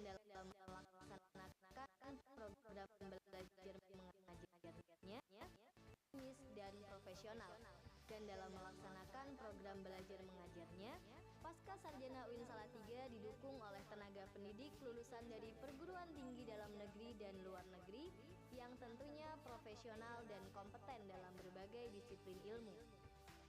dalam melaksanakan program belajar mengajarnya dan profesional. Dan dalam melaksanakan program belajar mengajarnya, Pascasarjana UIN Salatiga didukung oleh tenaga pendidik lulusan dari perguruan tinggi dalam negeri dan luar negeri yang tentunya profesional dan kompeten dalam berbagai disiplin ilmu.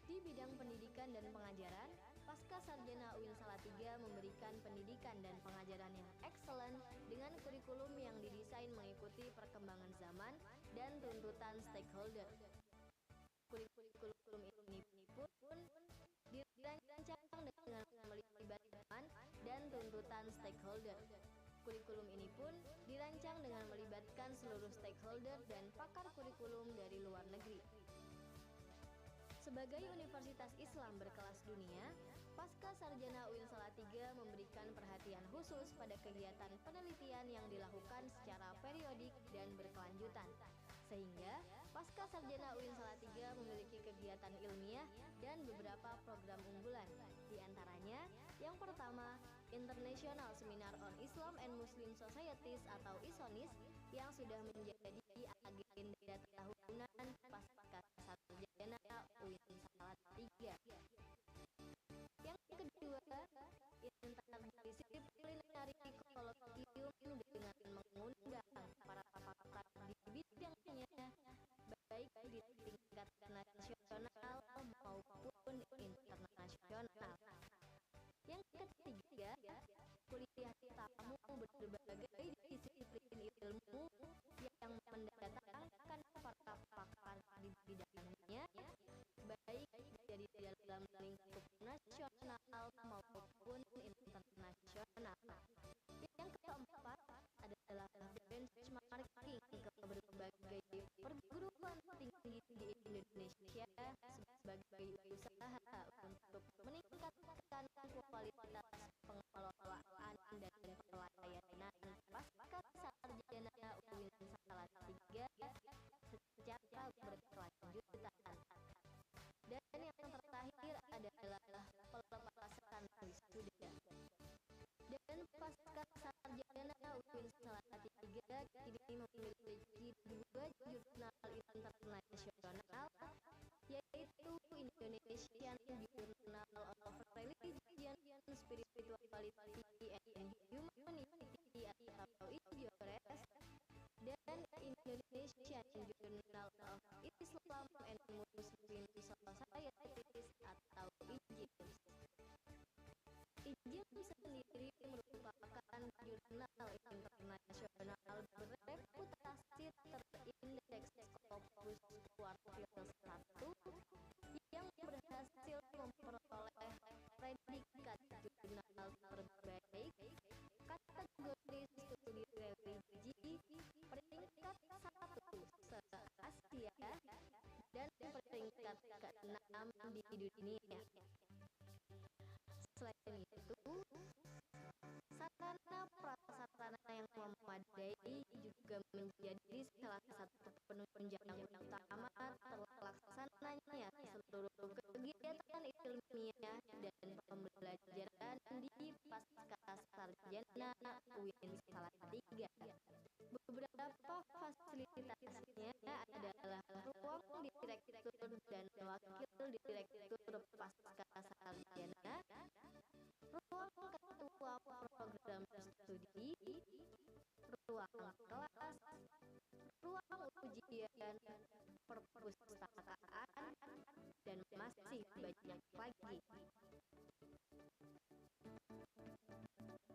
Di bidang pendidikan dan pengajaran, Pascasarjana UIN Salatiga memberikan pendidikan dan pengajaran yang excellent dengan kurikulum yang didesain mengikuti perkembangan zaman dan tuntutan stakeholder. Kurikulum ini pun dirancang dengan melibatkan dan tuntutan stakeholder. Kurikulum ini pun dirancang dengan melibatkan seluruh stakeholder dan pakar kurikulum dari luar negeri. Sebagai universitas Islam berkelas dunia, Pascasarjana UIN Salatiga memberikan perhatian khusus pada kegiatan penelitian yang dilakukan secara periodik dan berkelanjutan. Sehingga Pascasarjana UIN Salatiga memiliki kegiatan ilmiah dan beberapa program unggulan. Di antaranya, yang pertama, International Seminar on Islam and Muslim Societies atau ISONIS yang sudah menjadi agenda tahunan Pascasarjana UIN Salatiga. Yang kedua, interdisciplinary colloquium dengan mengundang para pakar di bidangnya, baik di tingkat nasional maupun internasional. Yang ketiga, kuliah tamu berbagai disiplin ilmu yang mendatangkan para pakar di bidangnya, baik dari dalam lingkup nasional maupun internasional. Yang keempat adalah benchmarking ke berbagai perguruan tinggi di Indonesia sebagai usaha untuk meningkatkan kualitas pengelolaan dan pelayanan Pascasarjana UIN Salatiga secara berkelanjutan. Dan yang terakhir adalah pelepasan wisuda. Dan Pascasarjana UIN Salatiga kini memiliki 2 jurnal internasional, yaitu Indonesian Journal of Religion, Spirituality and Humanity atau IJORES, dan Indonesian Journal of Islam and Muslim Societies atau IJIMS. IJIMS sendiri merupakan jurnal internasional bereputasi terindeks Scopus kuartil 1 yang berhasil memperoleh predikat jurnal terbaik kategori studi religi peringkat 1 se-Asia dan peringkat ke-6 di dunia. Selain itu, sarana prasarana yang memadai juga menjadi salah satu penunjang utama terlaksananya seluruh kegiatan ilmiah dan pembelajaran di Pascasarjana UIN Salatiga. Beberapa fasilitasnya adalah ruang direktur dan wakil direktur Pascasarjana, ruang ketua program studi, ruang kelas, ruang ujian, perpustakaan, dan masih banyak lagi.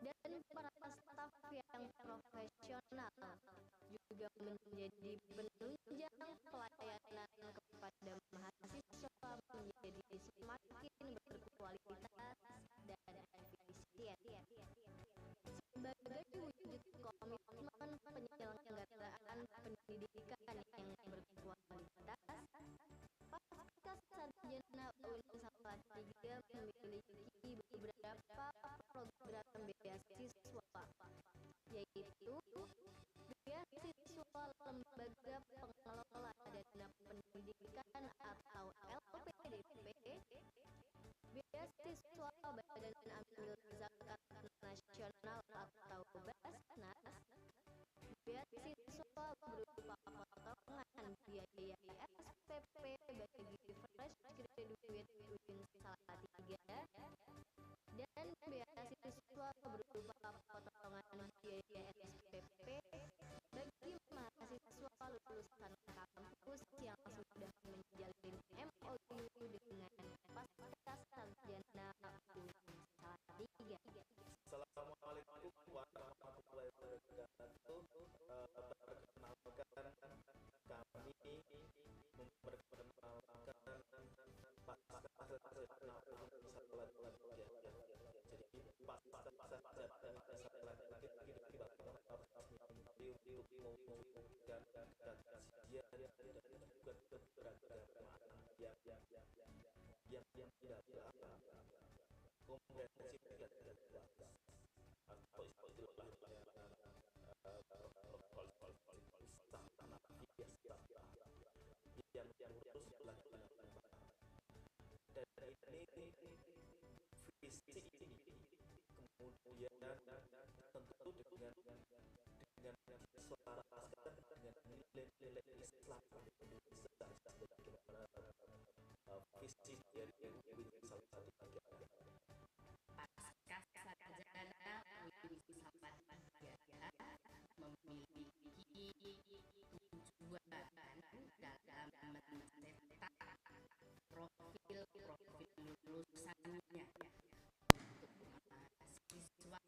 Dan para staf yang profesional juga menjadi penunjang pelayanan kepada mahasiswa menjadi semakin berkualitas dan efisien. Sebagai wujud komitmen penyelenggaraan pendidikan yang berkualitas, Pascasarjana UIN Salatiga memiliki beberapa program beasiswa, yaitu beasiswa Lembaga Pengelola Dana Pendidikan atau LPDP, beasiswa Badan Amil Zakat Nasional atau Basnas, beasiswa berupa potongan biaya SPP bagi fresh graduate UIN Salatiga, dan beasiswa berupa potongan biaya SPP bagi mahasiswa lulusan kampus yang sudah menjalin MOU dengan Pascasarjana UIN Salatiga. Assalamualaikum warahmatullahi wabarakatuh. Perkenalkan kami memperkenalkan Pascasarjana Salatiga. Jadi Pascasarjana mewujudkan kajian dan juga keberagaman yang dapat komprehensif dan luas atau istilahnya yang terus dilakukan. Dan ini visi ini kemudian tentu dengan diselaraskan dengan nilai-nilai Islam Indonesia bagaimana visi dari UIN Salatiga. Pascasarjana UIN Salatiga memiliki tujuan dalam mencetak profil lulusannya untuk mahasiswa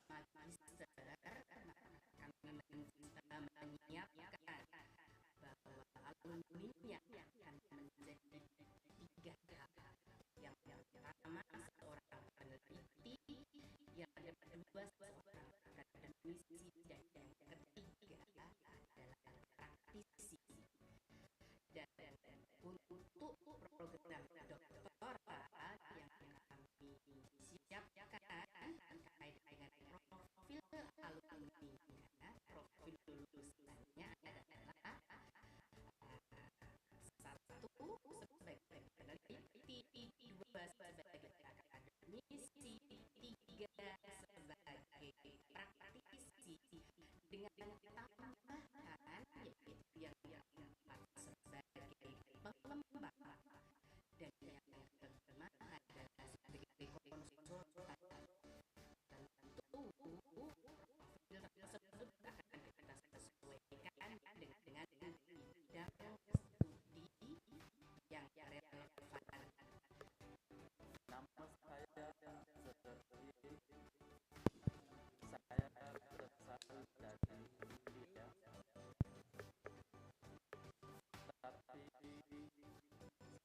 magister. Kami menyiapkan bahwa alumninya akan menjadi tiga hal. Yang pertama seorang peneliti, yang kedua seorang akademisi, dan yang ketiga adalah praktisi. Dan untuk program doktoral yang kami siapkan terkait dengan profil alumninya, profil lulusannya adalah satu sebagai peneliti, dua sebagai akademisi, tiga sebagai praktisi, dengan tambahan yaitu yang keempat sebagai pengembang, dan yang kelima adalah sebagai konsultan. Tentu profil tersebut akan kita sesuaikan dengan bidang studi yang relevan. Nama saya Zerfi.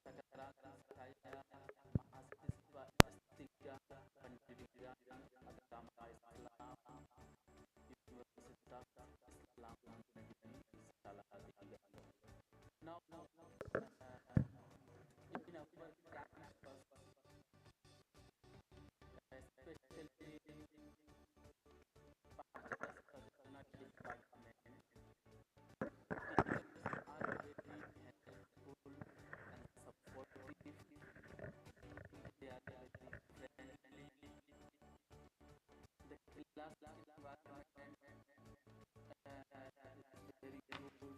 Saya berasal dari India, tapi sekarang saya mahasiswa S3 Pendidikan Agama Islam Universitas Islam Negeri Salatiga. Now, in our campus, especially Pascasarjana department, teachers are very helpful and supportive. They are very friendly. The class environment is very good.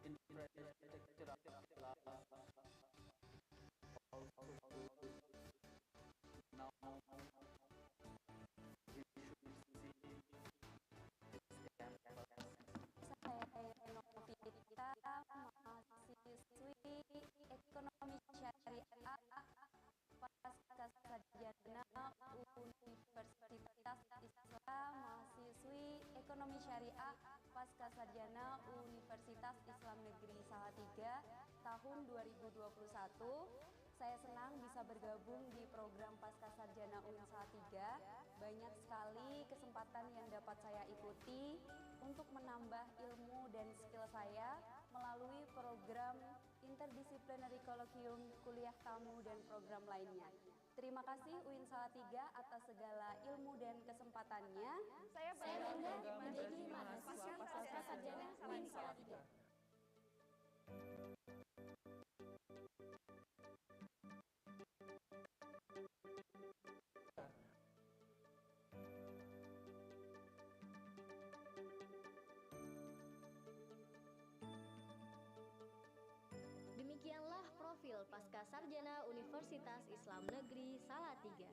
Infrastructure of class also good. Now we should see this campus. Saya Novita, mahasiswi Ekonomi Syariah Pascasarjana Universitas Islam, mahasiswi Ekonomi Syariah Pascasarjana Universitas Islam Negeri Salatiga tahun 2021. Saya senang bisa bergabung di program Pascasarjana UIN Salatiga. Banyak sekali kesempatan yang dapat saya ikuti untuk menambah ilmu dan skill saya melalui program interdisciplinary colloquium, kuliah tamu, dan program lainnya. Terima kasih UIN Salatiga atas segala ilmu dan kesempatannya. Saya bangga menjadi mahasiswa Pascasarjana UIN Salatiga. Pascasarjana Universitas Islam Negeri Salatiga.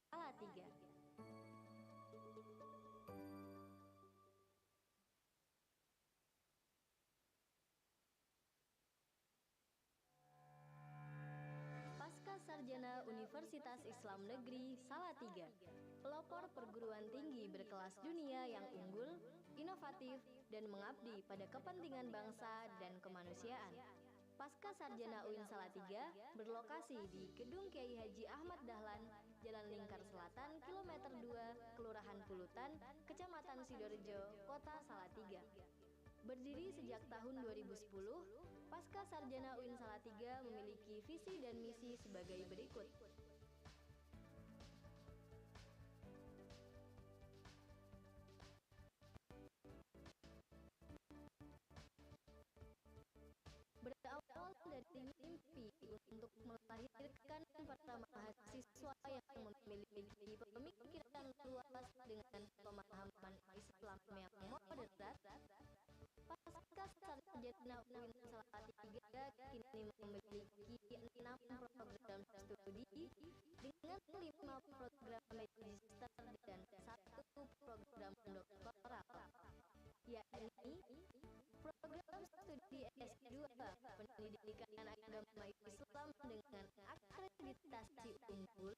Salatiga. Pascasarjana Universitas Islam Negeri Salatiga, pelopor perguruan tinggi berkelas dunia yang unggul, inovatif, dan mengabdi pada kepentingan bangsa dan kemanusiaan. Pascasarjana UIN Salatiga berlokasi di Gedung Kiai Haji Ahmad Dahlan, Jalan Lingkar Selatan, Kilometer 2, Kelurahan Pulutan, Kecamatan Sidorejo, Kota Salatiga. Berdiri sejak tahun 2010, Pascasarjana UIN Salatiga memiliki visi dan misi sebagai berikut. Berawal dari mimpi untuk melahirkan para mahasiswa yang memiliki pemikiran luas dengan pemahaman Islam yang moderat, Pascasarjana UIN Salatiga kini memiliki 6 program studi dengan 5 program magister dan 1 program doktoral, yakni program studi S2 Pendidikan Agama Islam dengan akreditasi unggul,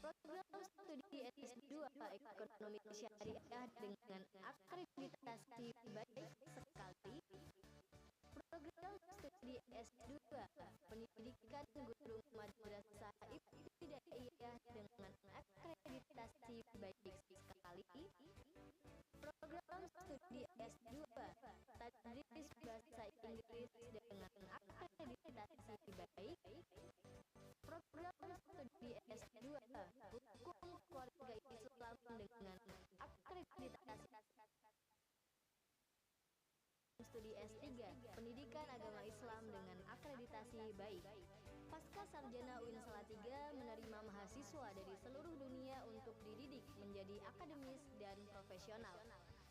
program studi S2 Ekonomi Syariah dengan akreditasi baik sekali, program studi S2 Pendidikan Guru Madrasah Ibtidaiyah dengan akreditasi baik sekali, program studi S2 Tadris Bahasa Inggris dengan akreditasi baik, program studi S2 Hukum Keluarga Islam dengan akreditasi, studi S3 Pendidikan Agama Islam dengan akreditasi baik. Pascasarjana UIN Salatiga menerima mahasiswa dari seluruh dunia untuk dididik menjadi akademis dan profesional.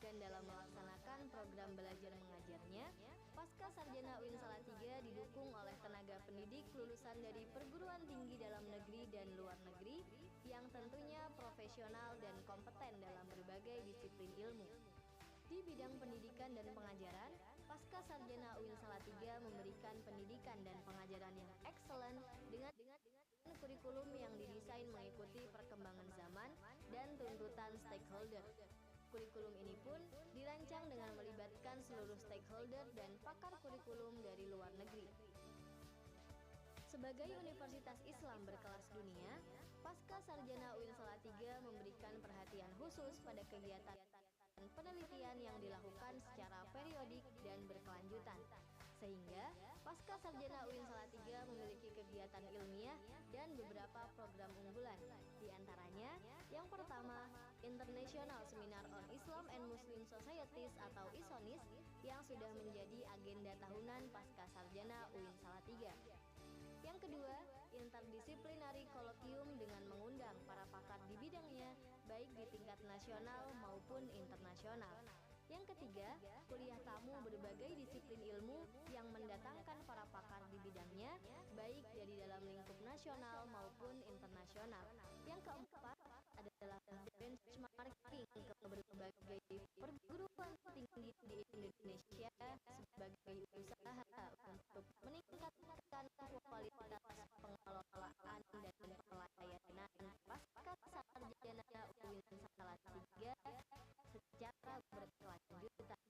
Dan dalam melaksanakan program belajar mengajarnya, Pascasarjana UIN Salatiga didukung oleh tenaga pendidik lulusan dari perguruan tinggi dalam negeri dan luar negeri yang tentunya profesional dan kompeten dalam berbagai disiplin ilmu. Di bidang pendidikan dan pengajaran, Pascasarjana UIN Salatiga memberikan pendidikan dan pengajaran yang excellent dengan kurikulum yang didesain mengikuti perkembangan zaman dan tuntutan stakeholder. Kurikulum ini pun dirancang dengan melibatkan seluruh stakeholder dan pakar kurikulum dari luar negeri. Sebagai universitas Islam berkelas dunia, Pascasarjana UIN Salatiga memberikan perhatian khusus pada kegiatan penelitian yang dilakukan secara periodik dan berkelanjutan, sehingga Pascasarjana UIN Salatiga memiliki kegiatan ilmiah dan beberapa program unggulan. Di antaranya, yang pertama, International Seminar on Islam and Muslim Societies atau ISONIS yang sudah menjadi agenda tahunan Pascasarjana UIN Salatiga. Yang kedua, interdisciplinary colloquium dengan mengundang para pakar di bidangnya, baik di tingkat nasional maupun internasional. Yang ketiga, kuliah tamu berbagai disiplin ilmu yang mendatangkan para pakar di bidangnya, baik dari dalam lingkup nasional maupun internasional. Yang keempat adalah benchmarking ke berbagai perguruan tinggi di Indonesia sebagai usaha untuk meningkatkan kualitas pengelolaan dan pelayanan Pascasarjana UIN Salatiga secara berkelanjutan.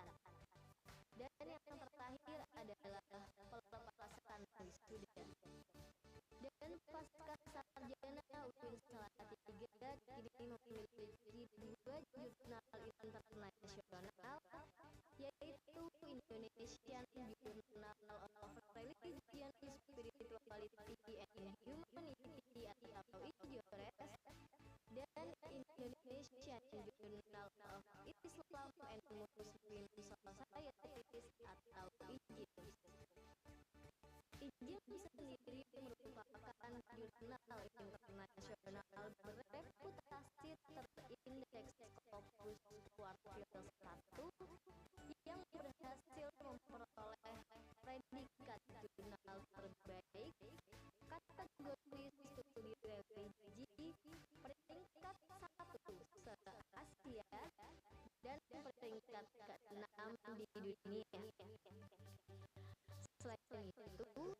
Dan yang terakhir adalah pelepasan wisuda. Dan Pascasarjana UIN Salatiga kini memiliki 2 jurnal internasional, yaitu Indonesian Journal of Religion, Spirituality and Humanity atau IJORES, dan Indonesian Journal of Islam and Muslim Societies atau IJIS. IJIS sendiri merupakan jurnal internasional bereputasi terindeks Scopus Quartile 1 ke-6 di dunia. Selain itu,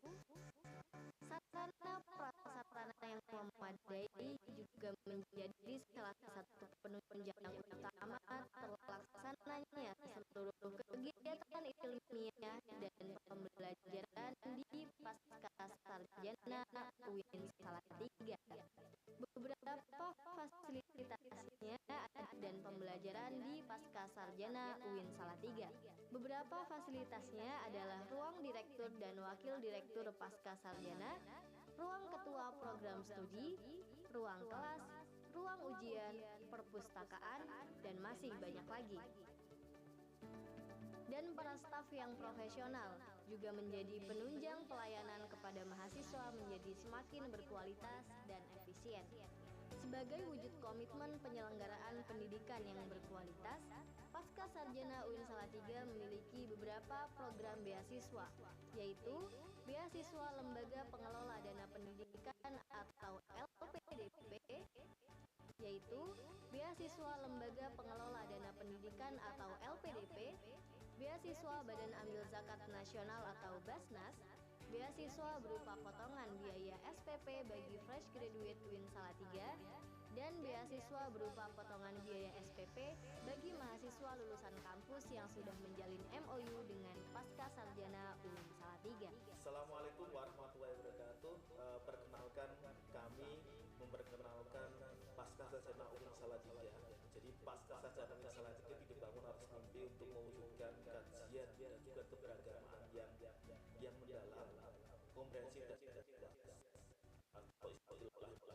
sarana prasarana yang memadai juga menjadi salah satu penunjang utama terlaksananya seluruh kegiatan ilmiah dan pembelajaran di Pascasarjana UIN Salatiga. Beberapa fasilitasnya dan pembelajaran di Pascasarjana UIN Salatiga. Beberapa fasilitasnya adalah ruang direktur dan wakil direktur Pascasarjana, ruang ketua program studi, ruang kelas, ruang ujian, perpustakaan, dan masih banyak lagi. Dan para staf yang profesional juga menjadi penunjang pelayanan kepada mahasiswa menjadi semakin berkualitas dan efisien. Sebagai wujud komitmen penyelenggaraan pendidikan yang berkualitas, Pascasarjana UIN Salatiga memiliki beberapa program beasiswa, yaitu Beasiswa Lembaga Pengelola Dana Pendidikan atau LPDP, yaitu Beasiswa Lembaga Pengelola Dana Pendidikan atau LPDP, Beasiswa Badan Amil Zakat Nasional atau Basnas, beasiswa berupa potongan biaya SPP bagi fresh graduate UIN Salatiga, dan beasiswa berupa potongan biaya SPP bagi mahasiswa lulusan kampus yang sudah menjalin MOU dengan Pascasarjana UIN Salatiga. Assalamualaikum warahmatullahi wabarakatuh. Perkenalkan, kami memperkenalkan Pascasarjana UIN Salatiga. Jadi Pascasarjana UIN Salatiga dibangun atas mimpi untuk mewujudkan kajian dan juga keberagaman yang mendalam, komprehensif dan cerdas, atau istilah yang terus lagi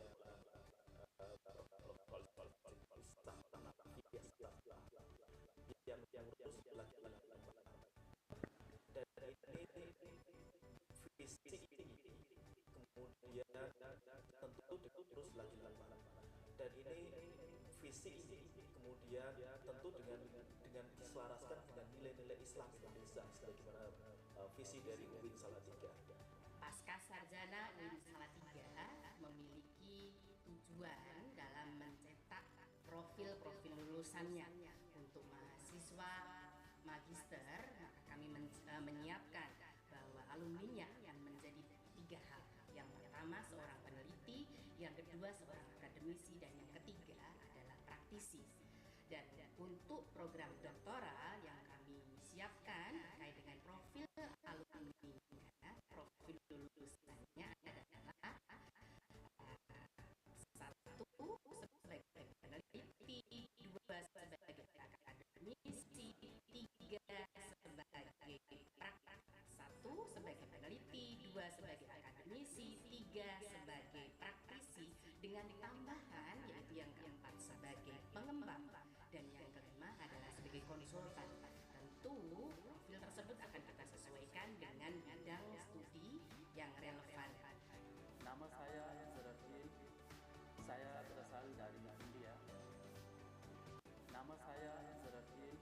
dan ini visi ini kemudian tentu terus lagi dan ini visi ini kemudian tentu dengan diselaraskan dengan nilai-nilai Islam Indonesia sebagaimana visi dari UIN Salatiga. Pascasarjana UIN Salatiga memiliki tujuan dalam mencetak profil-profil lulusannya. Untuk mahasiswa magister, maka kami menyiapkan bahwa alumninya akan menjadi 3 hal. Yang pertama seorang peneliti, yang kedua seorang akademisi, dan yang ketiga adalah praktisi. Dan untuk program doktoral yang kami siapkan terkait dengan profil alumninya, profil lulusannya adalah 1 sebagai peneliti, 2 sebagai akademisi, 3 sebagai sebagai peneliti, 2 sebagai akademisi, 3 sebagai praktisi, dengan tambahan yaitu yang keempat sebagai pengembang, dan yang kelima adalah sebagai konsultan. Tentu profil tersebut akan kita sesuaikan dengan bidang studi yang relevan. Nama saya Salatiga. Saya berasal dari India. Nama saya Salatiga.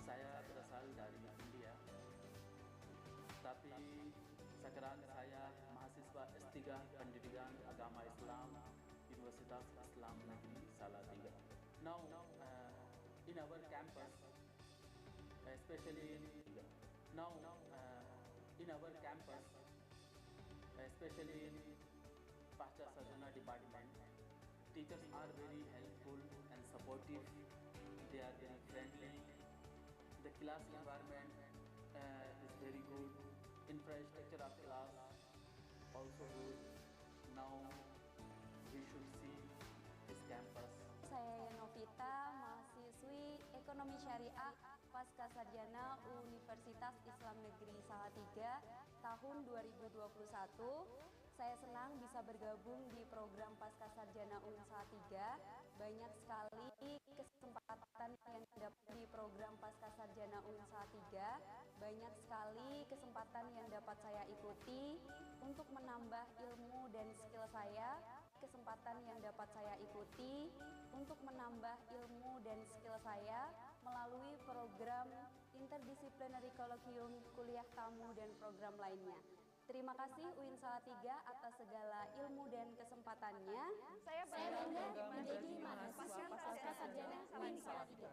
Saya berasal dari India. Tapi sekarang saya mahasiswa S3 Pendidikan Agama Islam Universitas Islam Negeri Salatiga. Now, in our campus, especially in Pascasarjana department, teachers are very helpful and supportive. They are very friendly. The class environment is very good. Infrastructure of class also good. Now we should see this campus. Saya Novita, mahasiswi Ekonomi Syariah Pascasarjana Universitas Islam Negeri Salatiga tahun 2021. Saya senang bisa bergabung di program Pascasarjana UIN Salatiga. Banyak sekali kesempatan yang dapat di program Pascasarjana UIN Salatiga. Banyak sekali kesempatan yang dapat saya ikuti untuk menambah ilmu dan skill saya. Kesempatan yang dapat saya ikuti untuk menambah ilmu dan skill saya melalui program interdisciplinary colloquium, kuliah tamu, dan program lainnya. Terima kasih UIN Salatiga atas segala ilmu dan kesempatannya. Saya bangga menjadi mahasiswa Pascasarjana UIN Salatiga.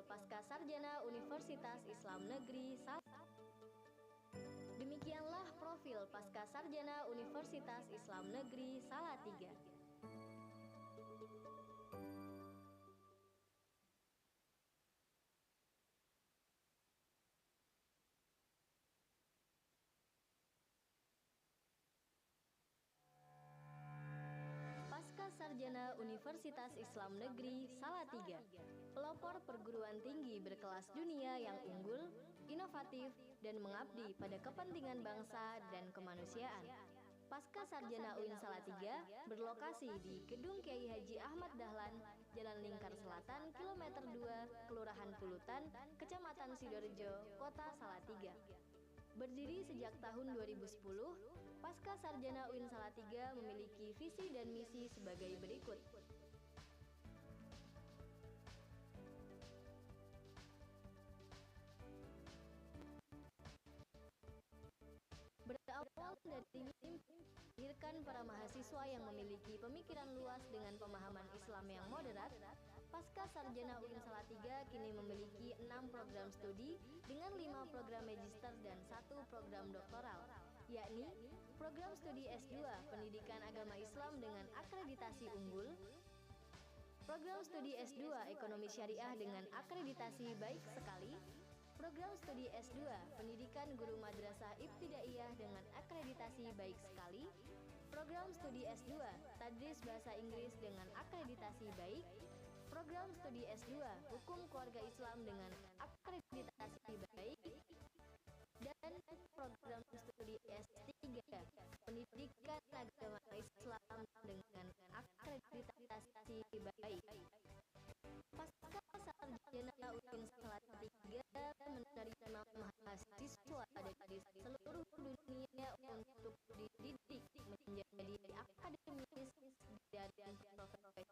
Pascasarjana Universitas Islam Negeri Salatiga. Demikianlah profil Pascasarjana Universitas Islam Negeri Salatiga. Pascasarjana Universitas Islam Negeri Salatiga, pelopor perguruan tinggi berkelas dunia yang unggul, inovatif, dan mengabdi pada kepentingan bangsa dan kemanusiaan. Pascasarjana UIN Salatiga berlokasi di Gedung Kiai Haji Ahmad Dahlan, Jalan Lingkar Selatan, Kilometer 2, Kelurahan Pulutan, Kecamatan Sidorejo, Kota Salatiga. Berdiri sejak tahun 2010, Pascasarjana UIN Salatiga memiliki visi dan misi sebagai berikut. Berawal dari mimpi melahirkan para mahasiswa yang memiliki pemikiran luas dengan pemahaman Islam yang moderat, Pascasarjana UIN Salatiga kini memiliki 6 program studi dengan 5 program magister dan 1 program doktoral, yakni program studi S2 Pendidikan Agama Islam dengan akreditasi unggul, program studi S2 Ekonomi Syariah dengan akreditasi baik sekali, program studi S2 Pendidikan Guru Madrasah Ibtidaiyah dengan akreditasi baik sekali, program studi S2 Tadris Bahasa Inggris dengan akreditasi baik, program studi S2 Hukum Keluarga Islam dengan akreditasi baik, dan program studi S3 Pendidikan Agama Islam dengan akreditasi baik. Pascasarjana UIN Salatiga menerima mahasiswa dari seluruh dunia untuk dididik menjadi akademis dan profesional.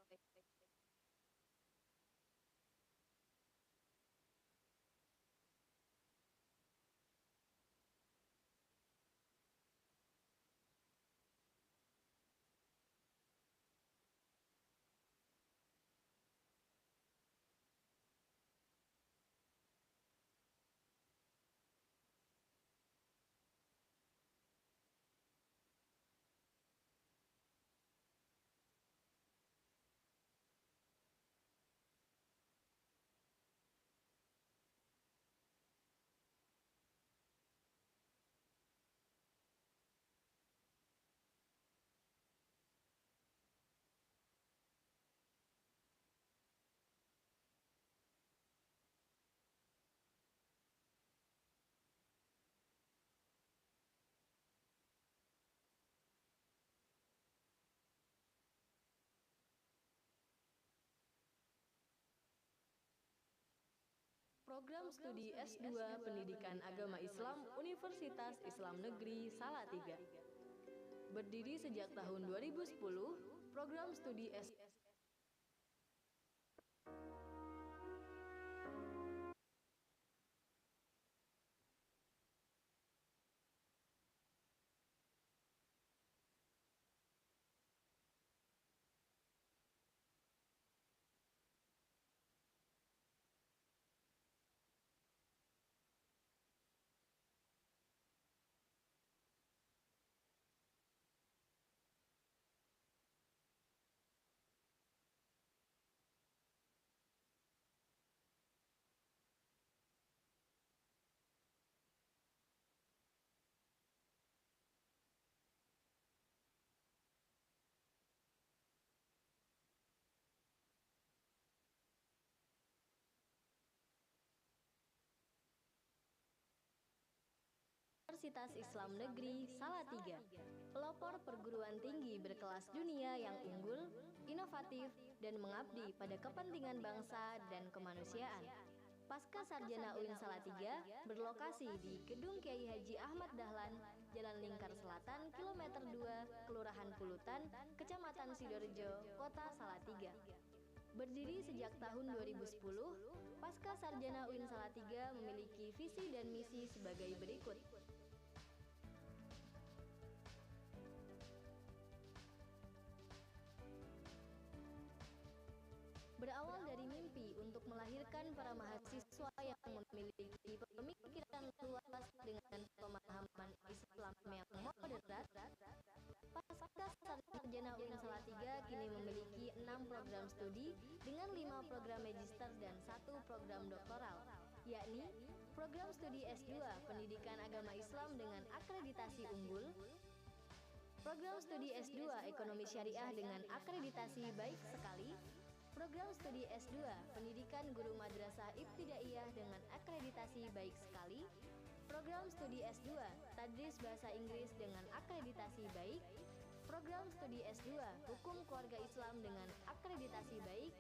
Program studi S2 Pendidikan Agama Islam Universitas Islam Negeri Salatiga. Berdiri sejak tahun 2010, program studi S2 Universitas Islam Negeri Salatiga, pelopor perguruan tinggi berkelas dunia yang unggul, inovatif, dan mengabdi pada kepentingan bangsa dan kemanusiaan. Pascasarjana UIN Salatiga berlokasi di Gedung Kiai Haji Ahmad Dahlan, Jalan Lingkar Selatan, Kilometer 2, Kelurahan Pulutan, Kecamatan Sidorejo, Kota Salatiga. Berdiri sejak tahun 2010, Pascasarjana UIN Salatiga memiliki visi dan misi sebagai berikut. Berawal dari mimpi untuk melahirkan kebanyakan para mahasiswa yang memiliki pemikiran luas dengan pemahaman Islam yang moderat, Pascasarjana UIN Salatiga kini memiliki 6 program studi dengan 5 program magister dan 1 program doktoral, yakni program studi S2 Pendidikan Agama Islam dengan akreditasi unggul, program studi S2 Ekonomi Syariah dengan akreditasi baik sekali, program studi S2 Pendidikan Guru Madrasah Ibtidaiyah dengan akreditasi baik sekali, program studi S2 Tadris Bahasa Inggris dengan akreditasi baik, program studi S2 Hukum Keluarga Islam dengan akreditasi baik,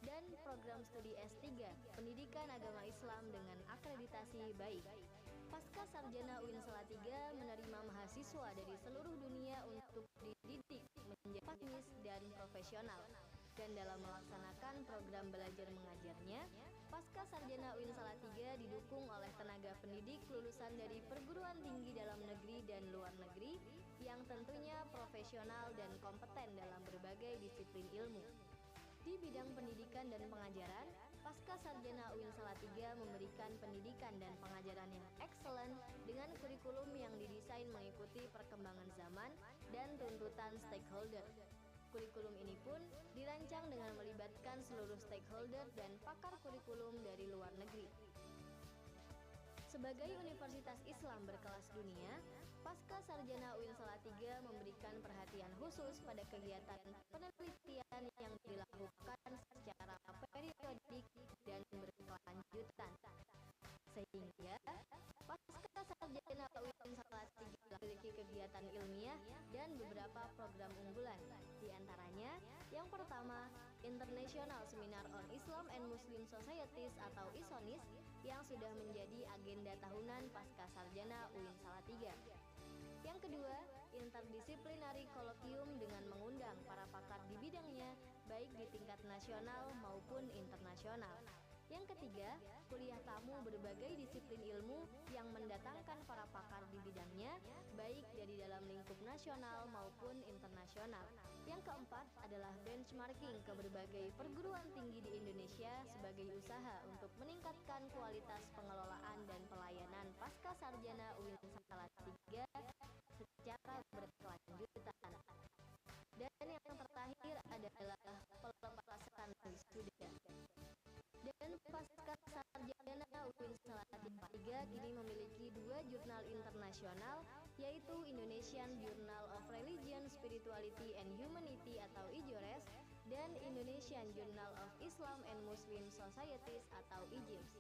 dan program studi S3 Pendidikan Agama Islam dengan akreditasi baik. Pascasarjana UIN Salatiga menerima mahasiswa dari seluruh dunia untuk dididik menjadi akademis dan profesional. Dan dalam melaksanakan program belajar mengajarnya, Pascasarjana UIN Salatiga didukung oleh tenaga pendidik lulusan dari perguruan tinggi dalam negeri dan luar negeri yang tentunya profesional dan kompeten dalam berbagai disiplin ilmu. Di bidang pendidikan dan pengajaran, Pascasarjana UIN Salatiga memberikan pendidikan dan pengajaran yang excellent dengan kurikulum yang didesain mengikuti perkembangan zaman dan tuntutan stakeholder. Kurikulum ini pun dirancang dengan melibatkan seluruh stakeholder dan pakar kurikulum dari luar negeri. Sebagai universitas Islam berkelas dunia, Pascasarjana UIN Salatiga memberikan perhatian khusus pada kegiatan penelitian yang dilakukan secara periodik dan berkelanjutan. Sehingga Pascasarjana UIN Salatiga memiliki kegiatan ilmiah dan beberapa program unggulan. Di antaranya, yang pertama, International Seminar on Islam and Muslim Societies atau ISONIS yang sudah menjadi agenda tahunan Pascasarjana UIN Salatiga. Yang kedua, interdisciplinary colloquium dengan mengundang para pakar di bidangnya, baik di tingkat nasional maupun internasional. Yang ketiga, kuliah tamu berbagai disiplin ilmu yang mendatangkan para pakar di bidangnya, baik dari dalam lingkup nasional maupun internasional. Yang keempat adalah benchmarking ke berbagai perguruan tinggi di Indonesia sebagai usaha untuk meningkatkan kualitas pengelolaan dan pelayanan Pascasarjana UIN Salatiga secara berkelanjutan. Dan yang terakhir adalah pelepasan wisuda. Dan Pascasarjana UIN Salatiga kini memiliki 2 jurnal internasional, yaitu Indonesian Journal of Religion, Spirituality and Humanity atau IJORES dan Indonesian Journal of Islam and Muslim Societies atau IJIMS.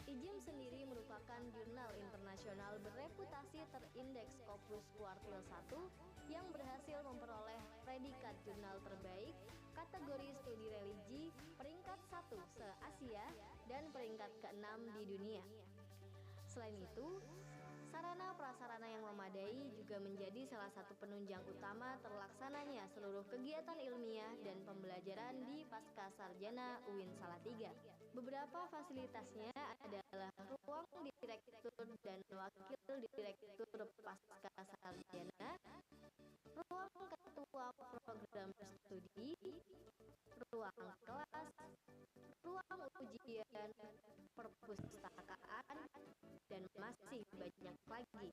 IJIMS sendiri merupakan jurnal internasional bereputasi terindeks Scopus Quartile 1 yang berhasil memperoleh predikat jurnal terbaik kategori studi religi peringkat 1 se-Asia dan peringkat ke-6 di dunia. Selain itu, sarana prasarana yang memadai juga menjadi salah satu penunjang utama terlaksananya seluruh kegiatan ilmiah dan pembelajaran di Pascasarjana UIN Salatiga. Beberapa fasilitasnya adalah ruang direktur dan wakil direktur Pascasarjana, ruang ketua program studi, ruang kelas, ruang ujian, perpustakaan, dan masih banyak lagi.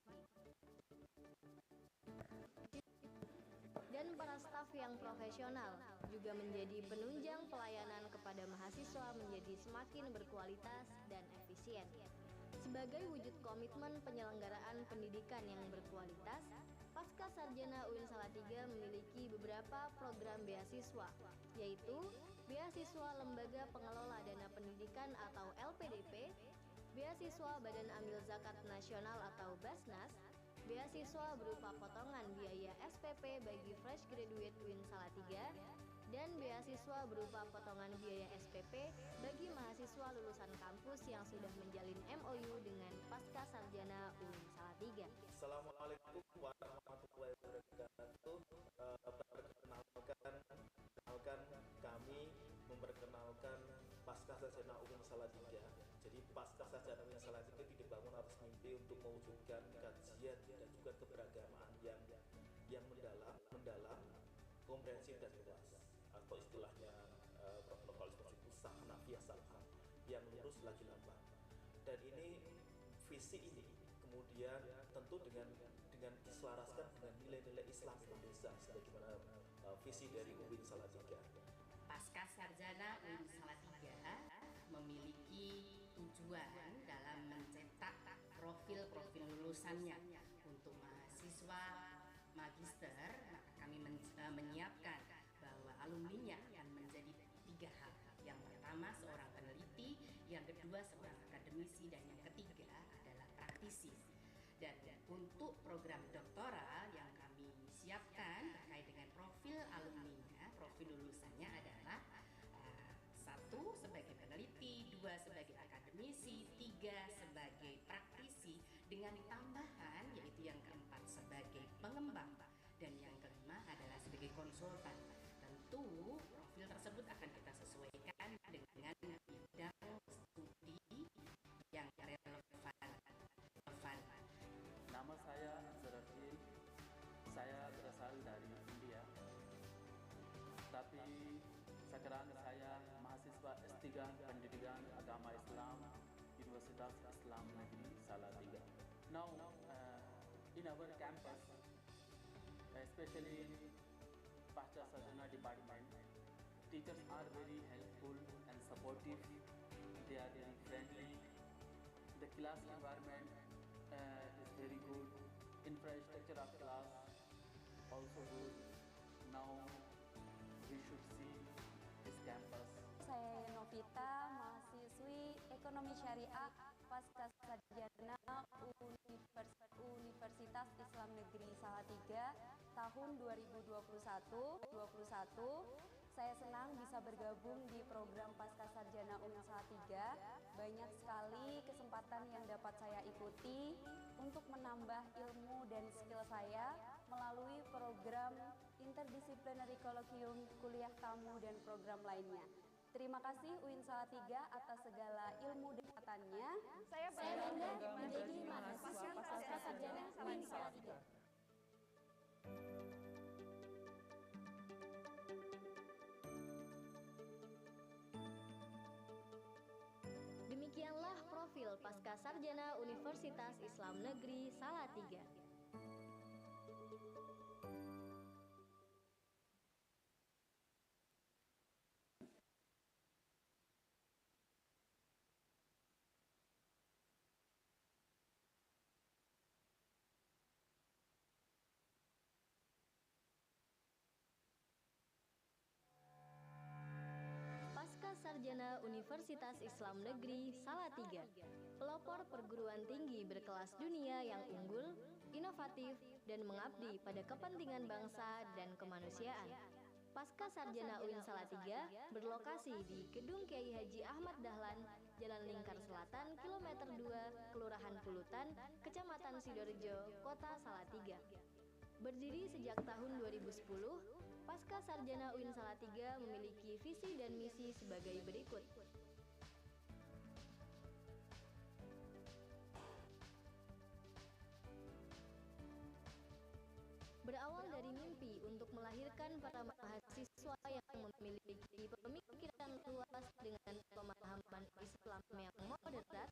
Dan para staf yang profesional juga menjadi penunjang pelayanan kepada mahasiswa menjadi semakin berkualitas dan efisien. Sebagai wujud komitmen penyelenggaraan pendidikan yang berkualitas, Pascasarjana UIN Salatiga memiliki beberapa program beasiswa, yaitu Beasiswa Lembaga Pengelola Dana Pendidikan atau LPDP, Beasiswa Badan Amil Zakat Nasional atau BASNAS, beasiswa berupa potongan biaya SPP bagi fresh graduate UIN Salatiga, dan beasiswa berupa potongan biaya SPP bagi mahasiswa lulusan kampus yang sudah menjalin MOU dengan Pascasarjana UIN Salatiga. Assalamualaikum warahmatullahi wabarakatuh. Perkenalkan kami memperkenalkan Pascasarjana UIN Salatiga. Jadi Pascasarjana UIN Salatiga dibangun atas mimpi untuk mewujudkan kajian dan juga keberagamaan yang mendalam, komprehensif dan luas, atau istilahnya protokol seperti itu sahna fiasalha. yang lurus lagi lambat. Dan ini visi ini kemudian tentu dengan diselaraskan dengan nilai-nilai Islam Indonesia sebagaimana visi dari UIN Salatiga. Pascasarjana UIN Salatiga memiliki tujuan dalam mencetak profil-profil lulusannya untuk mahasiswa magister. Maka kami menyiapkan bahwa alumninya akan menjadi 3 hal. Yang pertama seorang peneliti, yang kedua seorang akademisi, dan yang ketiga adalah praktisi. Dan untuk program doktoral yang kami siapkan terkait dengan profil alumninya, profil lulusannya adalah 1 sebagai peneliti, 2 sebagai akademisi, 3 sebagai praktisi, dengan tambahan yaitu yang keempat sebagai pengembang, dan yang kelima adalah sebagai konsultan. Tentu profil tersebut akan kita sesuaikan dengan bidang studi yang relevan. Nama saya Salatiga. Saya berasal dari India. Tapi sekarang saya mahasiswa S3 Pendidikan Agama Islam Universitas Islam Negeri Salatiga. Now, in our campus, especially in Pascasarjana department, teachers are very helpful and supportive. They are very friendly. The class environment is very good. Infrastructure of class also good. Now we should see this campus. Saya Novita, mahasiswi Ekonomi Syariah Pascasarjana Universitas Islam Negeri Salatiga tahun 2021. Saya senang bisa bergabung di program Pascasarjana UIN Salatiga. Banyak sekali kesempatan yang dapat saya ikuti untuk menambah ilmu dan skill saya melalui program interdisciplinary colloquium, kuliah tamu, dan program lainnya. Terima kasih UIN Salatiga atas segala ilmu dan kesempatannya. Saya bangga menjadi mahasiswa Pascasarjana UIN Salatiga. Demikianlah profil Pascasarjana Universitas Islam Negeri Salatiga. Pascasarjana Universitas Islam Negeri Salatiga, pelopor perguruan tinggi berkelas dunia yang unggul, inovatif, dan mengabdi pada kepentingan bangsa dan kemanusiaan. Pascasarjana UIN Salatiga berlokasi di Gedung Kiai Haji Ahmad Dahlan, Jalan Lingkar Selatan, Kilometer 2, Kelurahan Pulutan, Kecamatan Sidorejo, Kota Salatiga. Berdiri sejak tahun 2010, Pascasarjana UIN Salatiga memiliki visi dan misi sebagai berikut. Berawal dari mimpi untuk melahirkan para mahasiswa yang memiliki pemikiran luas dengan pemahaman Islam yang moderat,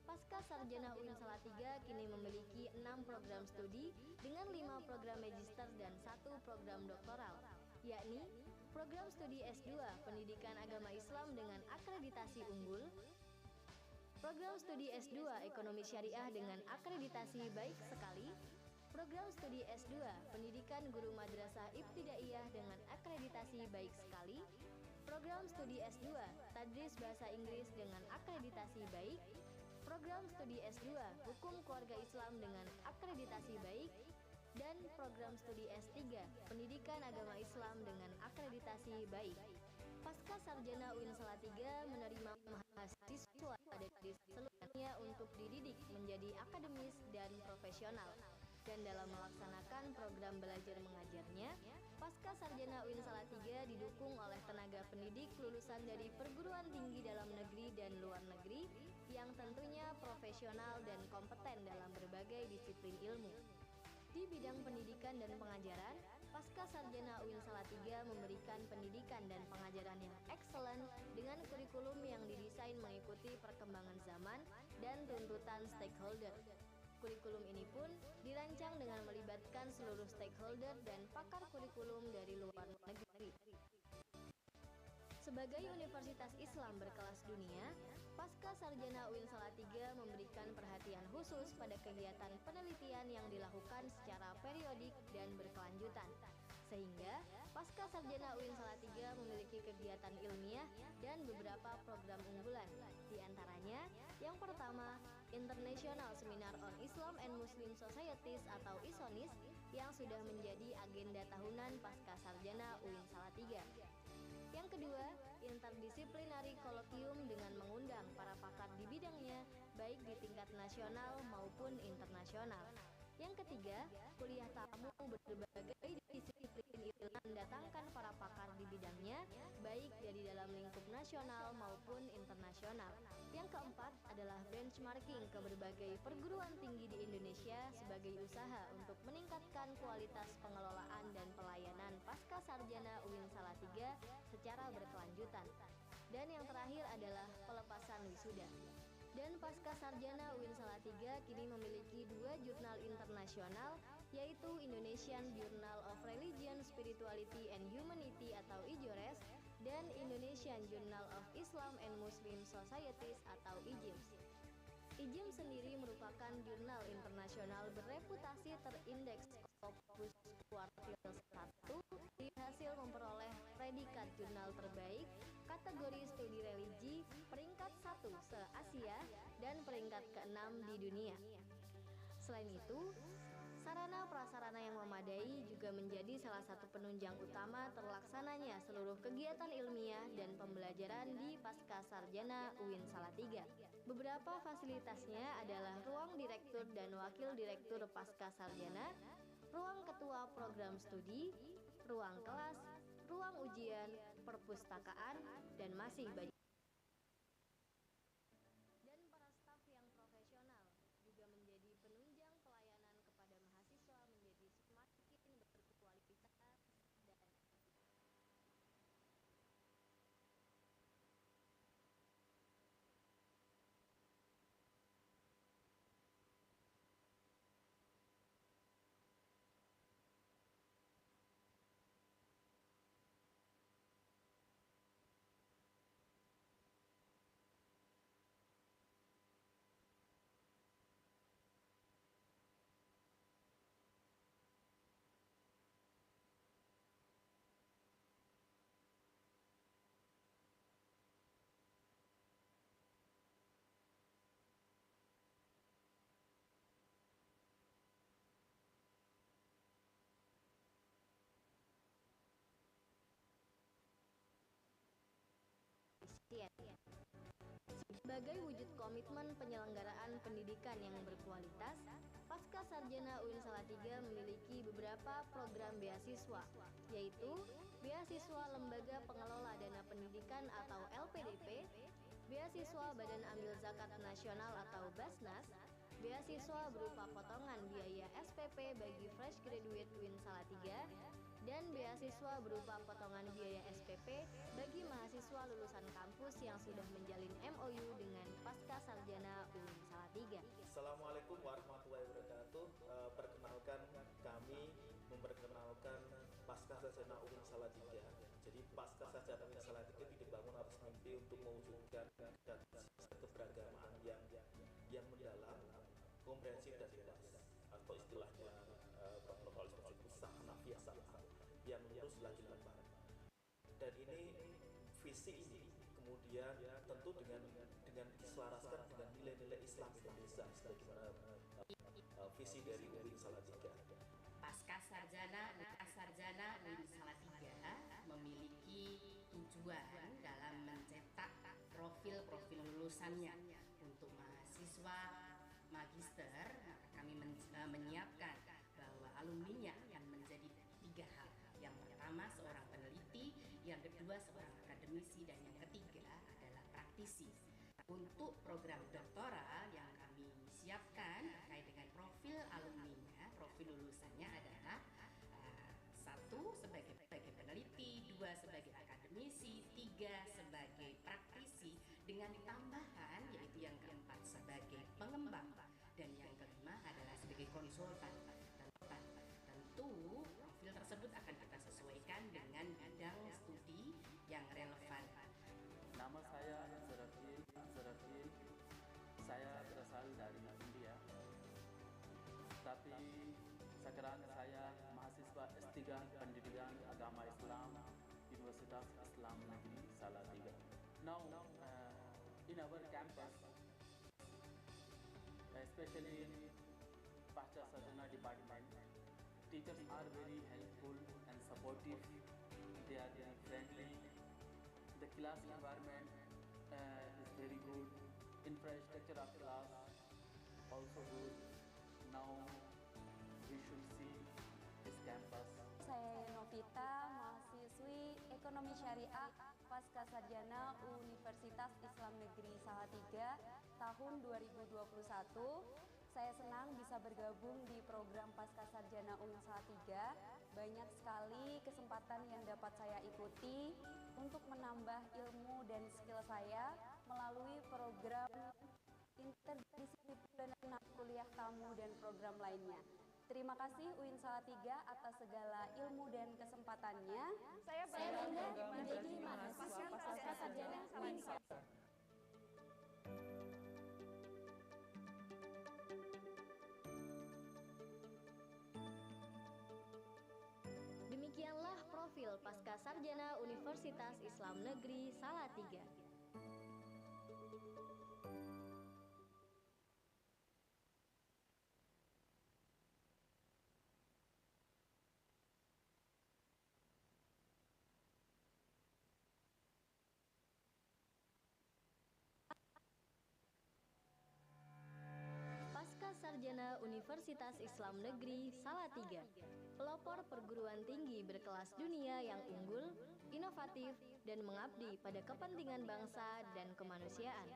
Pascasarjana UIN Salatiga kini memiliki 6 program studi dengan 5 program magister dan 1 program doktoral, yakni program studi S2 Pendidikan Agama Islam dengan akreditasi unggul, program studi S2 Ekonomi Syariah dengan akreditasi baik sekali, program studi S2 Pendidikan Guru Madrasah Ibtidaiyah dengan akreditasi baik sekali, program studi S2 Tadris Bahasa Inggris dengan akreditasi baik, program studi S2 Hukum Keluarga Islam dengan akreditasi baik, dan program studi S3 Pendidikan Agama Islam dengan akreditasi baik. Pascasarjana UIN Salatiga menerima mahasiswa dari seluruh dunia untuk dididik menjadi akademis dan profesional. Dan dalam melaksanakan program belajar mengajarnya, Pascasarjana UIN Salatiga didukung oleh tenaga pendidik lulusan dari perguruan tinggi dalam negeri dan luar negeri yang tentunya profesional dan kompeten dalam berbagai disiplin ilmu. Di bidang pendidikan dan pengajaran, Pascasarjana UIN Salatiga memberikan pendidikan dan pengajaran yang excellent dengan kurikulum yang didesain mengikuti perkembangan zaman dan tuntutan stakeholder. Kurikulum ini pun dirancang dengan melibatkan seluruh stakeholder dan pakar kurikulum dari luar negeri. Sebagai universitas Islam berkelas dunia, Pascasarjana UIN Salatiga memberikan perhatian khusus pada kegiatan penelitian yang dilakukan secara periodik dan berkelanjutan. Sehingga Pascasarjana UIN Salatiga memiliki kegiatan ilmiah dan beberapa program unggulan. Di antaranya, yang pertama, International Seminar on Islam and Muslim Societies atau ISONIS yang sudah menjadi agenda tahunan Pascasarjana UIN Salatiga. Yang kedua, interdisciplinary colloquium dengan mengundang para pakar di bidangnya, baik di tingkat nasional maupun internasional. Yang ketiga, kuliah tamu berbagai disiplin ilmu mendatangkan para pakar di bidangnya, baik dari dalam lingkup nasional maupun internasional. Yang keempat adalah benchmarking ke berbagai perguruan tinggi di Indonesia sebagai usaha untuk meningkatkan kualitas pengelolaan dan pelayanan Pascasarjana UIN Salatiga secara berkelanjutan. Dan yang terakhir adalah pelepasan wisuda. Dan Pascasarjana UIN Salatiga kini memiliki 2 jurnal internasional, yaitu Indonesian Journal of Religion, Spirituality and Humanity atau IJORES dan Indonesian Journal of Islam and Muslim Societies atau IJIMS. IJIMS sendiri merupakan jurnal internasional bereputasi terindeks Scopus Quartile 1 hasil memperoleh predikat jurnal terbaik kategori studi religi peringkat 1 se-Asia dan peringkat ke-6 di dunia. Selain itu, sarana prasarana yang memadai juga menjadi salah satu penunjang utama terlaksananya seluruh kegiatan ilmiah dan pembelajaran di Pascasarjana UIN Salatiga. Beberapa fasilitasnya adalah ruang direktur dan wakil direktur Pascasarjana, ruang ketua program studi, ruang kelas, ruang ujian, perpustakaan, dan masih banyak. Dan para staf yang profesional juga menjadi penunjang pelayanan kepada mahasiswa menjadi semakin berkualitas dan sebagai wujud komitmen penyelenggaraan pendidikan yang berkualitas, Pascasarjana UIN Salatiga memiliki beberapa program beasiswa, yaitu Beasiswa Lembaga Pengelola Dana Pendidikan atau LPDP, Beasiswa Badan Amil Zakat Nasional atau BASNAS, beasiswa berupa potongan biaya SPP bagi fresh graduate UIN Salatiga, dan beasiswa berupa potongan biaya SPP bagi mahasiswa lulusan kampus yang sudah menjalin MOU dengan Pascasarjana UIN Salatiga. Assalamualaikum warahmatullahi wabarakatuh. Perkenalkan, kami memperkenalkan Pascasarjana UIN Salatiga. Jadi Pascasarjana UIN Salatiga dibangun atas mimpi untuk mewujudkan keberagaman yang mendalam, komprehensif dan luas, atau istilahnya pluralisme sahnafiyah yang teruslah dilemparkan. Dan ini visi ini kemudian tentu dengan diselaraskan dengan nilai-nilai Islam Indonesia sebagaimana visi dari UIN Salatiga. Pascasarjana UIN Salatiga memiliki tujuan dalam mencetak profil-profil lulusannya. Untuk mahasiswa magister, maka kami menyiapkan bahwa alumninya akan menjadi 3 hal. Yang pertama seorang peneliti, yang kedua seorang akademisi, dan yang ketiga adalah praktisi. Untuk program doktoral yang kami siapkan terkait dengan profil alumninya, profil lulusannya adalah satu sebagai peneliti, dua sebagai akademisi, tiga sebagai praktisi, dengan tambahan yaitu yang keempat sebagai pengembang, dan yang kelima adalah sebagai konsultan. Tentu profil tersebut akan kita sesuaikan dengan bidang studi yang relevan. Nama saya Zarafil. Saya berasal dari India. Tapi sekarang saya mahasiswa S3 Pendidikan Agama Islam Universitas Islam Negeri Salatiga. Now, in our campus, especially in Pascasarjana department, teachers are very helpful and supportive. They are very friendly. The class environment is very good. Infrastructure of class also good. Now we should see this campus. Saya Novita, mahasiswi Ekonomi Syariah Pascasarjana Universitas Islam Negeri Salatiga tahun 2021. Saya senang bisa bergabung di program Pascasarjana UIN Salatiga. Banyak sekali kesempatan yang dapat saya ikuti untuk menambah ilmu dan skill saya melalui program interdisipliner kuliah tamu dan program lainnya. Terima kasih UIN Salatiga atas segala ilmu dan kesempatannya. Saya bangga menjadi mahasiswa Pascasarjana Salatiga. Demikianlah profil Pascasarjana Universitas Islam Negeri Salatiga. Pascasarjana Universitas Islam Negeri Salatiga, pelopor perguruan tinggi berkelas dunia yang unggul, inovatif, dan mengabdi pada kepentingan bangsa dan kemanusiaan.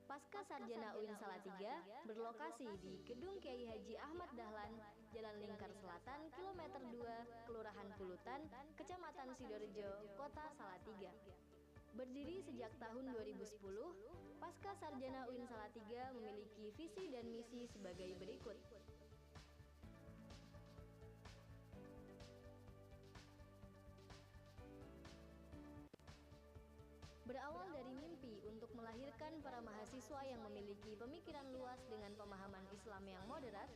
Pascasarjana UIN Salatiga berlokasi di Gedung Kiai Haji Ahmad Dahlan, Jalan Lingkar Selatan, Kilometer 2, Kelurahan Pulutan, Kecamatan Sidorejo, Kota Salatiga. Berdiri sejak tahun 2010, Pascasarjana UIN Salatiga memiliki visi dan misi sebagai berikut. Berawal dari mimpi untuk melahirkan para mahasiswa yang memiliki pemikiran luas dengan pemahaman Islam yang moderat,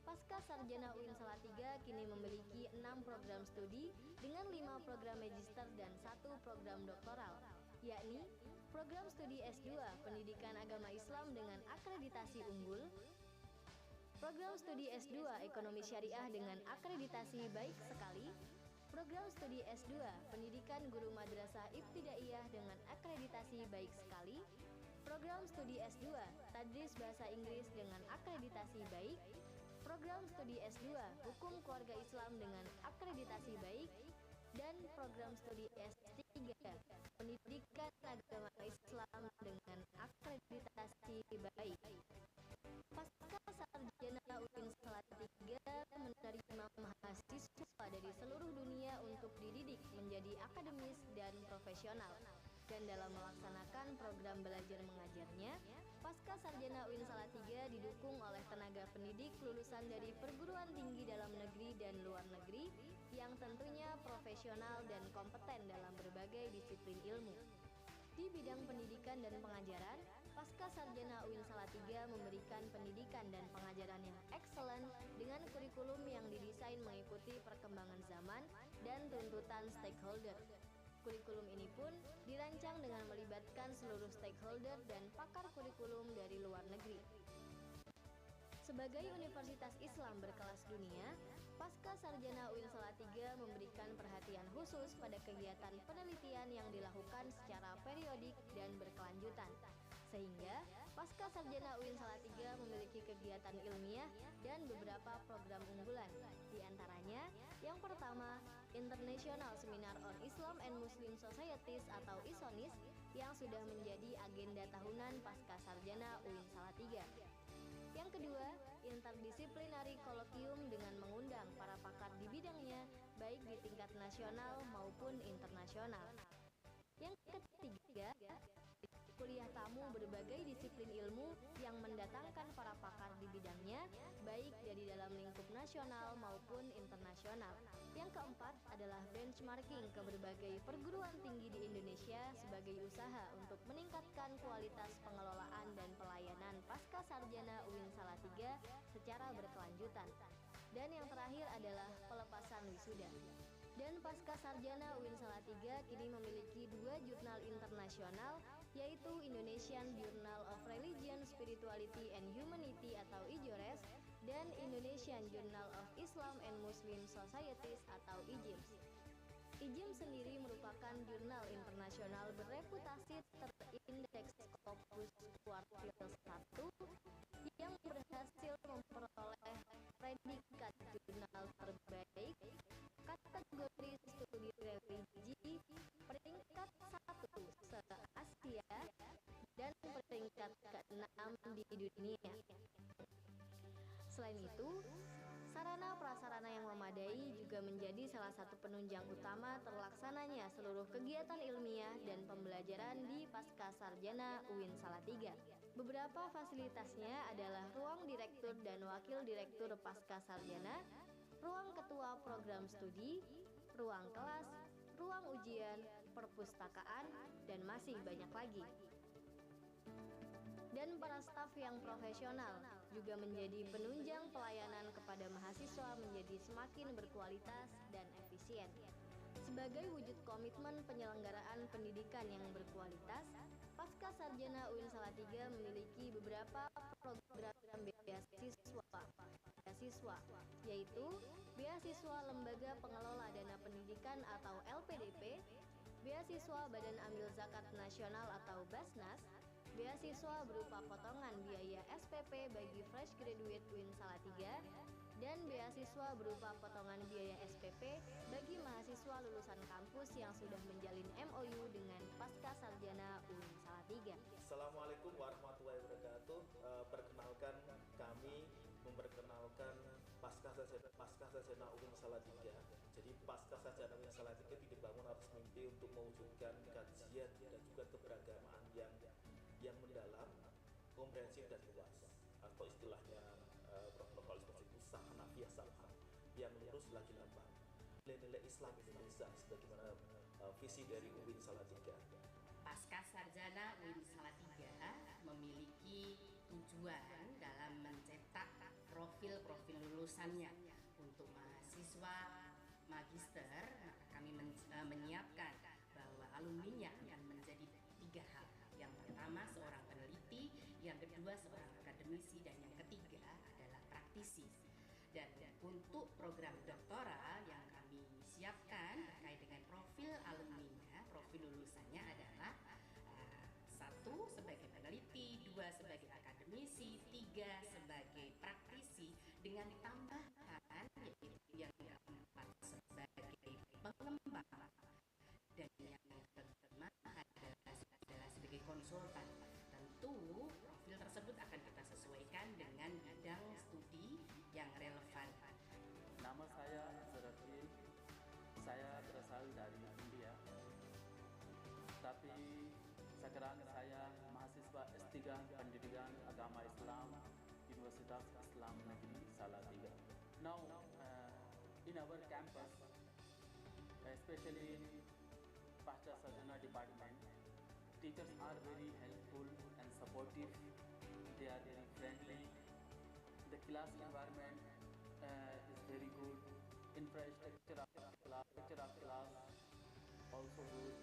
Pascasarjana UIN Salatiga kini memiliki 6 program studi dengan 5 program magister dan 1 program doktoral, yakni program studi S2 Pendidikan Agama Islam dengan akreditasi unggul, program studi S2 Ekonomi Syariah dengan akreditasi baik sekali, program studi S2 Pendidikan Guru Madrasah Ibtidaiyah dengan akreditasi baik sekali, program studi S2 Tadris Bahasa Inggris dengan akreditasi baik, program studi S2 Hukum Keluarga Islam dengan akreditasi baik, dan program studi S3 Pendidikan Agama Islam dengan akreditasi baik. Pascasarjana UIN Salatiga menerima mahasiswa dari seluruh dunia untuk dididik menjadi akademis dan profesional. Dan dalam melaksanakan program belajar mengajarnya, Pascasarjana UIN Salatiga didukung oleh tenaga pendidik lulusan dari perguruan tinggi dalam negeri dan luar negeri yang tentunya profesional dan kompeten dalam berbagai disiplin ilmu. Di bidang pendidikan dan pengajaran, Pascasarjana UIN Salatiga memberikan pendidikan dan pengajaran yang excellent dengan kurikulum yang didesain mengikuti perkembangan zaman dan tuntutan stakeholder. Kurikulum ini pun dirancang dengan melibatkan seluruh stakeholder dan pakar kurikulum dari luar negeri. Sebagai universitas Islam berkelas dunia, Pascasarjana UIN Salatiga memberikan perhatian khusus pada kegiatan penelitian yang dilakukan secara periodik dan berkelanjutan. Sehingga Pascasarjana UIN Salatiga memiliki kegiatan ilmiah dan beberapa program unggulan. Di antaranya, yang pertama, International Seminar on Islam and Muslim Societies atau ISONIS yang sudah menjadi agenda tahunan Pascasarjana UIN Salatiga. Yang kedua, Interdisciplinary Colloquium dengan mengundang para pakar di bidangnya baik di tingkat nasional maupun internasional. Yang ketiga, kuliah tamu berbagai disiplin ilmu yang mendatangkan para pakar di bidangnya, baik dari dalam lingkup nasional maupun internasional. Yang keempat adalah benchmarking ke berbagai perguruan tinggi di Indonesia sebagai usaha untuk meningkatkan kualitas pengelolaan dan pelayanan Pascasarjana UIN Salatiga secara berkelanjutan. Dan yang terakhir adalah pelepasan wisuda. Dan Pascasarjana UIN Salatiga kini memiliki 2 jurnal internasional, yaitu Indonesian Journal of Religion, Spirituality and Humanity atau IJORES dan Indonesian Journal of Islam and Muslim Societies atau IJIMS. IJIMS sendiri merupakan jurnal internasional berreputasi terindeks Scopus Quartile 1 yang berhasil memperoleh predikat jurnal terbaik kategori studi religi peringkat 1 se-Asia dan peringkat ke-6 di dunia. Selain itu, sarana prasarana yang memadai juga menjadi salah satu penunjang utama terlaksananya seluruh kegiatan ilmiah dan pembelajaran di Pascasarjana UIN Salatiga. Beberapa fasilitasnya adalah ruang direktur dan wakil direktur Pascasarjana, ruang ketua program studi, ruang kelas, ruang ujian, perpustakaan, dan masih banyak lagi. Dan para staf yang profesional juga menjadi penunjang pelayanan kepada mahasiswa menjadi semakin berkualitas dan efisien. Sebagai wujud komitmen penyelenggaraan pendidikan yang berkualitas, Pascasarjana UIN Salatiga memiliki beberapa program beasiswa, yaitu Beasiswa Lembaga Pengelola Dana Pendidikan atau LPDP, Beasiswa Badan Amil Zakat Nasional atau BASNAS, beasiswa berupa potongan biaya SPP bagi fresh graduate UIN Salatiga, dan beasiswa berupa potongan biaya SPP bagi mahasiswa lulusan kampus yang sudah menjalin MOU dengan Pascasarjana UIN Salatiga. Assalamualaikum warahmatullahi wabarakatuh. Perkenalkan, kami memperkenalkan Pascasarjana UIN Salatiga. Jadi Pascasarjana UIN Salatiga dibangun atas mimpi untuk mewujudkan kajian dan juga keberagamaan yang mendalam, komprehensif dan luas, atau istilahnya protokol seperti itu Hanafiah Salham, yang lurus lagi lapang nilai-nilai Islam Indonesia sebagaimana visi dari UIN Salatiga. Pascasarjana UIN Salatiga memiliki tujuan dalam mencetak profil-profil lulusannya untuk mahasiswa magister. Maka kami menyiapkan bahwa alumninya akan menjadi 3 hal. Yang pertama seorang peneliti, yang kedua seorang akademisi, dan yang ketiga adalah praktisi. Dan untuk program doktoral yang kami siapkan terkait dengan profil alumninya, profil lulusannya adalah 1 sebagai peneliti, 2 sebagai akademisi, 3 sebagai praktisi, dengan tambahan yaitu yang keempat sebagai pengembang, dan yang kelima adalah sebagai konsultan. Tentu profil tersebut akan kita sesuaikan dengan bidang studi yang relevan. Nama saya Salatiga. Saya berasal dari India. Tapi sekarang saya mahasiswa S3 Pendidikan Agama Islam Universitas Islam Negeri Salatiga. Now, in our campus, especially in Pascasarjana department, teachers are very helpful and supportive. They are very friendly. The class environment is very good. Infrastructure of class also good.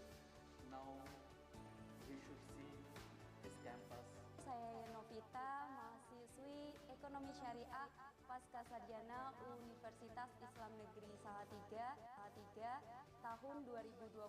Now we should see this campus. Saya Novita, mahasiswi Ekonomi Syariah Pascasarjana Universitas Islam Negeri Salatiga tahun 2021.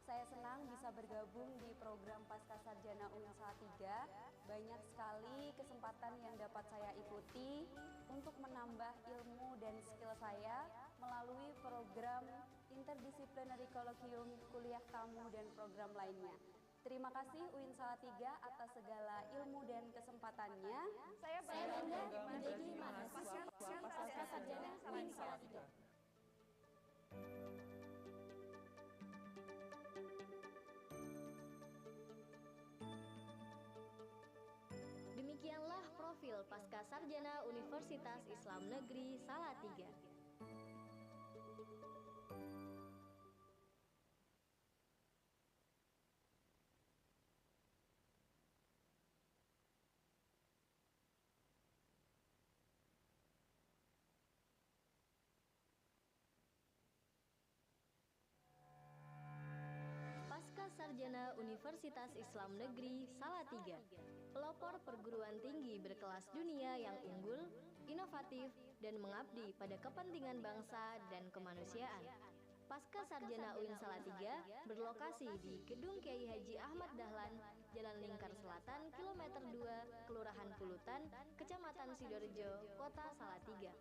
Saya senang bisa bergabung di program Pascasarjana UIN Salatiga. Banyak sekali kesempatan yang dapat saya ikuti untuk menambah ilmu dan skill saya melalui program interdisciplinary colloquium, kuliah tamu, dan program lainnya. Terima kasih UIN Salatiga atas segala ilmu dan kesempatannya. Saya bangga menjadi mahasiswa Pascasarjana UIN Salatiga. profil Pascasarjana Universitas Islam Negeri Salatiga. Pascasarjana Universitas Islam Negeri Salatiga, pelopor perguruan tinggi berkelas dunia yang unggul, inovatif, dan mengabdi pada kepentingan bangsa dan kemanusiaan. Pascasarjana UIN Salatiga berlokasi di Gedung Kiai Haji Ahmad Dahlan, Jalan Lingkar Selatan, Kilometer 2, Kelurahan Pulutan, Kecamatan Sidorejo, Kota Salatiga.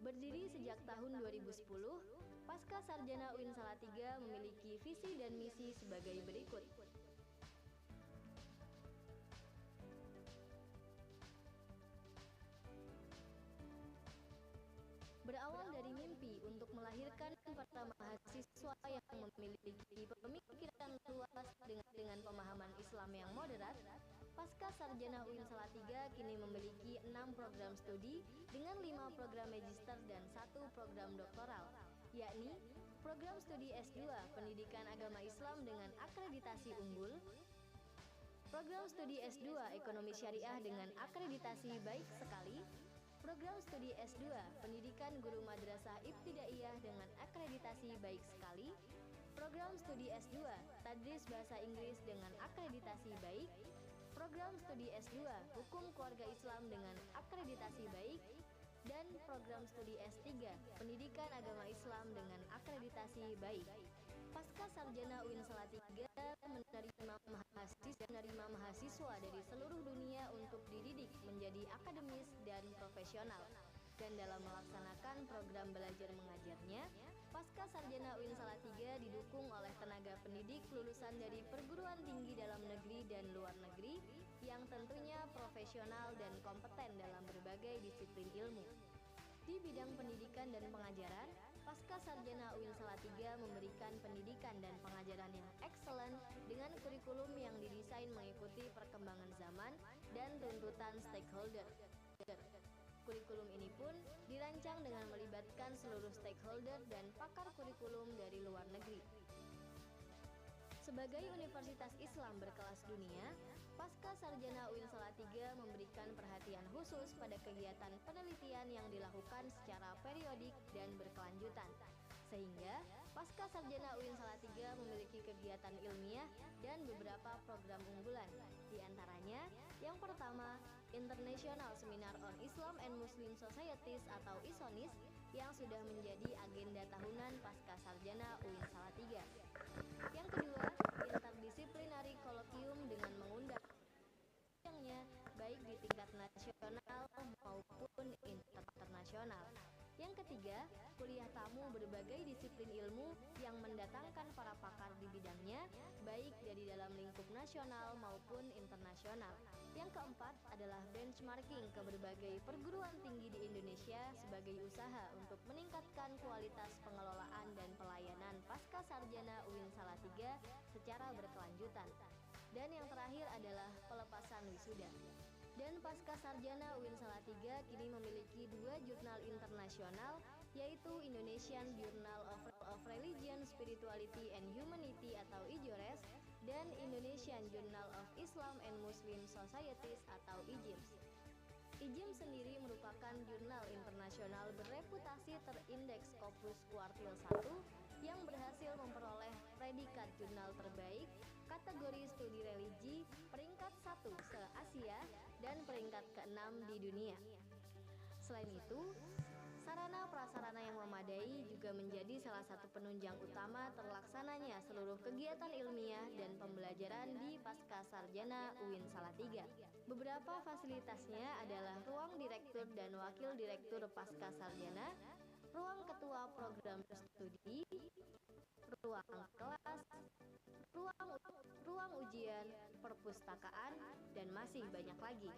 Berdiri sejak tahun 2010, Pascasarjana UIN Salatiga memiliki visi dan misi sebagai berikut. Berawal dari mimpi untuk melahirkan para mahasiswa yang memiliki pemikiran luas dengan pemahaman Islam yang moderat, Pascasarjana UIN Salatiga kini memiliki 6 program studi dengan 5 program magister dan 1 program doktoral, yakni program studi S2 Pendidikan Agama Islam dengan akreditasi unggul, program studi S2 Ekonomi Syariah dengan akreditasi baik sekali, program studi S2 Pendidikan Guru Madrasah Ibtidaiyah dengan akreditasi baik sekali, program studi S2 Tadris Bahasa Inggris dengan akreditasi baik, program studi S2 Hukum Keluarga Islam dengan akreditasi baik, dan program studi S3 Pendidikan Agama Islam dengan akreditasi baik. Pascasarjana UIN Salatiga menerima mahasiswa dari seluruh dunia untuk dididik menjadi akademis dan profesional. Dan dalam melaksanakan program belajar mengajarnya, Pascasarjana UIN Salatiga didukung oleh tenaga pendidik lulusan dari perguruan tinggi dalam negeri dan luar negeri yang tentunya profesional dan kompeten dalam berbagai disiplin ilmu. Di bidang pendidikan dan pengajaran, Pascasarjana UIN Salatiga memberikan pendidikan dan pengajaran yang excellent dengan kurikulum yang didesain mengikuti perkembangan zaman dan tuntutan stakeholder. Kurikulum ini pun dirancang dengan melibatkan seluruh stakeholder dan pakar kurikulum dari luar negeri. Sebagai universitas Islam berkelas dunia, Pascasarjana UIN Salatiga memberikan perhatian khusus pada kegiatan penelitian yang dilakukan secara periodik dan berkelanjutan. Sehingga Pascasarjana UIN Salatiga memiliki kegiatan ilmiah dan beberapa program unggulan. Di antaranya, yang pertama, International Seminar on Islam and Muslim Societies atau ISONIS yang sudah menjadi agenda tahunan Pascasarjana UIN Salatiga. Yang kedua, interdisciplinary colloquium dengan mengundang baik di tingkat nasional maupun internasional. Yang ketiga, kuliah tamu berbagai disiplin ilmu yang mendatangkan para pakar di bidangnya, baik dari dalam lingkup nasional maupun internasional. Yang keempat adalah benchmarking ke berbagai perguruan tinggi di Indonesia sebagai usaha untuk meningkatkan kualitas pengelolaan dan pelayanan Pascasarjana UIN Salatiga secara berkelanjutan. Dan yang terakhir adalah pelepasan wisuda. Dan Pascasarjana UIN Salatiga kini memiliki 2 jurnal internasional, yaitu Indonesian Journal of Religion, Spirituality and Humanity atau IJORES dan Indonesian Journal of Islam and Muslim Societies atau IJIMS. IJIMS sendiri merupakan jurnal internasional berreputasi terindeks Scopus Kuartil 1 yang berhasil memperoleh predikat jurnal terbaik kategori studi religi peringkat 1 se-Asia dan peringkat ke-6 di dunia. Selain itu, sarana prasarana yang memadai juga menjadi salah satu penunjang utama terlaksananya seluruh kegiatan ilmiah dan pembelajaran di Pascasarjana UIN Salatiga. Beberapa fasilitasnya adalah ruang direktur dan wakil direktur Pascasarjana, ruang ketua program studi, ruang kelas, ruang ujian, perpustakaan, dan masih banyak lagi.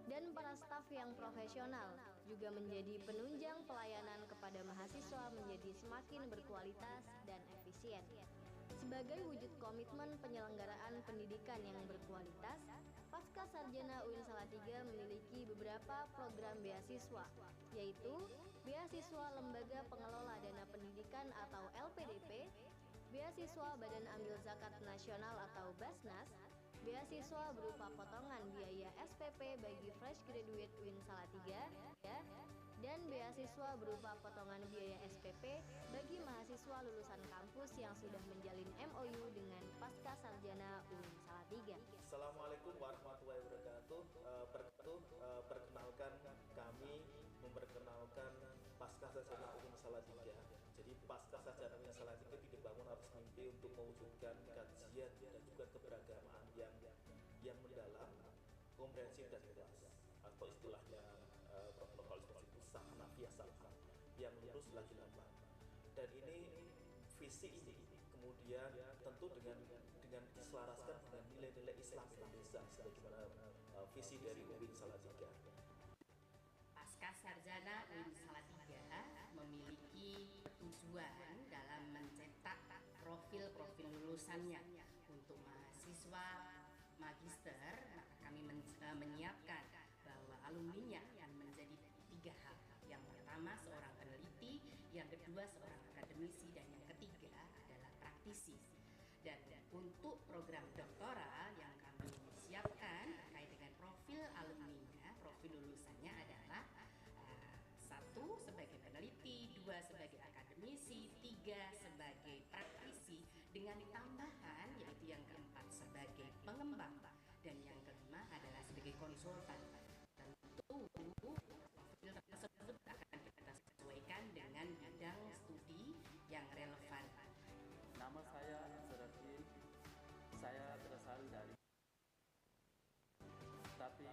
Dan para staf yang profesional juga menjadi penunjang pelayanan kepada mahasiswa menjadi semakin berkualitas dan efisien. Sebagai wujud komitmen penyelenggaraan pendidikan yang berkualitas, Pascasarjana UIN Salatiga memiliki beberapa program beasiswa, yaitu Beasiswa Lembaga Pengelola Dana Pendidikan atau LPDP, Beasiswa Badan Amil Zakat Nasional atau Basnas, beasiswa berupa potongan biaya SPP bagi fresh graduate UIN Salatiga, dan beasiswa berupa potongan biaya SPP bagi mahasiswa lulusan kampus yang sudah menjalin MOU dengan Pascasarjana UIN Salatiga. Assalamualaikum warahmatullahi wabarakatuh. Perkenalkan kami memperkenalkan Pascasarjana UIN Salatiga. Jadi Pascasarjana UIN Salatiga dibangun atas mimpi untuk mewujudkan kajian dan juga keberagamaan yang mendalam, komprehensif dan luas, atau istilahnya protokol seperti itu Hanafiah Salafah yang lurus lagi lambat. Dan ini visi ini kemudian tentu dengan diselaraskan dengan nilai-nilai Islam Indonesia sebagaimana visi dari UIN Salatiga. Pascasarjana UIN Salatiga memiliki tujuan dalam mencetak profil-profil lulusannya untuk mahasiswa magister. Maka kami menyiapkan bahwa alumninya akan menjadi 3 hal. Yang pertama seorang peneliti, yang kedua seorang akademisi, dan yang ketiga adalah praktisi. Dan untuk program doktoral yang kami siapkan terkait dengan profil alumninya, profil lulusannya adalah 1 sebagai peneliti, 2 sebagai akademisi, 3 sebagai praktisi, dengan tambahan yaitu yang keempat sebagai pengembang, dan yang kelima adalah sebagai konsultan. Tentu profil tersebut akan kita sesuaikan dengan bidang studi yang relevan. Nama saya Salatiga, saya berasal dari, tapi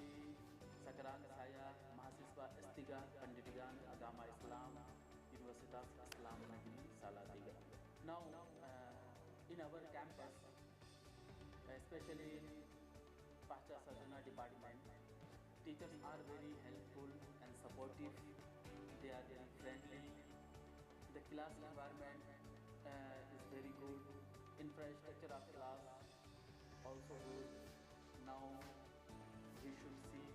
sekarang saya mahasiswa S3 Pendidikan Agama Islam Universitas Islam Negeri Salatiga. Now, in our campus, especially Pascasarjana department, teachers are very helpful and supportive. They are very friendly. The class environment is very good. Infrastructure of class also good. Now we should see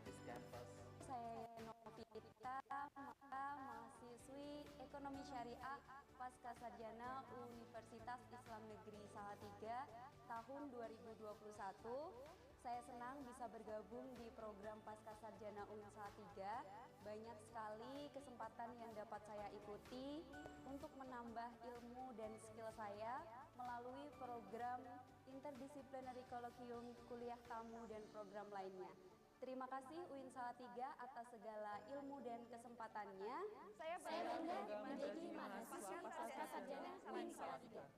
this campus. Saya Novita, mahasiswi Ekonomi Syariah Pascasarjana Universitas Islam Negeri Salatiga tahun 2021. Saya senang bisa bergabung di program Pascasarjana UIN Salatiga. Banyak sekali kesempatan yang dapat saya ikuti untuk menambah ilmu dan skill saya melalui program interdisciplinary colloquium, kuliah tamu, dan program lainnya. Terima kasih UIN Salatiga atas segala ilmu dan kesempatannya. Saya bangga menjadi mahasiswa Pascasarjana UIN Salatiga.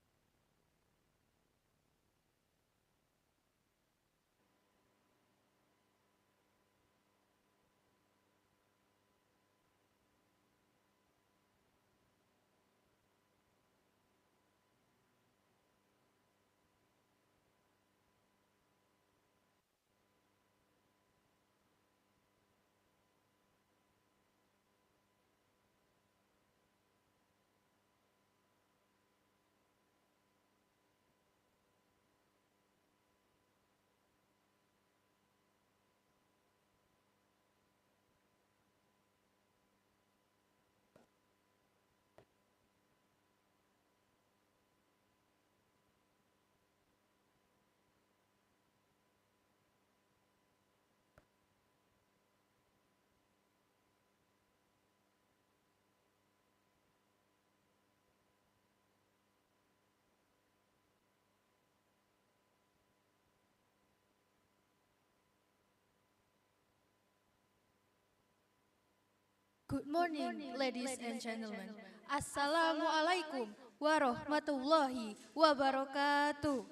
Good morning, ladies and gentlemen. Assalamualaikum warahmatullahi wabarakatuh.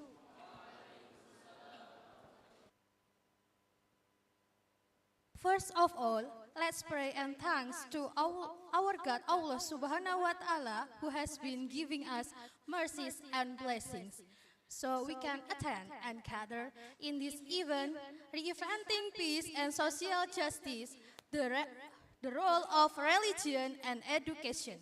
First of all, let's pray and thanks to our God Allah Subhanahu wa Ta'ala, who has been giving us mercies and blessings, so we can attend and gather in this event representing peace and social justice, the role of religion and education.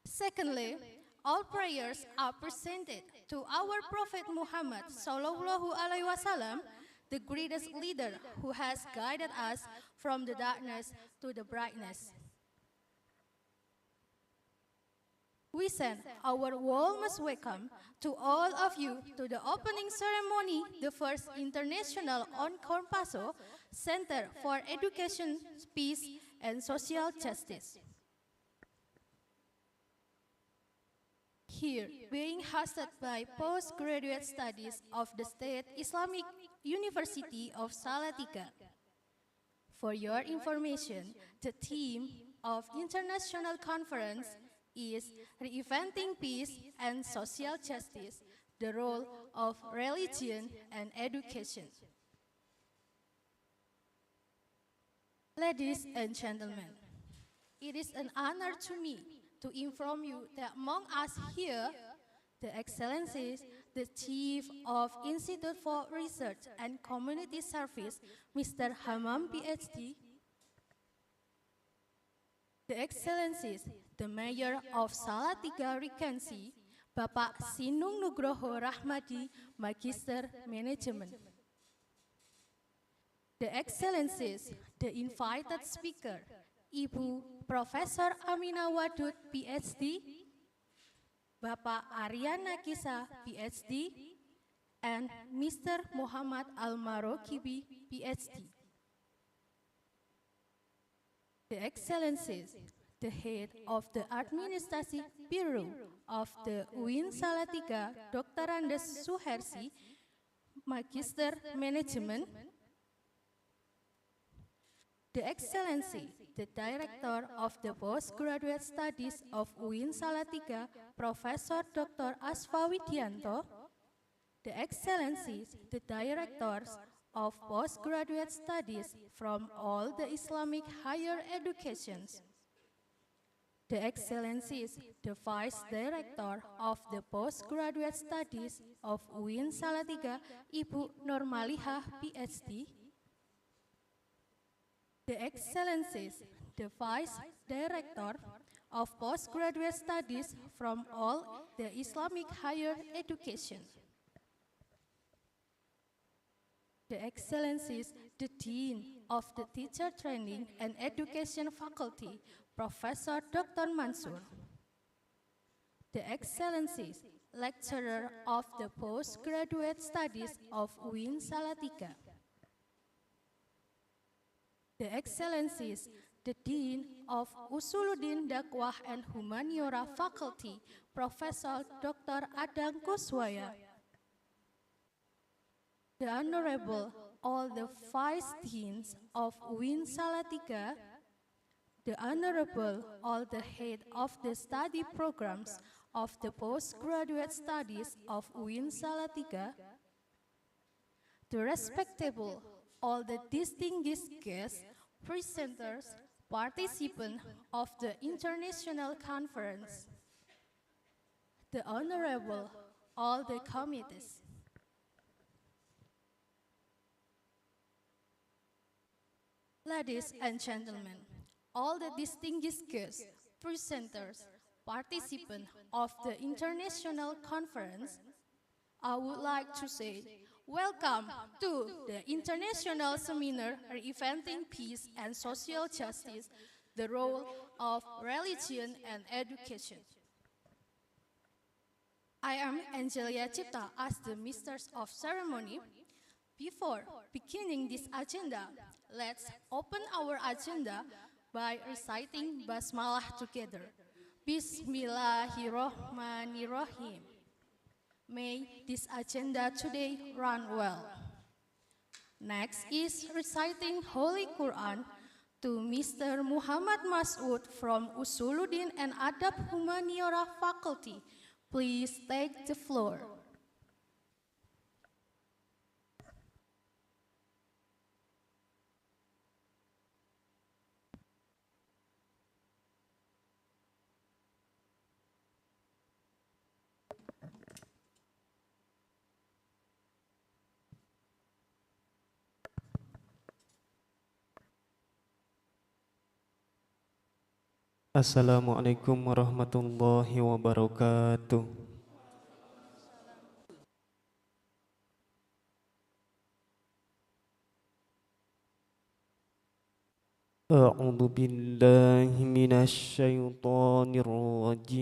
Secondly, all prayers are presented to our Prophet Muhammad Sallallahu Alaihi Wasallam, the greatest leader who has guided us from the darkness to the brightness. We send our warmest welcome to all of you to the opening ceremony, the first international on CePaSo Center for Education, Peace, and Social Justice. Here, being hosted by Postgraduate Studies of the State Islamic University of Salatiga. For your information, the theme of International Conference is Reinventing Peace and Social Justice, the role of religion and education. Ladies and gentlemen, it is an honor to me to inform you that among us here, the Excellencies, the Chief of Institute for Research and Community Service, Mr. Hamam PhD, the Excellencies, the Mayor of Salatiga Regency, Bapak Sinung Nugroho Rahmadi, Magister Management. The Excellencies, the invited speaker, Ibu Profesor Amina Wadud, PhD, Bapak Ariana Kisa, PhD, and Mr. Muhammad Al-Marokibi, PhD. The Excellencies, the head of the Administrative Bureau of the UIN Salatiga, Dr. Andes Suhersi, Magister Management. The Excellency, the Director of the Postgraduate Studies of UIN Salatiga, Professor Dr. Asfa Widianto. The Excellencies, the Directors of Postgraduate Studies from all the Islamic higher educations. The Excellencies, the Vice Director of the Postgraduate Studies of UIN Salatiga, Ibu Normalihah, PhD. The Excellencies, the Vice Director of Postgraduate Studies from all the Islamic higher education. The Excellencies, the Dean of the Teacher Training and Education Faculty, Professor Dr. Mansur. The Excellencies, Lecturer of the Postgraduate Studies of UIN Salatiga. The Excellencies, the Dean of Usuluddin Dakwah and Humaniora Faculty, Professor Dr. Adang Kuswaya. The Honorable, all the Vice Deans of UIN Salatiga, the Honorable, all the Head of the Study Programs of the Postgraduate Studies of UIN Salatiga, the respectable, all the distinguished guests, presenters, participants of the International Conference, the Honorable, all the committees. Ladies and gentlemen, all the distinguished guests, presenters, participants of the International Conference, I would like to say, welcome to the International Seminar Reinventing Peace and Social Justice, the role of religion and education. I am Angelia Cipta as the Mistress of Ceremony. Before beginning this agenda, let's open our agenda by reciting Basmalah together. Bismillahirrahmanirrahim. May this agenda today run well. Next is reciting Holy Quran to Mr. Muhammad Masud from Usuluddin and Adab Humaniora Faculty. Please take the floor. Assalamualaikum warahmatullahi wabarakatuh. A'udzu billahi minasyaitonir rajim.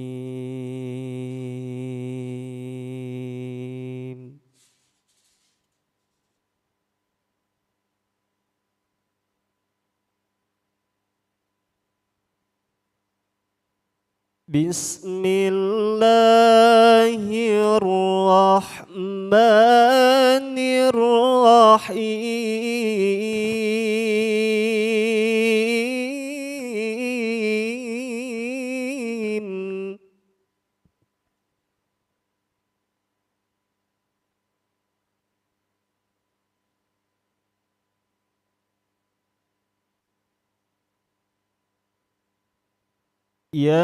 Bismillahirrahmanirrahim. Ya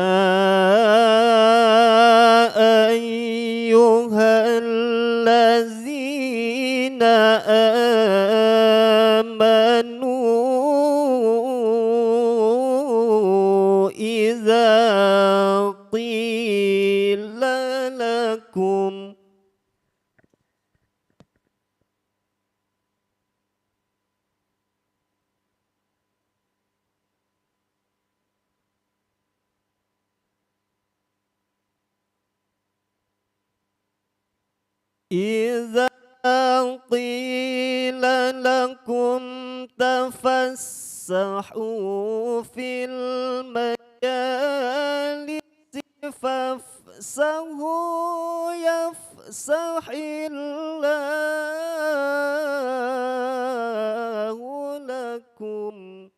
ayyuhallazina amanu idza qila lakum إذا قيل لكم تفسحوا في المجالس فافسحوا يفسح الله لكم.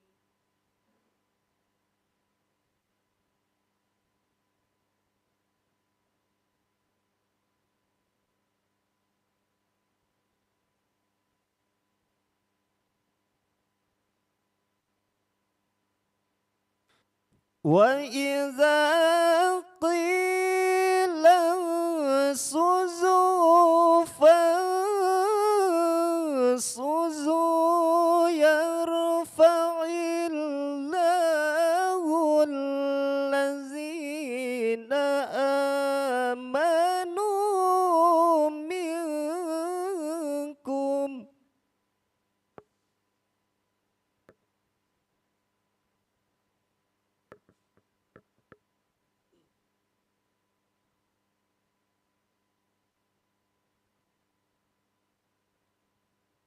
وإذا قيل انشزوا فانشزوا يرفع الله الذين آمنوا منكم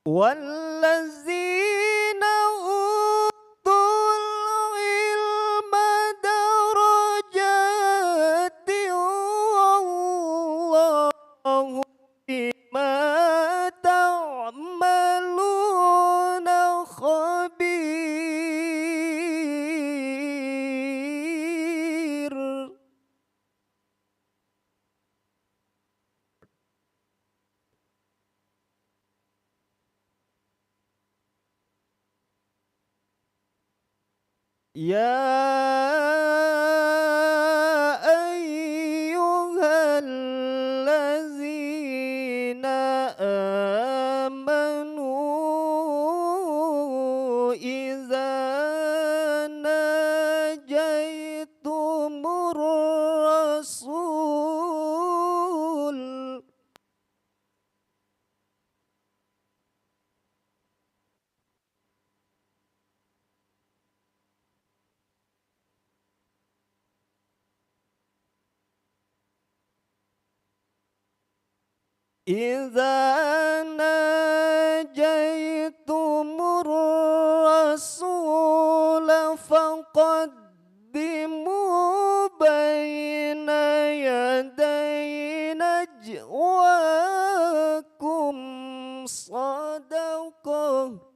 والذين أوتوا العلم درجات والله بما تعملون خبير. يا أيها الذين آمنوا إذا ناجيتم الرسول إذا ناجيتم الرسول فقدموا بين يدي نجواكم صدقة.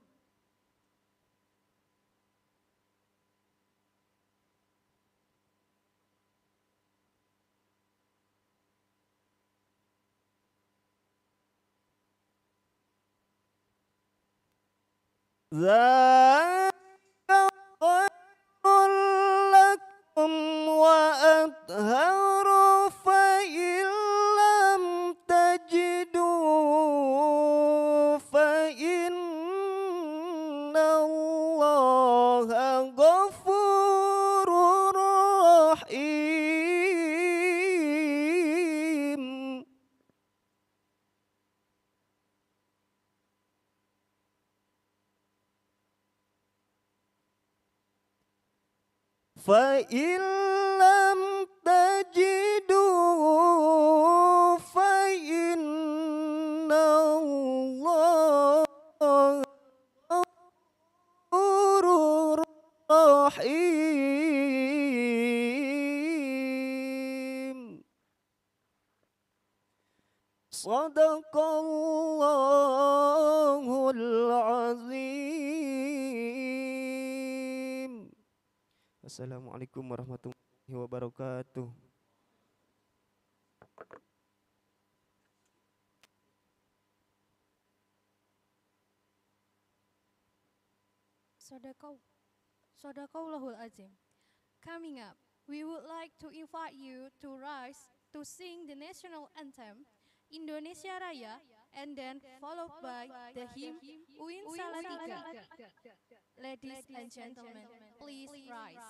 ذلك خير لكم وأطهر فإن لم تجدوا فإن الله غفور فإن لم تجدوا فإن الله غفور رحيم. Sadaqallahul azim. Assalamualaikum warahmatullahi wabarakatuh. Sadaqallahul azim. Coming up, we would like to invite you to rise to sing the national anthem, Indonesia Raya, and then followed by the hymn Uin Salatiga. Ladies and gentlemen, please rise.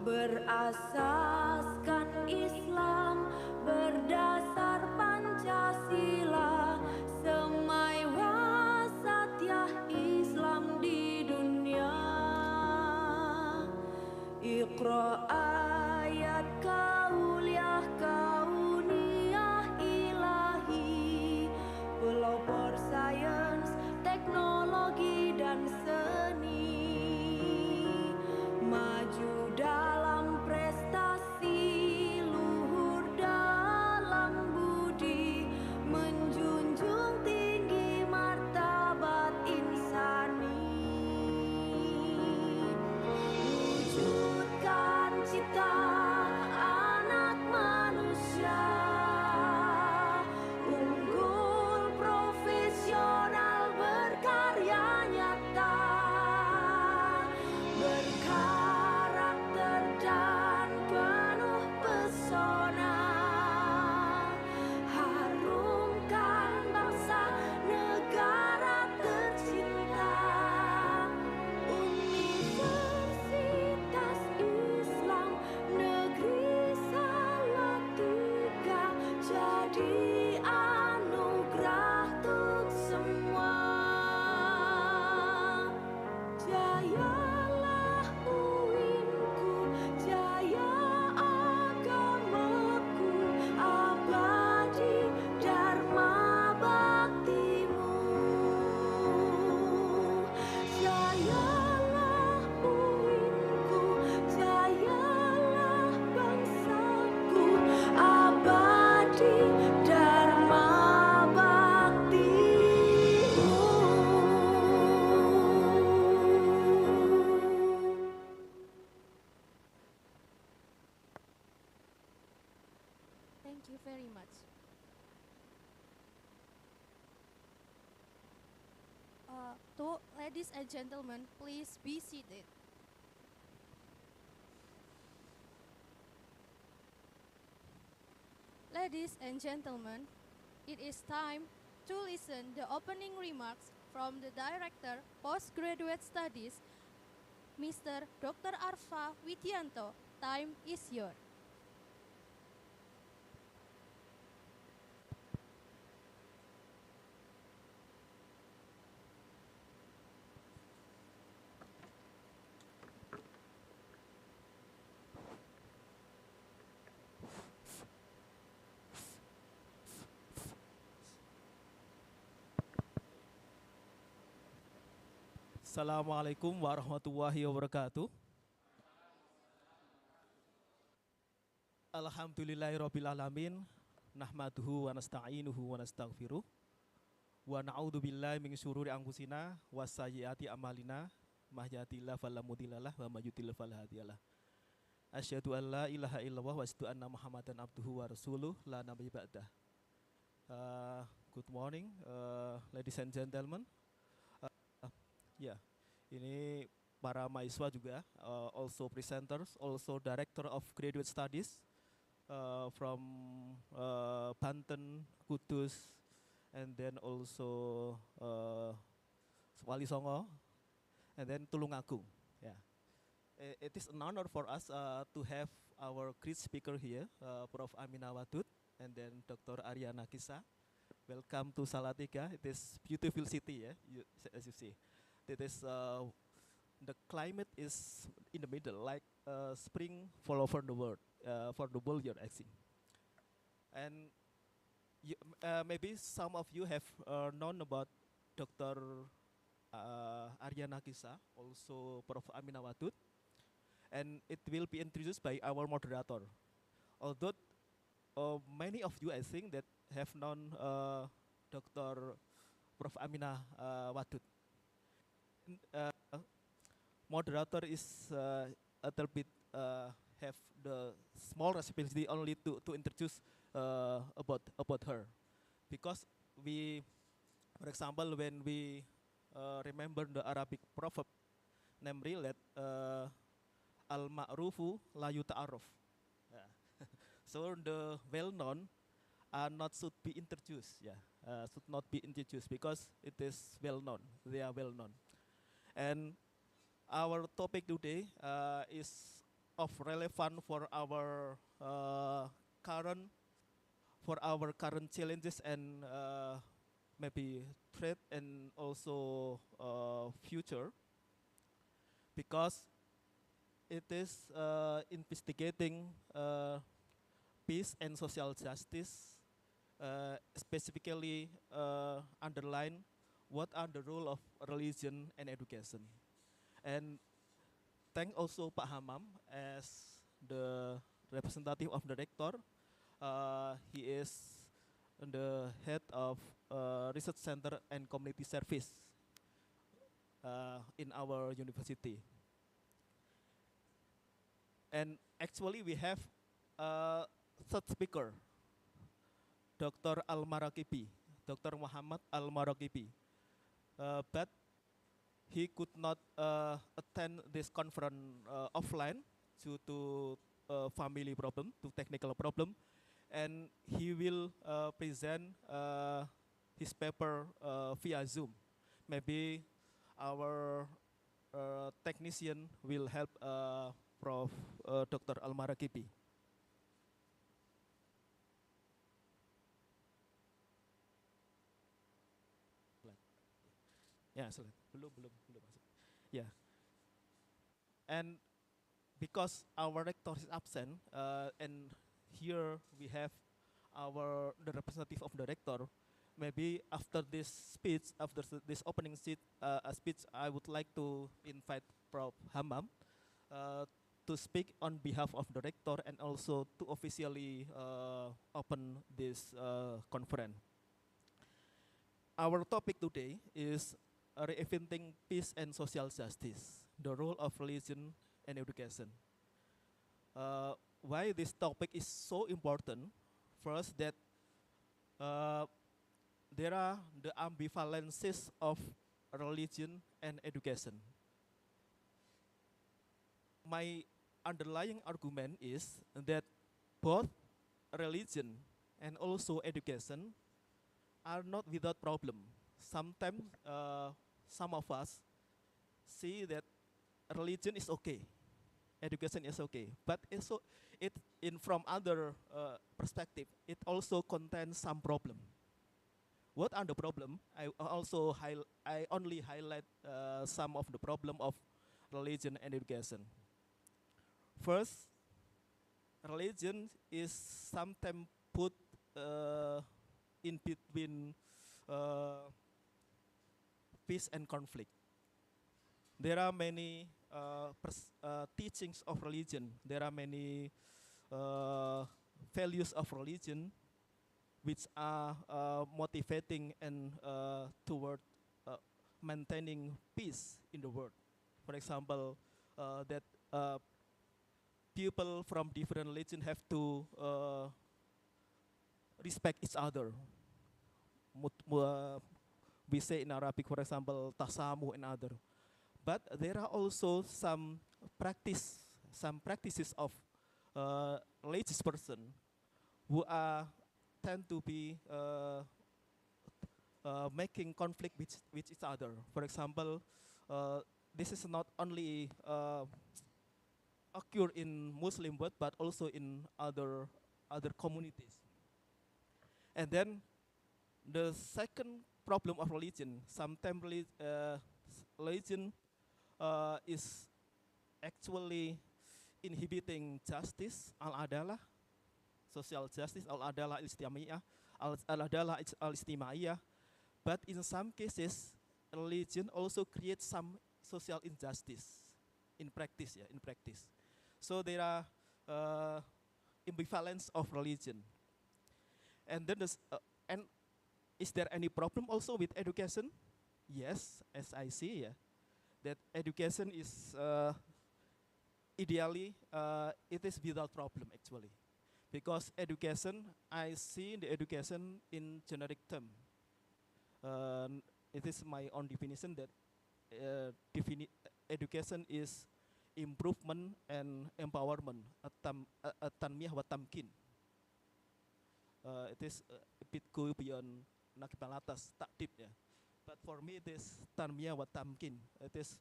Berasaskan Islam berdasar Pancasila, semai wasatyah Islam di dunia. Iqra ayat kauliah kauniyah ilahi, pelopor sains, teknologi dan seni, maju dalam prestasi, luhur dalam budi, menjunjung tinggi martabat insani, wujudkan cita anak manusia, unggul profesional berkarya nyata. very much. Ladies and gentlemen, please be seated. Ladies and gentlemen, it is time to listen the opening remarks from the Director Postgraduate Studies, Mr. Dr. Arfa Widianto. Time is yours. Assalamualaikum warahmatullahi wabarakatuh. Alhamdulillahirabbil alamin. Nahmaduhu wa nasta'inuhu wa nastaghfiruh. Wa na'udzu billahi min syururi anfusina wa sayyiati amalina. Mahyatillahu fala mudhillalah wa may yudhlil fala hadiyalah. Asyhadu an la ilaha illallah wa asyhadu anna Muhammadan abduhu wa rasuluh la nabiyya ba'dah. Good morning, ladies and gentlemen. Ya, ini para mahasiswa juga, also presenters, also director of graduate studies from Banten, Kudus, and then also Wali Songo, and then Tulungagung. Yeah, it is an honor for us to have our great speaker here, Prof. Aminah Wadud, and then Dr. Aryana Kisa. Welcome to Salatiga. It is beautiful city, yeah, as you see. It is the climate is in the middle, like spring all over the world, for the whole year actually. And you, maybe some of you have known about Dr. Aryana Kisa, also Prof. Aminah Wadud, and it will be introduced by our moderator. Although many of you, I think, that have known Dr. Prof. Aminah Wadud. Moderator is a little bit have the small responsibility only to introduce about her, because we, for example, when we remember the Arabic proverb, namely that al ma'rufu la yuta'aruf. Yeah. So the well-known are not should be introduced. Yeah, should not be introduced because it is well-known. They are well-known. And our topic today is of relevant for our current challenges and maybe threat and also future, because it is investigating peace and social justice, specifically underline what are the role of religion and education. And thank also Pak Hamam as the representative of the rector. He is the head of research center and community service in our university. And actually we have a third speaker, Dr. Al-Maraqibi, Dr. Muhammad Al-Maraqibi. But he could not attend this conference offline due to family problem, to technical problem, and he will present his paper via Zoom. Maybe our technician will help Prof. Dr. Al-Maraqibi. Ya, belum masuk. Yeah. And because our rector is absent, and here we have the representative of the rector, maybe after this speech, after this opening speech, I would like to invite Prof. Hamam to speak on behalf of the rector and also to officially open this conference. Our topic today is reinventing peace and social justice, the role of religion and education. Why this topic is so important First, that uh, there are the ambivalences of religion and education. My underlying argument is that both religion and also education are not without problem. Sometimes some of us see that religion is okay, education is okay, but also it in from other perspective, it also contains some problem. What are the problem? I only highlight some of the problem of religion and education. First, religion is sometimes put uh, in between uh, peace and conflict. There are many teachings of religion. There are many uh, values of religion which are motivating and toward uh, maintaining peace in the world. For example, that people from different religion have to respect each other. We say in Arabic, for example, tasamu and other. But there are also some practices of religious person who are tend to be making conflict with each other. For example, this is not only occur in Muslim world, but also in other communities. And then the second problem of religion, sometimes religion is actually inhibiting justice, al-adalah, social justice, al-adalah al-istima'iyah, al-adalah al-istima'iyah. But in some cases, religion also creates some social injustice in practice, in practice. So there are ambivalence of religion. And then and is there any problem also with education? Yes, as I see, that education is ideally it is without problem actually, because education, I see the education in generic term. It is my own definition that education is improvement and empowerment, tanmiyah wa tamkin. It is a bit go beyond nakibalatas takdib, ya. But for me it is tanmiyah wa tamkin. It is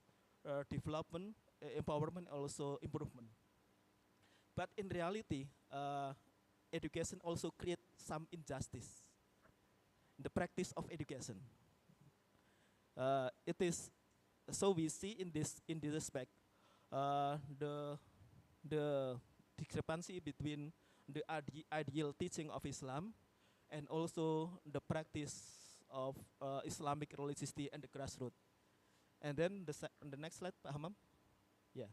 development, empowerment, also improvement. But in reality, education also create some injustice in the practice of education. It is so we see in this respect the discrepancy between the ideal teaching of Islam and also the practice of Islamic religiosity and the grassroots. And then on the next slide, Pak Hamam. Yeah.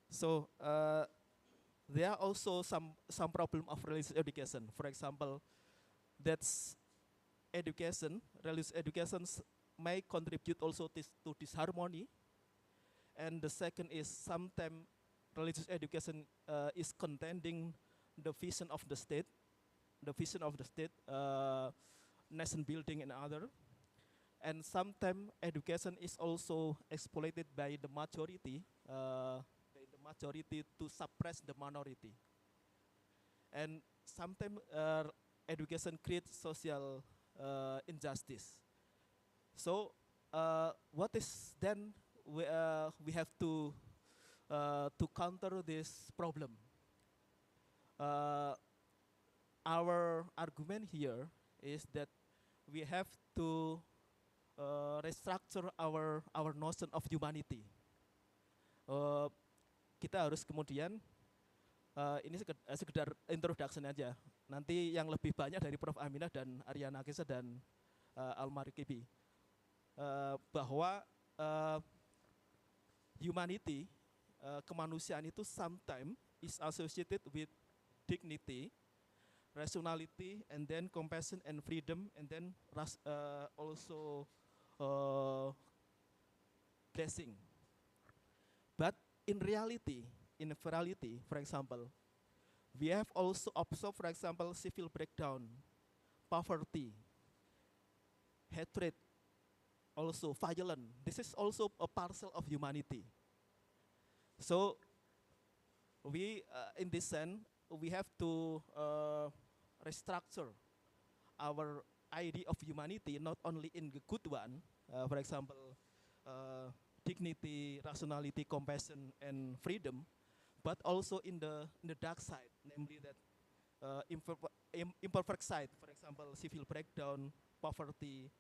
So there are also some problem of religious education. For example, that's education, religious educations may contribute also to disharmony. And the second is sometimes religious education is contending the vision of the state, nation building and other. And sometimes education is also exploited by the majority to suppress the minority. And sometimes education creates social injustice. So what is then we have to counter this problem? Our argument here is that we have to restructure our notion of humanity. Kita harus kemudian ini sekedar introduction aja. Nanti yang lebih banyak dari Prof. Aminah dan Ariana Kesa dan Al-Marikibi, bahwa humanity, kemanusiaan itu sometimes is associated with dignity, rationality, and then compassion and freedom, and then also blessing. But in reality, for example, We have also observed, for example, civil breakdown, poverty, hatred, also violence. This is also a parcel of humanity. So we, in this sense, we have to restructure our idea of humanity, not only in the good one, for example, dignity, rationality, compassion, and freedom, but also in the dark side, namely that imperfect side, for example, civil breakdown, poverty,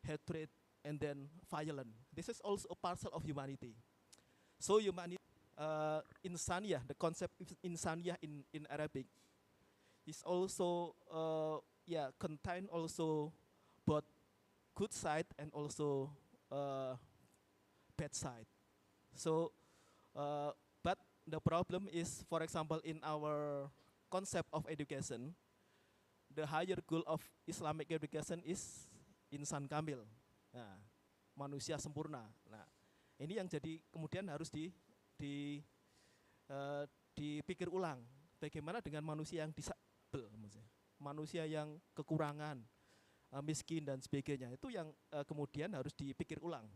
hatred, and then violence. This is also a parcel of humanity. So humanity, insaniyah, the concept of insaniyah in Arabic, is also contain also both good side and also bad side. So, but the problem is, for example, in our concept of education, the higher goal of Islamic education is insan kamil, nah, manusia sempurna. Nah, ini yang jadi kemudian harus dipikir ulang, bagaimana dengan manusia yang disabel, manusia yang kekurangan, miskin dan sebagainya. Itu yang kemudian harus dipikir ulang.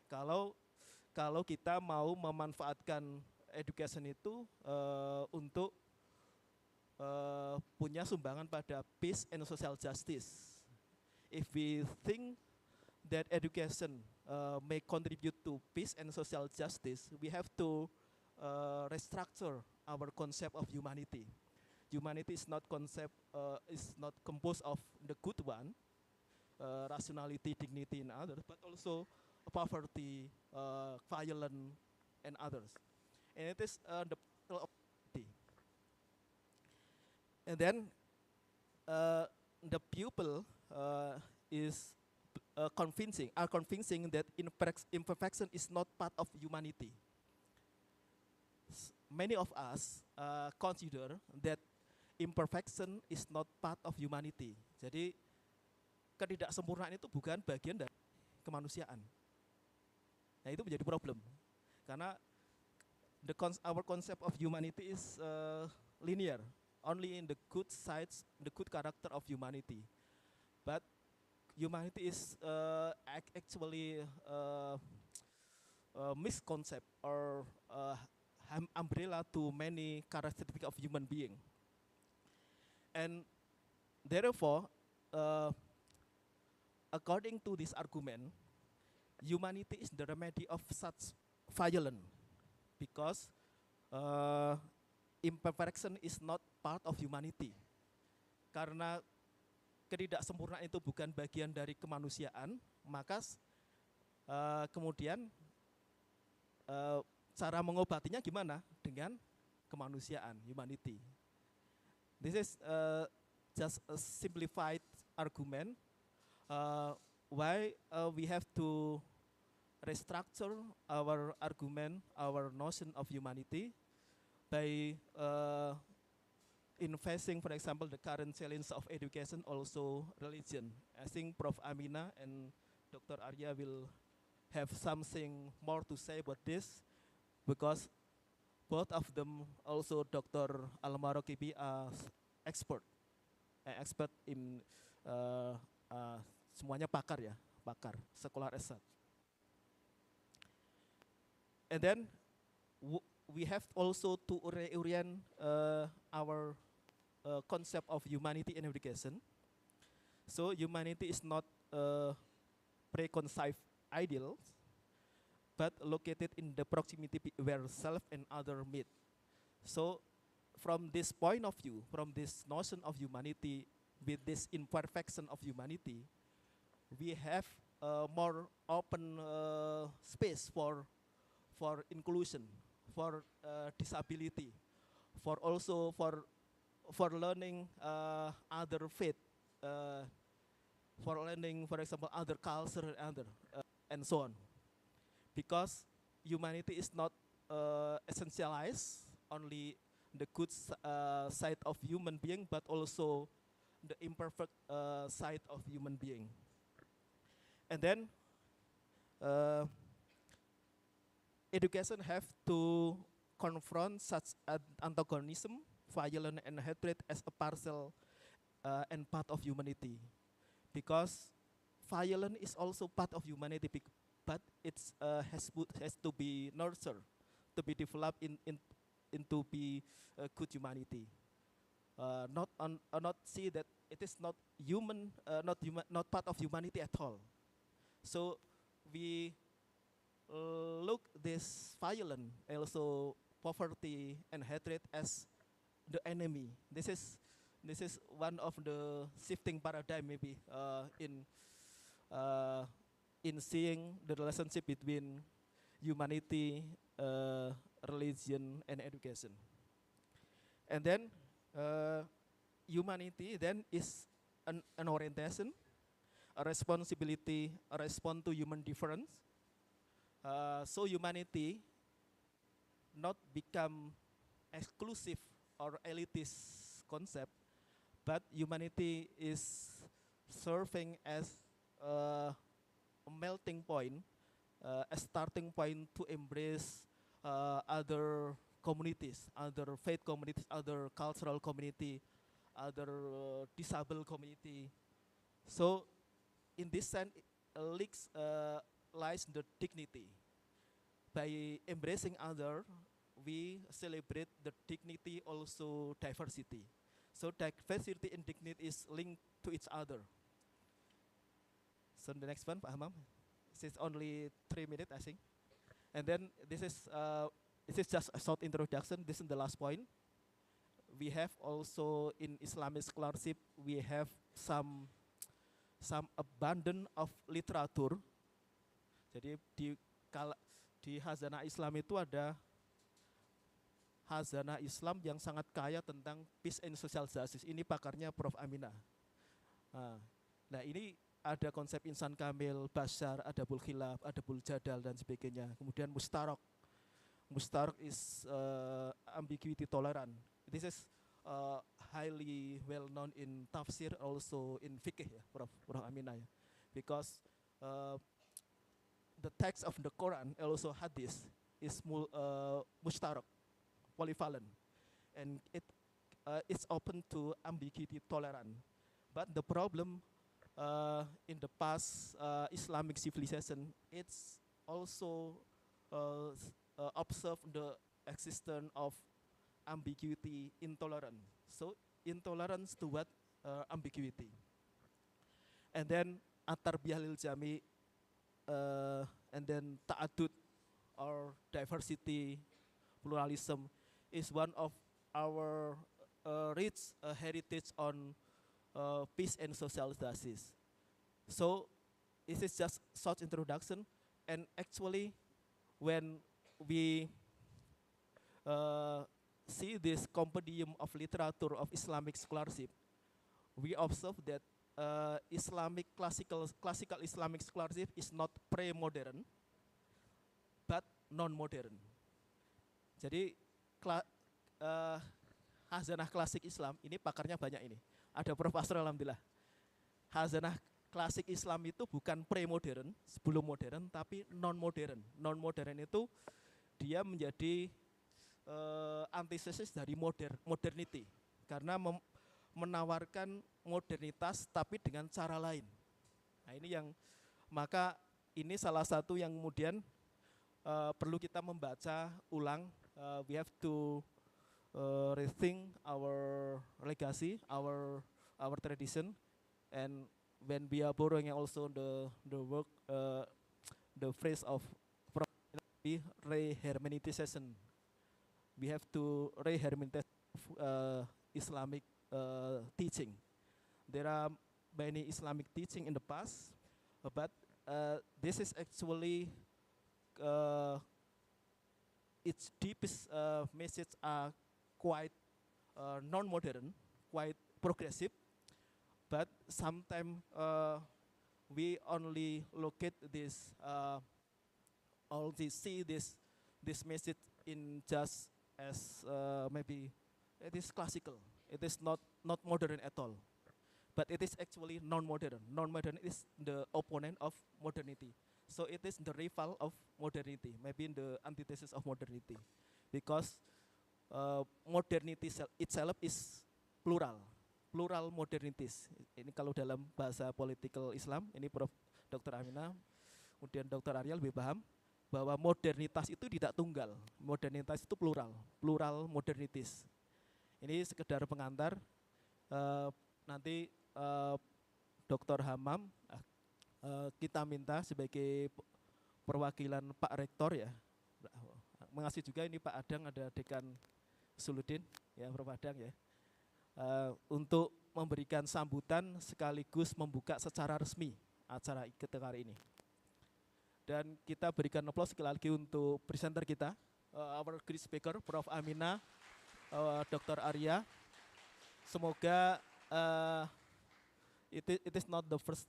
Kalau kita mau memanfaatkan education itu untuk punya sumbangan pada peace and social justice. If we think that education may contribute to peace and social justice, we have to restructure our concept of humanity. Humanity is not composed of the good one, rationality, dignity, and others, but also poverty, violence, and others. And it is the of humanity. And then the pupil are convincing that imperfection is not part of humanity. Many of us consider that imperfection is not part of humanity. Jadi ketidaksempurnaan itu bukan bagian dari kemanusiaan. Nah, itu menjadi problem karena our concept of humanity is linear, only in the good sides, the good character of humanity. But humanity is actually a misconcept or umbrella to many characteristics of human being. And therefore, according to this argument, humanity is the remedy of such violence because imperfection is not part of humanity. Karena ketidaksempurnaan itu bukan bagian dari kemanusiaan, maka kemudian cara mengobatinya gimana? Dengan kemanusiaan, humanity. This is just a simplified argument why we have to restructure our argument, our notion of humanity by investing, for example, the current challenge of education, also religion. I think Prof. Amina and Dr. Arya will have something more to say about this because both of them, also Dr. Al-Marokibi, are expert in semuanya pakar ya, pakar sekolah S1. And then we have also to reorient our concept of humanity in education. So humanity is not preconceived ideals, but located in the proximity where self and other meet. So from this point of view, from this notion of humanity, with this imperfection of humanity, we have a more open space for inclusion, for disability, for also for learning other faith, for learning, for example, other culture and other and so on. Because humanity is not essentialized only the good side of human being, but also the imperfect side of human being. And then education have to confront such antagonism violence and hatred as a parcel and part of humanity, because violence is also part of humanity, but it's has to be nurtured, to be developed into be a good humanity. Not see that it is not human, not part of humanity at all. So we look this violence, also poverty and hatred as the enemy. This is one of the shifting paradigm maybe uh, in seeing the relationship between humanity, religion, and education. And then humanity then is an orientation, a responsibility, a response to human difference. So humanity not become exclusive or elitist concept, but humanity is serving as a melting point, a starting point to embrace other communities, other faith communities, other cultural community, other disabled community. So in this sense, lies the dignity. By embracing other, we celebrate the dignity, also diversity. So diversity and dignity is linked to each other. So the next one, Pak Hamam. This is only 3 minutes, I think. And then this is just a short introduction. This is the last point. We have also in Islamic scholarship, we have some abundance of literatur. Jadi di Hazanah Islam itu ada Hazanah Islam yang sangat kaya tentang peace and social justice. Ini pakarnya Prof. Aminah. Nah ini ada konsep insan kamil, Bashar, ada Bul Khilaf, ada Bul Jadal dan sebagainya. Kemudian Mustarok. Mustarok is ambiguity tolerant. This is highly well known in tafsir, also in fikih ya, Prof. Aminah ya. Because the text of the Quran, also hadith, is mustarok, polyvalent, and it's open to ambiguity tolerant. But the problem in the past Islamic civilization, it's also observe the existence of ambiguity, intolerance. So intolerance to what? Ambiguity. And then at-tarbiyah lil jami, and then ta'adud or diversity, pluralism is one of our rich heritage on peace and social justice. So this is just short introduction, and actually when we see this compendium of literature of Islamic scholarship, we observe that classical Islamic scholarship is not pre-modern, but non-modern. Jadi Hazanah klasik Islam ini pakarnya banyak ini. Ada profesor alhamdulillah. Hazanah klasik Islam itu bukan pre-modern, sebelum modern, tapi non-modern. Non-modern itu dia menjadi antithesis dari modernity, karena menawarkan modernitas tapi dengan cara lain. Nah ini yang, maka ini salah satu yang kemudian perlu kita membaca ulang. We have to rethink our legacy, our tradition, and when we are borrowing also the work, the phrase of re-hermeneutization. We have to re-hermeneutize Islamic teaching. There are many Islamic teaching in the past, but this is actually its deepest message are quite non-modern, quite progressive, but sometimes we only look at this, see this message in just as maybe it is classical. It is not modern at all, but it is actually non-modern. Non-modern is the opponent of modernity. So it is the rival of modernity, maybe the antithesis of modernity, because modernity itself is plural, plural modernities. Ini kalau dalam bahasa political Islam, ini Prof. Dr. Amina, kemudian Dr. Arya lebih paham bahwa modernitas itu tidak tunggal, modernitas itu plural, plural modernities. Ini sekedar pengantar. Nanti Dr. Hamam kita minta sebagai perwakilan Pak Rektor ya, mengasih juga ini Pak Adang, ada Dekan Suludin ya, Prof. Adang ya, untuk memberikan sambutan sekaligus membuka secara resmi acara ketika hari ini. Dan kita berikan aplaus sekali lagi untuk presenter kita, our great speaker, Prof. Amina, Dr. Arya. Semoga it is not the first,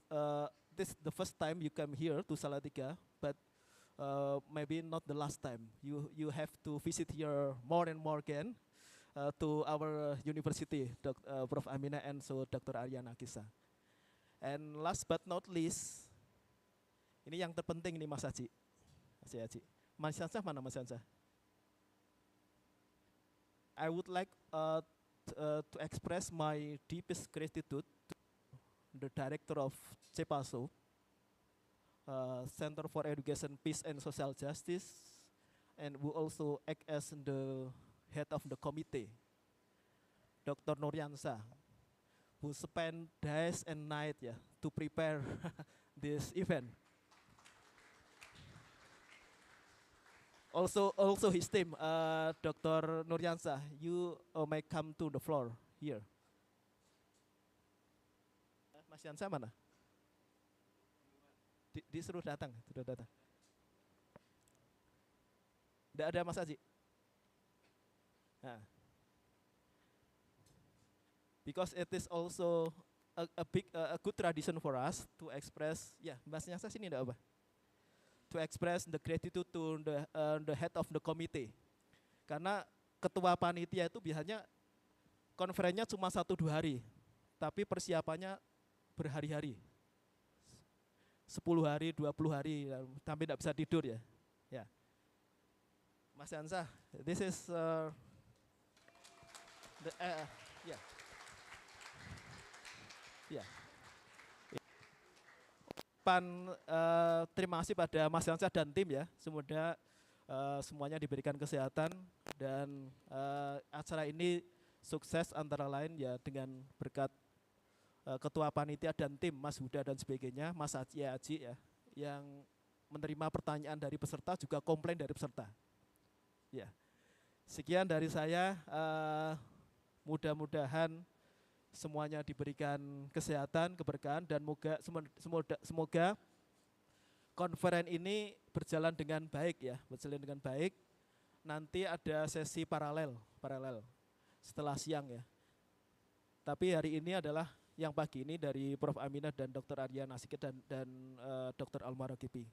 this the first time you come here to Salatiga, but maybe not the last time. You have to visit here more and more again to our university, Prof. Amina and so Dr. Arya Nakisa. And last but not least, ini yang terpenting nih Mas Haji. Mas Hansah mana Mas Hansah? I would like to express my deepest gratitude to the director of CePaSo, Center for Education, Peace and Social Justice, and who also act as the head of the committee, Dr. Nuryansa, who spent days and night to prepare this event. Also his team, Dr. Nuryansa, you may come to the floor here. Mas Yansa mana? Disuruh datang, sudah datang. Tidak ada Mas Haji? Nah. Because it is also a good tradition for us to express, ya Mas Yansa sini enggak apa? To express the gratitude to the head of the committee. Karena ketua panitia itu biasanya konferensinya cuma 1-2 hari, tapi persiapannya berhari-hari. 10 hari, 20 hari, sampai tidak bisa tidur ya. Ya. Mas Yansa, this is terima kasih pada Mas Yansa dan tim ya. Semoga semuanya diberikan kesehatan dan acara ini sukses antara lain ya dengan berkat ketua panitia dan tim Mas Huda dan sebagainya, Mas Haji ya, yang menerima pertanyaan dari peserta juga komplain dari peserta. Ya. Sekian dari saya, mudah-mudahan semuanya diberikan kesehatan, keberkahan, dan semoga konferen ini berjalan dengan baik ya, berjalan dengan baik. Nanti ada sesi paralel setelah siang ya. Tapi hari ini adalah yang pagi ini dari Prof. Aminah dan Dr. Arya Nasike dan Dr. Almarakipi.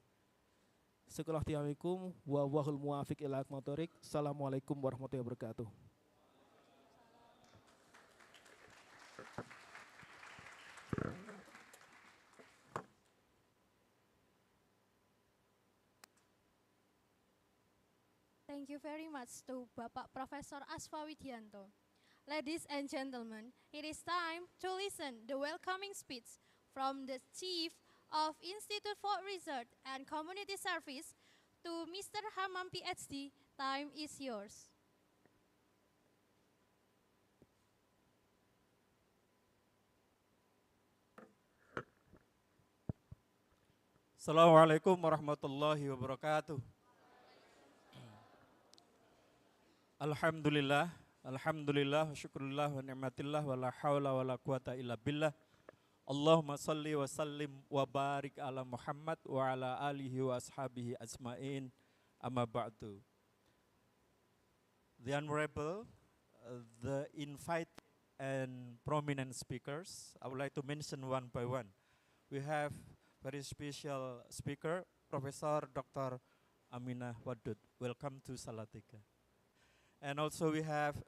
Assalamualaikum wahul muwafiq ila motorik. Assalamualaikum warahmatullahi wabarakatuh. Thank you very much to Bapak Profesor Asfawidianto. Ladies and gentlemen, it is time to listen the welcoming speech from the Chief of Institute for Research and Community Service to Mr. Hamam PhD. Time is yours. Assalamualaikum warahmatullahi wabarakatuh. Alhamdulillah, alhamdulillah, syukurillah wa ni'matillah wa la hawla wa la quwata illa billah. Allahumma salli wa sallim wa barik ala Muhammad wa ala alihi wa ashabihi ajma'in, amma ba'du. The Honorable, the invited and prominent speakers, I would like to mention one by one. We have very special speaker, Professor Dr. Aminah Wadud. Welcome to Salatiga. And also we have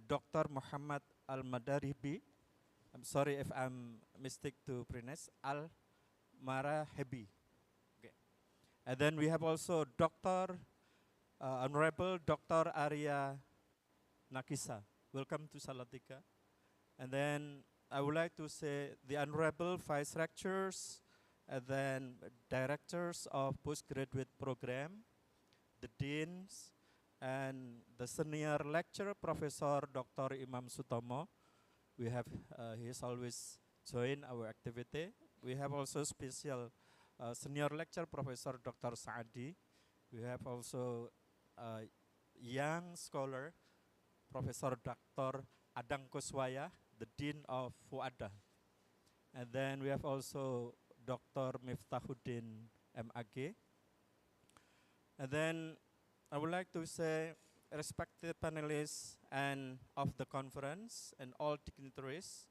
Dr. Muhammad Al-Madaribi. I'm sorry if I'm mistake to pronounce, Al-Marahebi. Okay. And then we have also Honorable Dr. Arya Nakisa. Welcome to Salatiga. And then I would like to say the Honorable Vice Rectors, and then Directors of Postgraduate Program, the Deans, and the Senior Lecturer, Professor Dr. Imam Sutomo. We have, he has always joined our activity. We have also special Senior Lecturer, Professor Dr. Saadi. We have also young scholar, Professor Dr. Adang Kuswaya, the Dean of Fuada. And then we have also Dr. Miftahuddin MAG. And then I would like to say, respected panelists and of the conference and all dignitaries,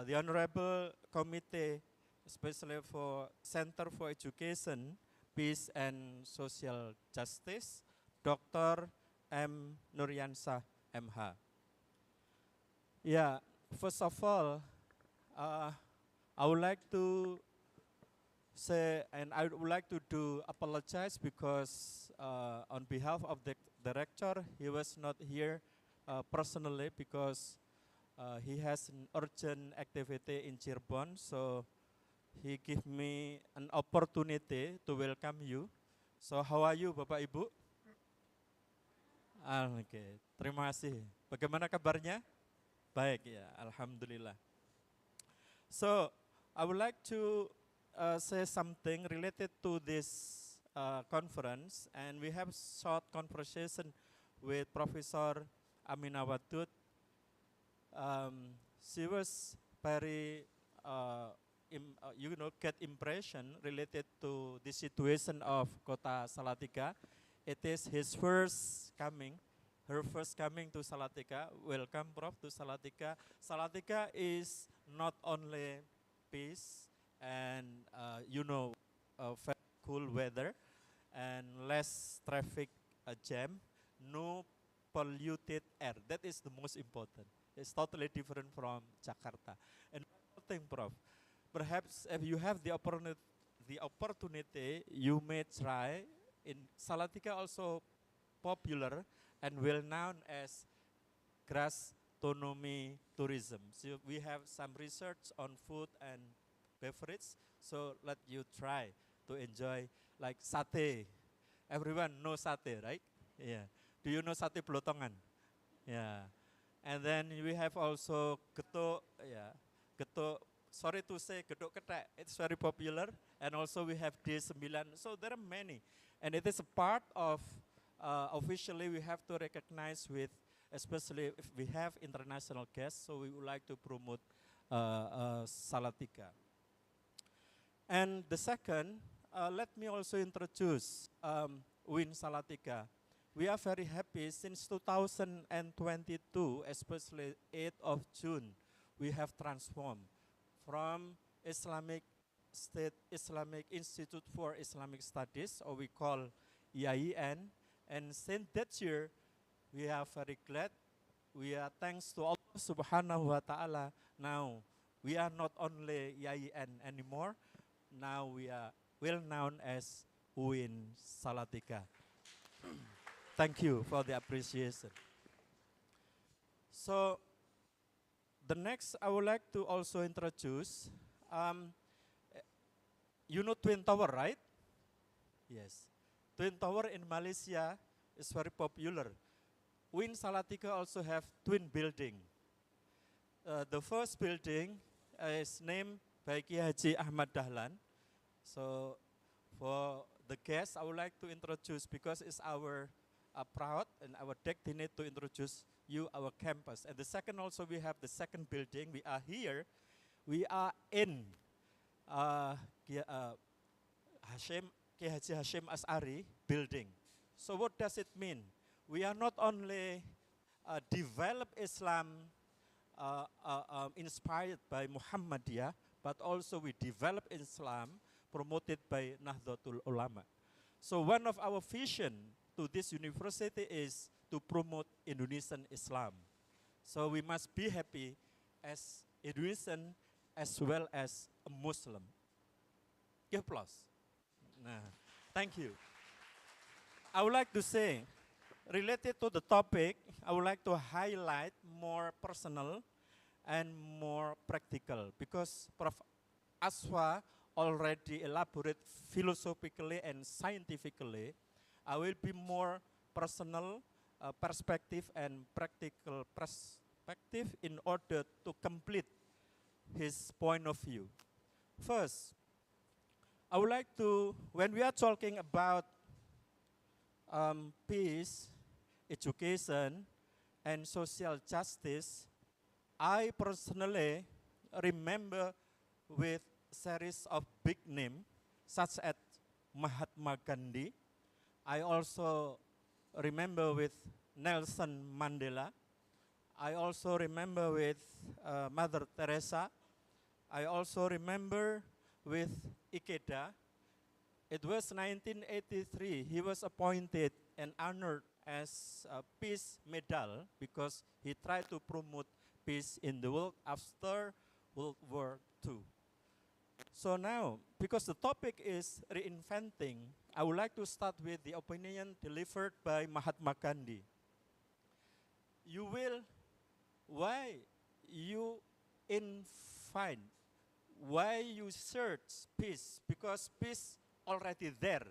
the Honorable Committee, especially for Center for Education, Peace and Social Justice, Dr. M. Nuryansah, MH. Yeah, first of all, I would like to say, and I would like to apologize because on behalf of the director, he was not here personally because he has an urgent activity in Cirebon, so he gave me an opportunity to welcome you. So how are you, Bapak Ibu? Oke, terima kasih. Bagaimana kabarnya? Baik ya, alhamdulillah. So I would like to say something related to this conference, and we have short conversation with Professor Amina Wadud. She was very, get impression related to the situation of Kota Salatiga. It is his first coming, her first coming to Salatiga. Welcome, Prof, to Salatiga. Salatiga is not only peace and, very cool weather and less traffic jam, no polluted air. That is the most important. It's totally different from Jakarta. And one more thing, Prof, perhaps if you have the opportunity, you may try. In Salatiga also popular and well known as gastronomy tourism. So we have some research on food and beverage. So let you try to enjoy like sate. Everyone knows sate, right? Yeah. Do you know sate Blotongan? Yeah. And then we have also getuk, yeah, getuk. Sorry to say, getuk ketek. It's very popular. And also we have D9. So there are many. And it is a part of, officially we have to recognize with, especially if we have international guests, so we would like to promote Salatiga. And the second, let me also introduce Win Salatiga. We are very happy since 2022, especially 8th of June, we have transformed from Islamic State Islamic Institute for Islamic Studies, or we call IAIN. And since that year, we are very glad. We are thanks to Allah Subhanahu wa Ta'ala. Now, we are not only IAIN anymore. Now we are well known as UIN Salatiga. Thank you for the appreciation. So, the next I would like to also introduce, you know Twin Tower, right? Yes. Twin Tower in Malaysia is very popular. We in Salatiga also have twin building. The first building is named by Kiai Haji Ahmad Dahlan. So for the guests, I would like to introduce, because it's our proud and our destiny to introduce you our campus. And the second also, we have the second building. We are here. We are in Kiai Haji Hashim As'ari building. So what does it mean? We are not only develop Islam inspired by Muhammadiyah, but also we develop Islam promoted by Nahdlatul Ulama. So one of our vision to this university is to promote Indonesian Islam. So we must be happy as Indonesian as well as a Muslim. Give applause. Nah, thank you. I would like to say, related to the topic, I would like to highlight more personal and more practical because Prof. Aswa already elaborate philosophically and scientifically. I will be more personal perspective and practical perspective in order to complete his point of view. First, I would like to, when we are talking about peace, education, and social justice, I personally remember with series of big names such as Mahatma Gandhi. I also remember with Nelson Mandela. I also remember with Mother Teresa. I also remember with Ikeda. It was 1983. He was appointed and honored as a peace medal because he tried to promote peace in the world after World War II. So now, because the topic is reinventing, I would like to start with the opinion delivered by Mahatma Gandhi. You will, why you invent, why you search peace? Because peace already there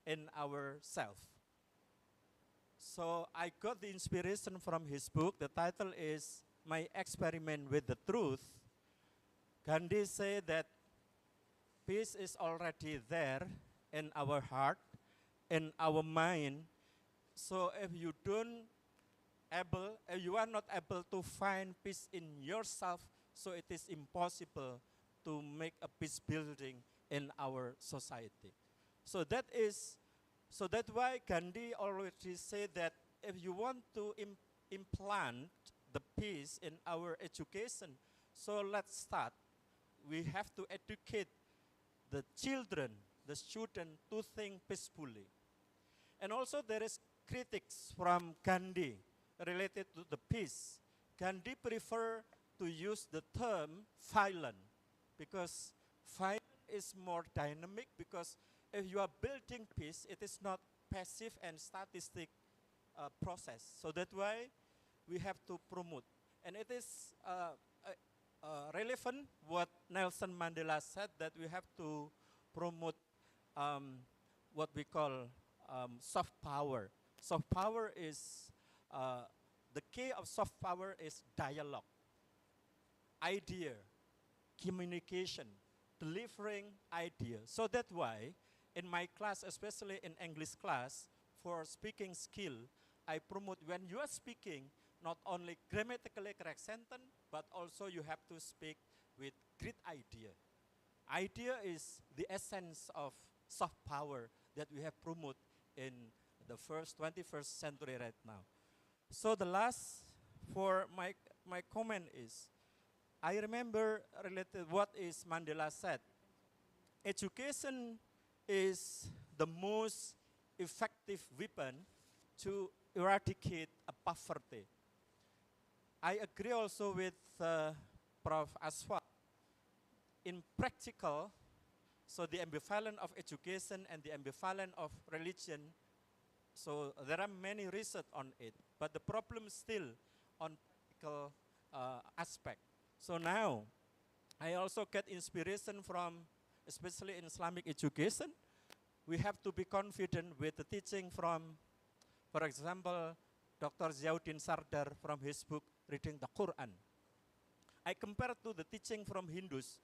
in ourself. So I got the inspiration from his book. The title is My Experiment with the Truth. Gandhi said that peace is already there in our heart, in our mind. So if you don't able, if you are not able to find peace in yourself, so it is impossible to make a peace building in our society. So that's why Gandhi already said that if you want to implant the peace in our education, so let's start. We have to educate the children, the student to think peacefully. And also there is critics from Gandhi related to the peace. Gandhi prefer to use the term violent because violent is more dynamic because if you are building peace, it is not passive and statistic process. So that's why we have to promote. And it is relevant what Nelson Mandela said that we have to promote what we call soft power. Soft power is, the key of soft power is dialogue, idea, communication, delivering idea. So that's why in my class, especially in English class, for speaking skill, I promote when you are speaking, not only grammatically correct sentence, but also you have to speak with great idea. Idea is the essence of soft power that we have promoted in the 21st century right now. So the last for my comment is, I remember related what is Mandela said. Education is the most effective weapon to eradicate a poverty. I agree also with Prof. Aswa. In practical, so the ambivalence of education and the ambivalence of religion, so there are many research on it, but the problem is still on practical aspect. So now, I also get inspiration from, especially in Islamic education, we have to be confident with the teaching from, for example, Dr. Ziauddin Sardar from his book, Reading the Quran. I compare to the teaching from Hindus.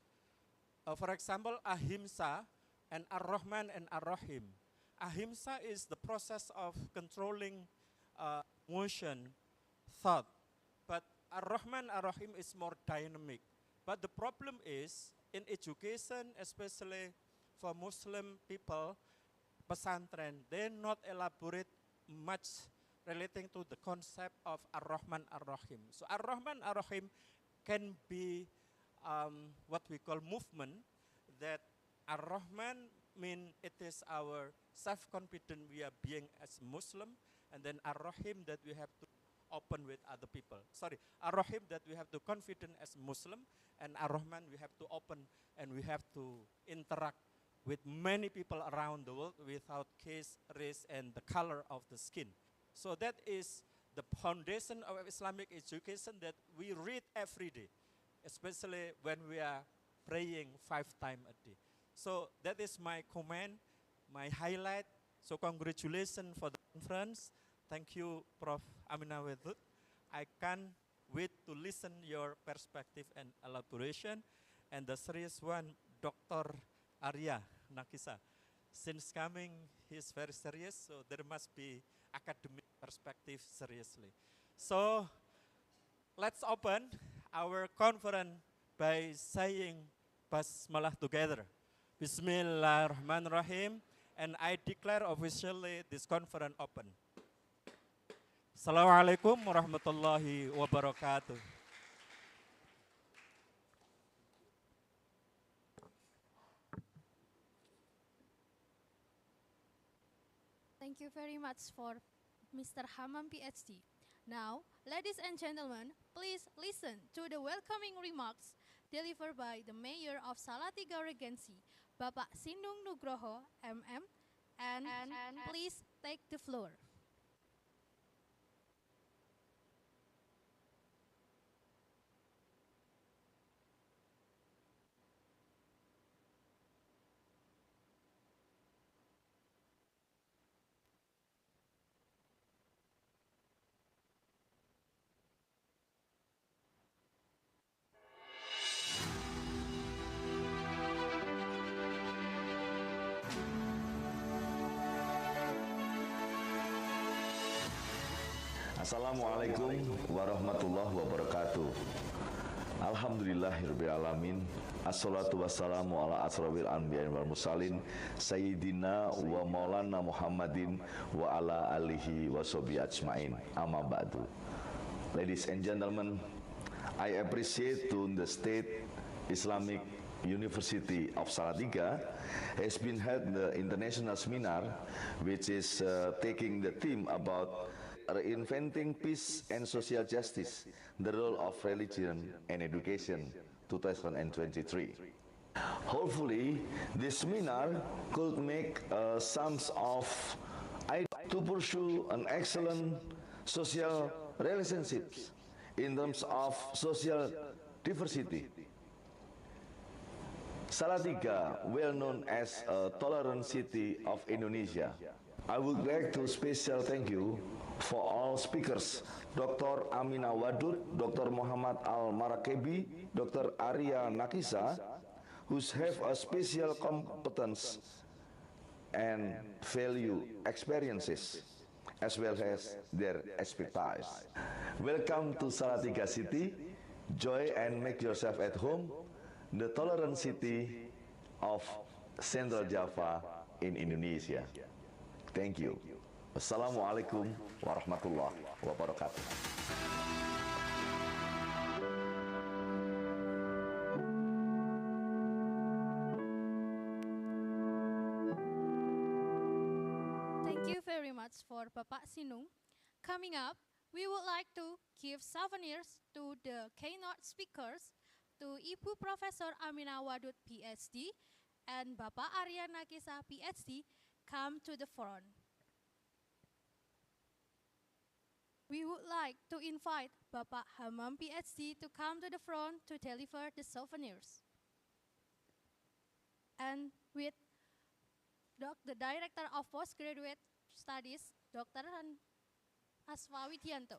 For example, Ahimsa and Ar-Rahman and Ar-Rahim. Ahimsa is the process of controlling emotion, thought. But Ar-Rahman, Ar-Rahim is more dynamic. But the problem is, in education, especially for Muslim people, pesantren, they not elaborate much relating to the concept of Ar-Rahman, Ar-Rahim. So Ar-Rahman, Ar-Rahim can be what we call movement, that Ar-Rahman mean it is our self-confident we are being as Muslim, and then Ar-Rahim that we have to open with other people. Sorry, Ar-Rahim that we have to confident as Muslim, and Ar-Rahman we have to open and we have to interact with many people around the world without case, race, and the color of the skin. So that is the foundation of Islamic education that we read every day, especially when we are praying 5 times a day. So that is my comment, my highlight. So congratulations for the conference. Thank you, Prof. Amina Wedut. I can't wait to listen your perspective and elaboration. And the serious one, Dr. Arya Nakisa. Since coming, he's very serious, so there must be academic perspective seriously. So let's open our conference by saying Basmalah together. Bismillahirrahmanirrahim. And I declare officially this conference open. Assalamualaikum warahmatullahi wabarakatuh. Thank you very much for Mr. Hamam PhD. Now, ladies and gentlemen, please listen to the welcoming remarks delivered by the Mayor of Salatiga Regency, Bapak Sindung Nugroho, MM, and please take the floor. Assalamualaikum warahmatullahi wabarakatuh. Alhamdulillahirrabbilalamin. Assalatu wassalamu ala asrafil anbiya wal mursalin Sayyidina wa maulana Muhammadin wa ala alihi wa sahbihi ajmain. Amma ba'du. Ladies and gentlemen, I appreciate to the State Islamic University of Salatiga has been held the international seminar which is taking the theme about reinventing peace and social justice, the role of religion and education 2023. Hopefully, this seminar could make sums of ideas to pursue an excellent social relationships in terms of social diversity. Salatiga, well known as a tolerant city of Indonesia. I would like to special thank you for all speakers, Dr. Amina Wadud, Dr. Muhammad Al-Marakebi, Dr. Arya Nakisa, who have a special competence and value experiences, as well as their expertise. Welcome to Salatiga City. Joy and make yourself at home, the tolerant city of Central Java in Indonesia. Thank you. Assalamualaikum warahmatullahi wabarakatuh. Thank you very much for Bapak Sinung. Coming up, we would like to give souvenirs to the keynote speakers, to Ibu Profesor Amina Wadud PhD and Bapak Arya Nakisa PhD. Come to the front. We would like to invite Bapak Hamam PhD to come to the front to deliver the souvenirs. And with the Director of Postgraduate Studies, Dr. Aswa Widianto.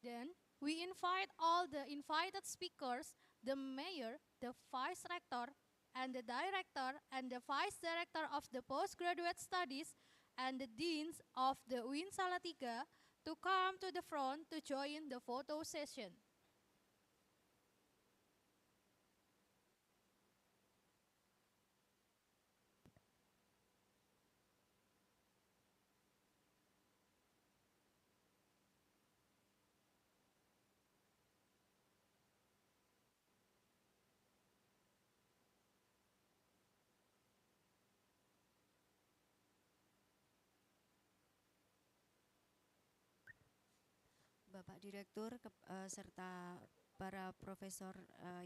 Then we invite all the invited speakers, the mayor, the vice rector, and the director and the vice director of the postgraduate studies and the deans of the UIN Salatiga to come to the front to join the photo session. Bapak Direktur serta para profesor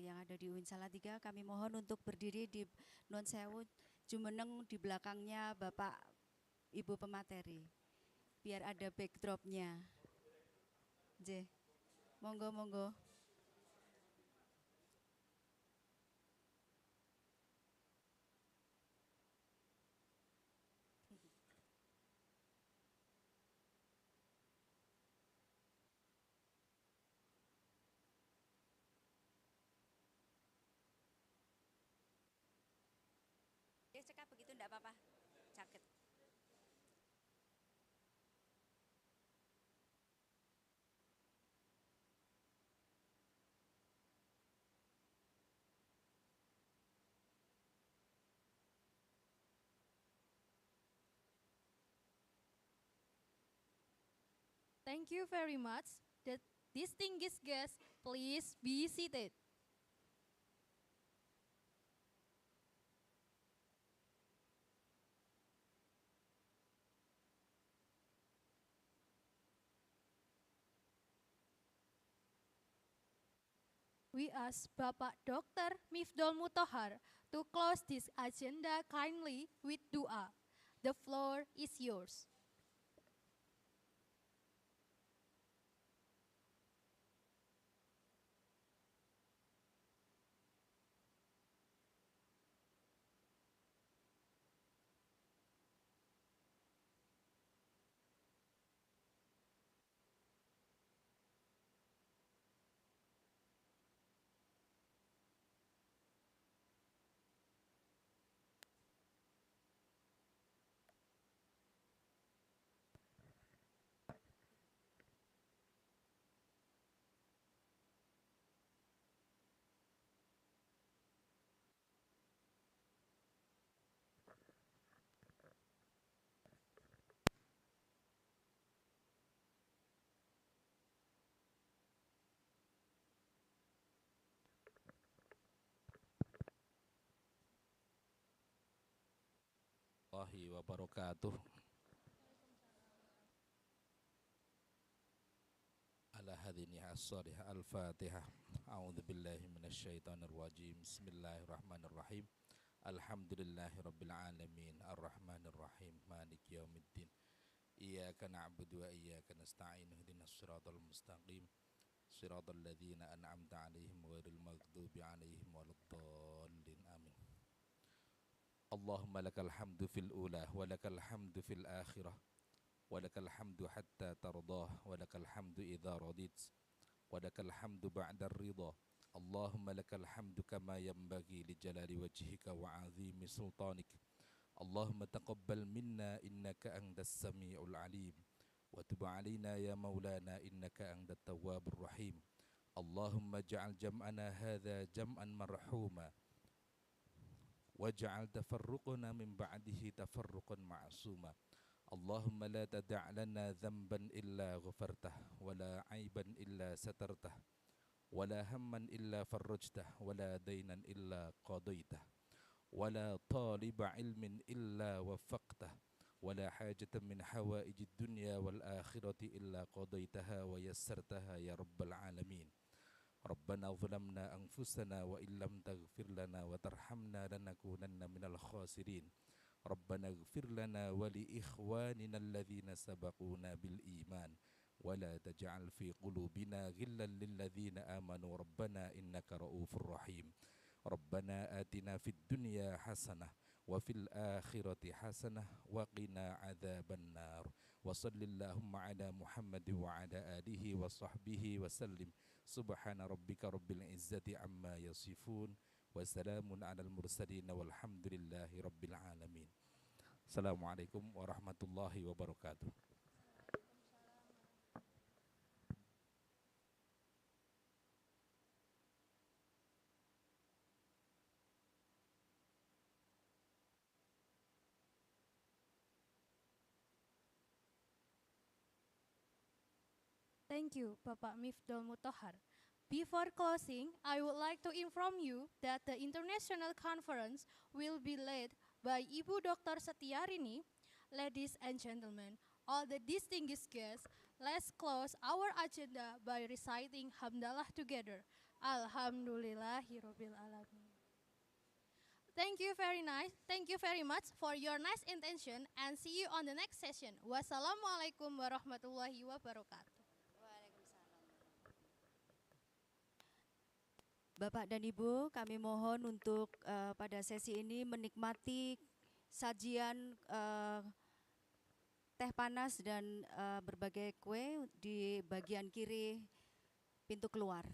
yang ada di UIN Salatiga, kami mohon untuk berdiri di non sewu jumeneng di belakangnya Bapak Ibu pemateri, biar ada backdropnya. J, monggo monggo. Cekap begitu enggak apa-apa, caket. Thank you very much. The distinguished guests, please be seated. We ask Bapak Dr. Mifdol Mutohar to close this agenda kindly with dua. The floor is yours. Warahmatullahi wabarakatuh. Ala hadhihi as-salihah al-fatihah. A'udzu billahi minasyaitonir rajim. Bismillahirrahmanirrahim. Alhamdulillahi rabbil alamin. Arrahmanir rahim. Maliki yaumiddin. Iyyaka na'budu wa iyyaka nasta'in. Ihdinas siratal mustaqim. Siratal ladzina an'amta 'alaihim ghairil maghdubi 'alaihim waladdallin. Amin. Allahumma lakal hamdu fil ula wa lakal hamdu fil akhirah wa lakal hamdu hatta tardah wa lakal hamdu idza radit wa lakal hamdu ba'da ridha. Allahumma lakal hamdu kama yanbaghi li jalali wajhika wa 'azimi sultanik. Allahumma taqabbal minna innaka antas samiul alim wa tub 'alaina ya maulana innaka antat tawwabur rahim. Allahumma ja'al jam'ana hadza jam'an marhuma waj'al tafarruqana min ba'dihi tafarruqan ma'suma. Allahumma la tada' lana dhanban illa ghafartah wa la 'aiban illa satartah wa la hamman illa farrajtah wa la daynan illa qadaitah wa la taliba ilmin illa waffaqtah wa la hajatan min hawaijid dunya wal akhirati illa qadaitaha wa yassartaha ya rabbal alamin. Rabbana zalamna anfusana wa illam taghfir lana wa tarhamna lanakunanna minal khasirin. Rabbana ighfir lana wa li ikhwanina alladhina sabaquna bil iman wa la taj'al fi qulubina ghillan lil ladzina amanu rabbana innaka raufur rahim. Rabbana atina fid dunya hasanah وفي الآخرة حسنة وقنا عذاب النار وصل اللهم على محمد وعلى آله وصحبه وسلم سبحان ربك رب العزة عما يصفون وسلام على المرسلين والحمد لله رب العالمين. Assalamualaikum warahmatullahi wabarakatuh. Thank you, Bapak Mifdal Mutahar. Before closing, I would like to inform you that the international conference will be led by Ibu Dr. Setiarini. Ladies and gentlemen, all the distinguished guests, let's close our agenda by reciting Hamdalah together. Alhamdulillahirabbil alamin. Thank you very nice. Thank you very much for your nice intention and see you on the next session. Wassalamualaikum warahmatullahi wabarakatuh. Bapak dan Ibu, kami mohon untuk pada sesi ini menikmati sajian teh panas dan berbagai kue di bagian kiri pintu keluar.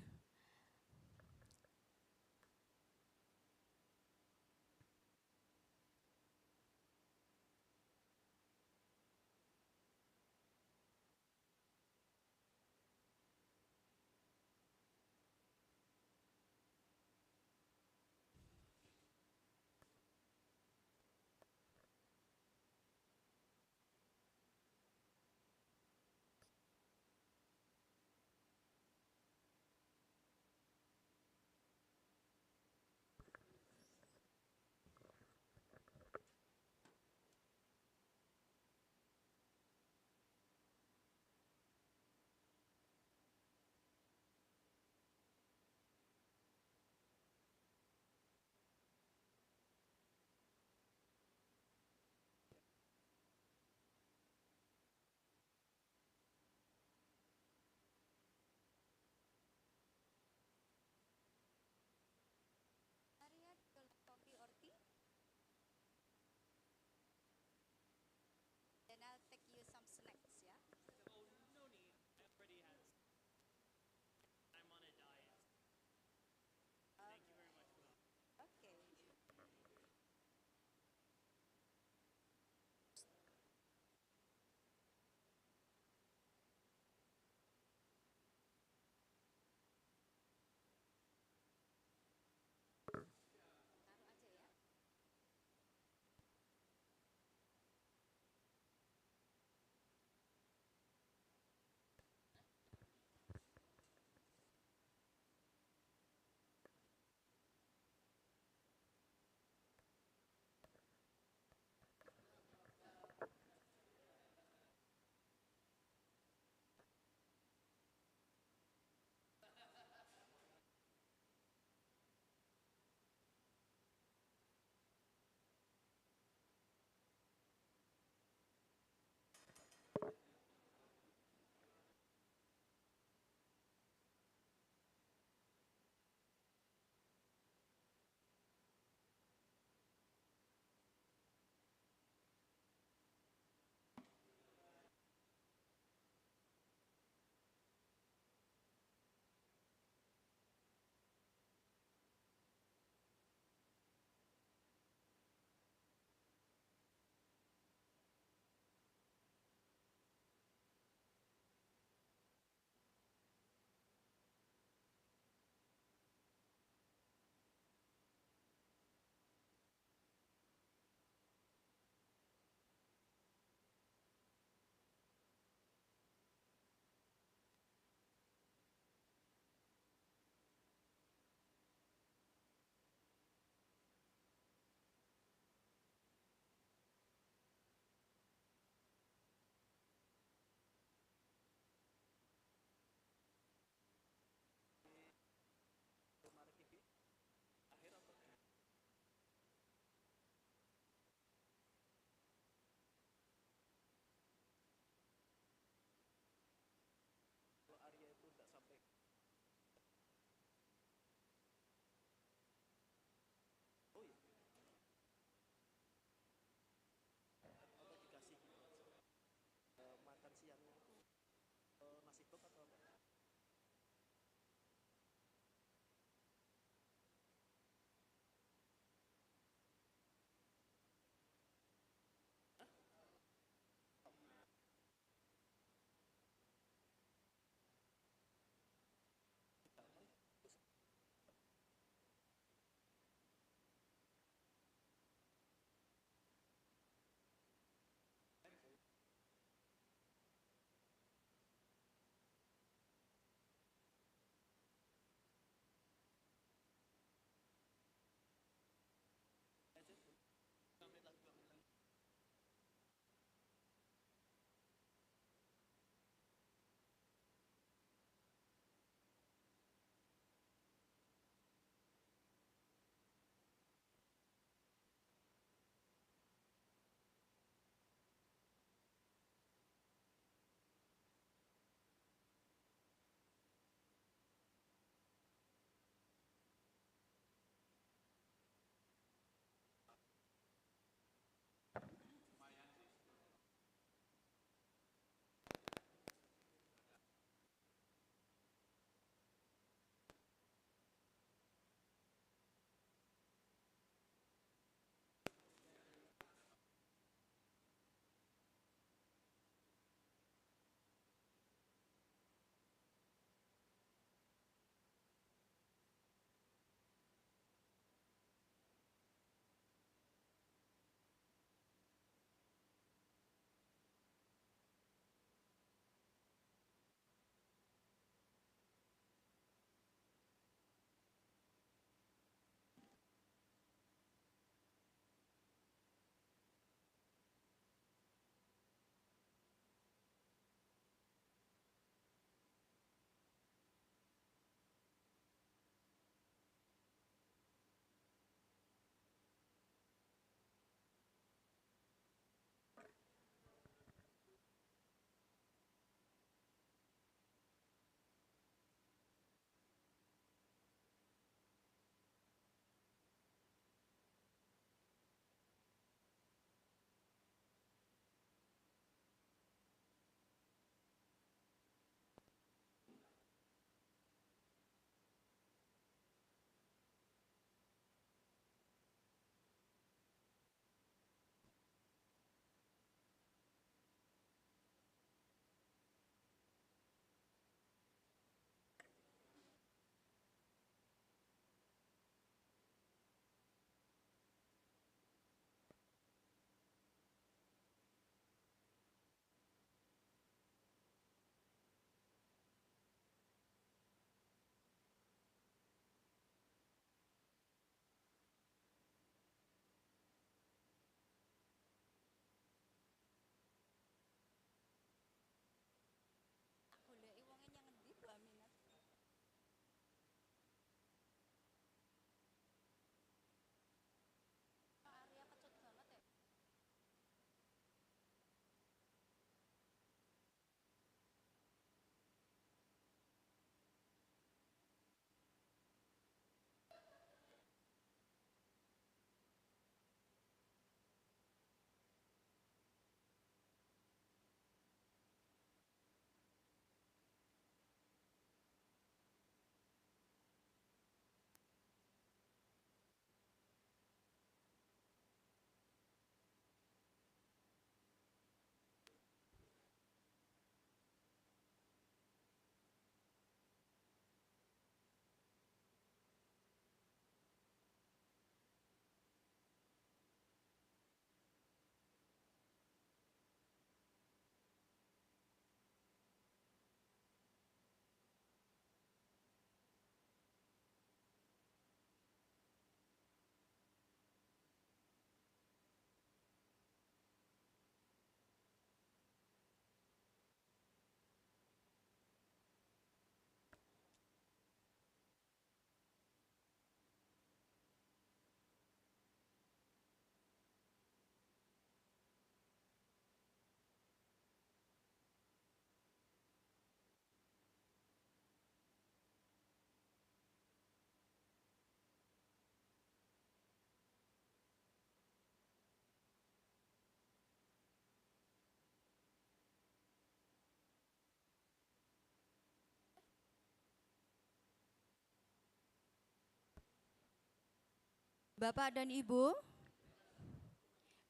Bapak dan Ibu,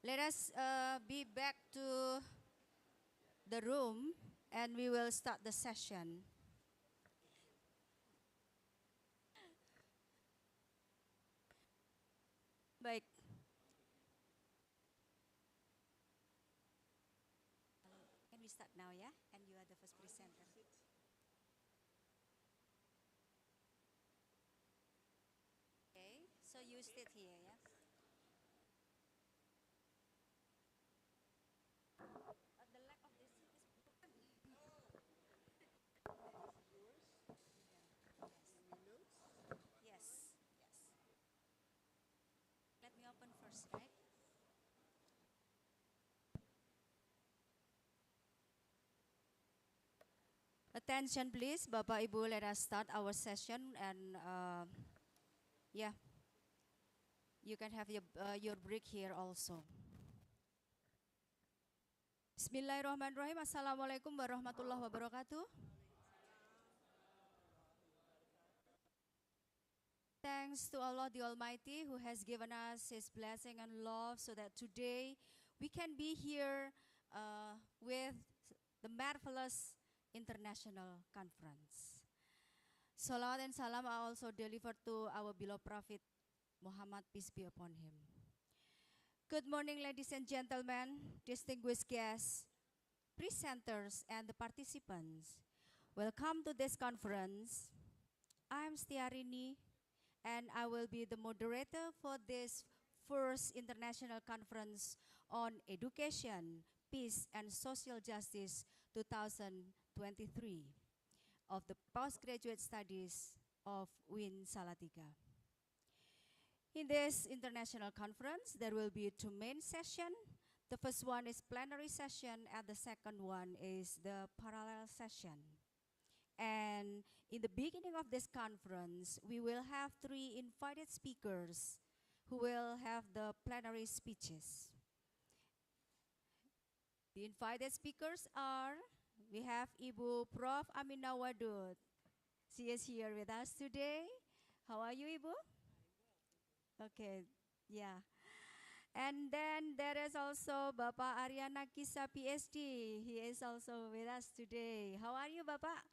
let us be back to the room and we will start the session. Baik. Can we start now, ya? And you are the first presenter. Okay, so you sit here, ya. The leg of this seat is broken. Yes, yes. Let me open first, right? Attention please, Bapak Ibu, let us start our session and yeah, you can have your break here also. Bismillahirrahmanirrahim. Assalamualaikum warahmatullahi wabarakatuh. Thanks to Allah the Almighty who has given us His blessing and love so that today we can be here with the marvelous international conference. Salawat and salam are also delivered to our beloved Prophet Muhammad, peace be upon him. Good morning, ladies and gentlemen, distinguished guests, presenters, and the participants. Welcome to this conference. I'm Stiarini, and I will be the moderator for this first international conference on education, peace, and social justice 2023 of the postgraduate studies of UIN Salatiga. In this international conference, there will be two main sessions. The first one is plenary session, and the second one is the parallel session. And in the beginning of this conference, we will have three invited speakers who will have the plenary speeches. The invited speakers are, we have Ibu Prof. Amina Wadud. She is here with us today. How are you, Ibu? Okay, yeah. And then there is also Bapak Aryana Kisa, PhD. He is also with us today. How are you, Bapak?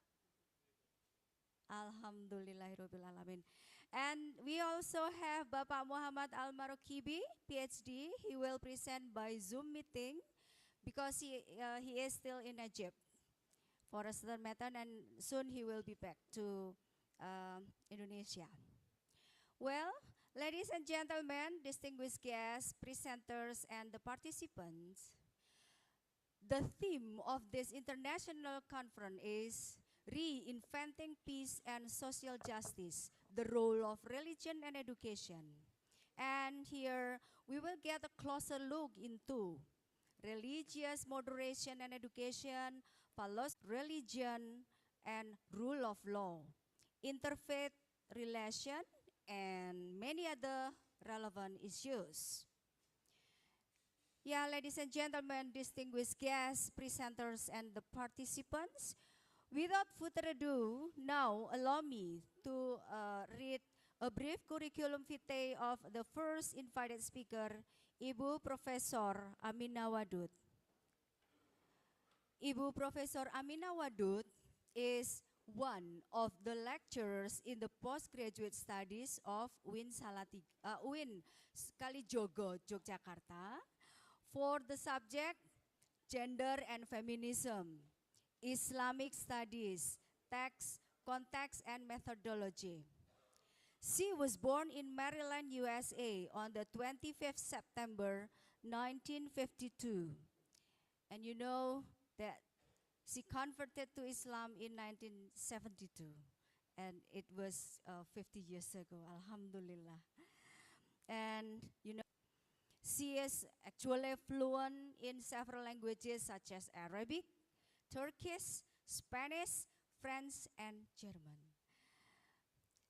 Alhamdulillahirrahmanirrahim. And we also have Bapak Muhammad Al-Marokibi, PhD. He will present by Zoom meeting because he is still in Egypt for a certain matter, and soon he will be back to Indonesia. Well, ladies and gentlemen, distinguished guests, presenters, and the participants, the theme of this international conference is Reinventing Peace and Social Justice, the Role of Religion and Education. And here we will get a closer look into religious moderation and education, philosophy, religion, and rule of law, interfaith relation, and many other relevant issues. Yeah, ladies and gentlemen, distinguished guests, presenters, and the participants, without further ado, now allow me to read a brief curriculum vitae of the first invited speaker, Ibu Profesor Amina Wadud. Ibu Profesor Amina Wadud is one of the lecturers in the postgraduate studies of UIN Kalijogo, Yogyakarta, for the subject Gender and Feminism, Islamic Studies, Text, Context, and Methodology. She was born in Maryland, USA on the 25th September 1952. And you know that she converted to Islam in 1972. And it was 50 years ago, Alhamdulillah. And you know, she is actually fluent in several languages such as Arabic, Turkish, Spanish, French, and German.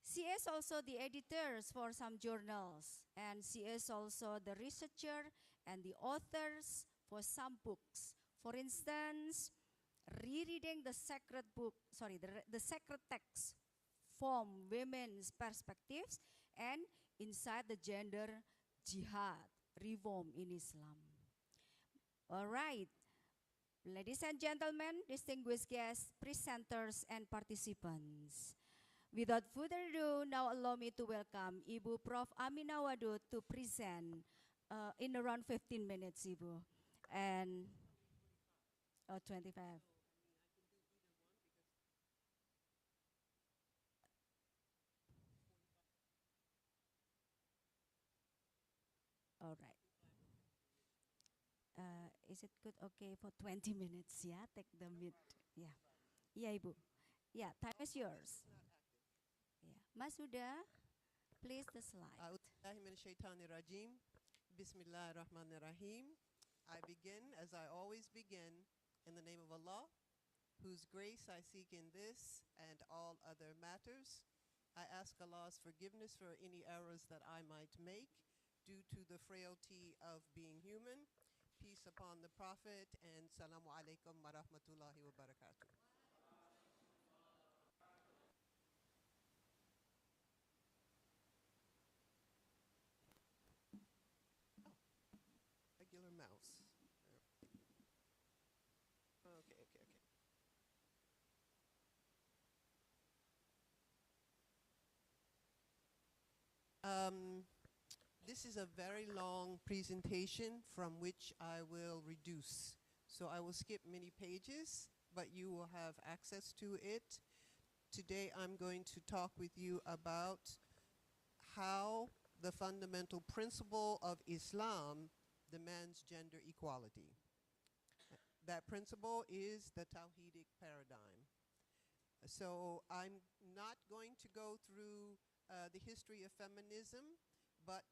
She is also the editor for some journals, and she is also the researcher and the authors for some books. For instance, rereading the sacred book, the sacred text from women's perspectives, and inside the gender jihad reform in Islam. All right, ladies and gentlemen, distinguished guests, presenters, and participants. Without further ado, now allow me to welcome Ibu Prof. Aminah Wadud to present in around 15 minutes, Ibu. And 25. All right. Is it good? Okay, for 20 minutes, yeah? Take the mid. Yeah. Yeah, Ibu. Yeah, time is yours. Yeah. Mas Huda, please the slide. Rajim. Bismillahirrahmanirrahim. I begin, as I always begin, in the name of Allah, whose grace I seek in this and all other matters. I ask Allah's forgiveness for any errors that I might make due to the frailty of being human. Peace upon the Prophet, and Salamu alaikum wa rahmatullahi wa barakatuh. Regular mouse. Okay. This is a very long presentation from which I will reduce. So I will skip many pages, but you will have access to it. Today I'm going to talk with you about how the fundamental principle of Islam demands gender equality. That principle is the Tawhidic paradigm. So I'm not going to go through the history of feminism, but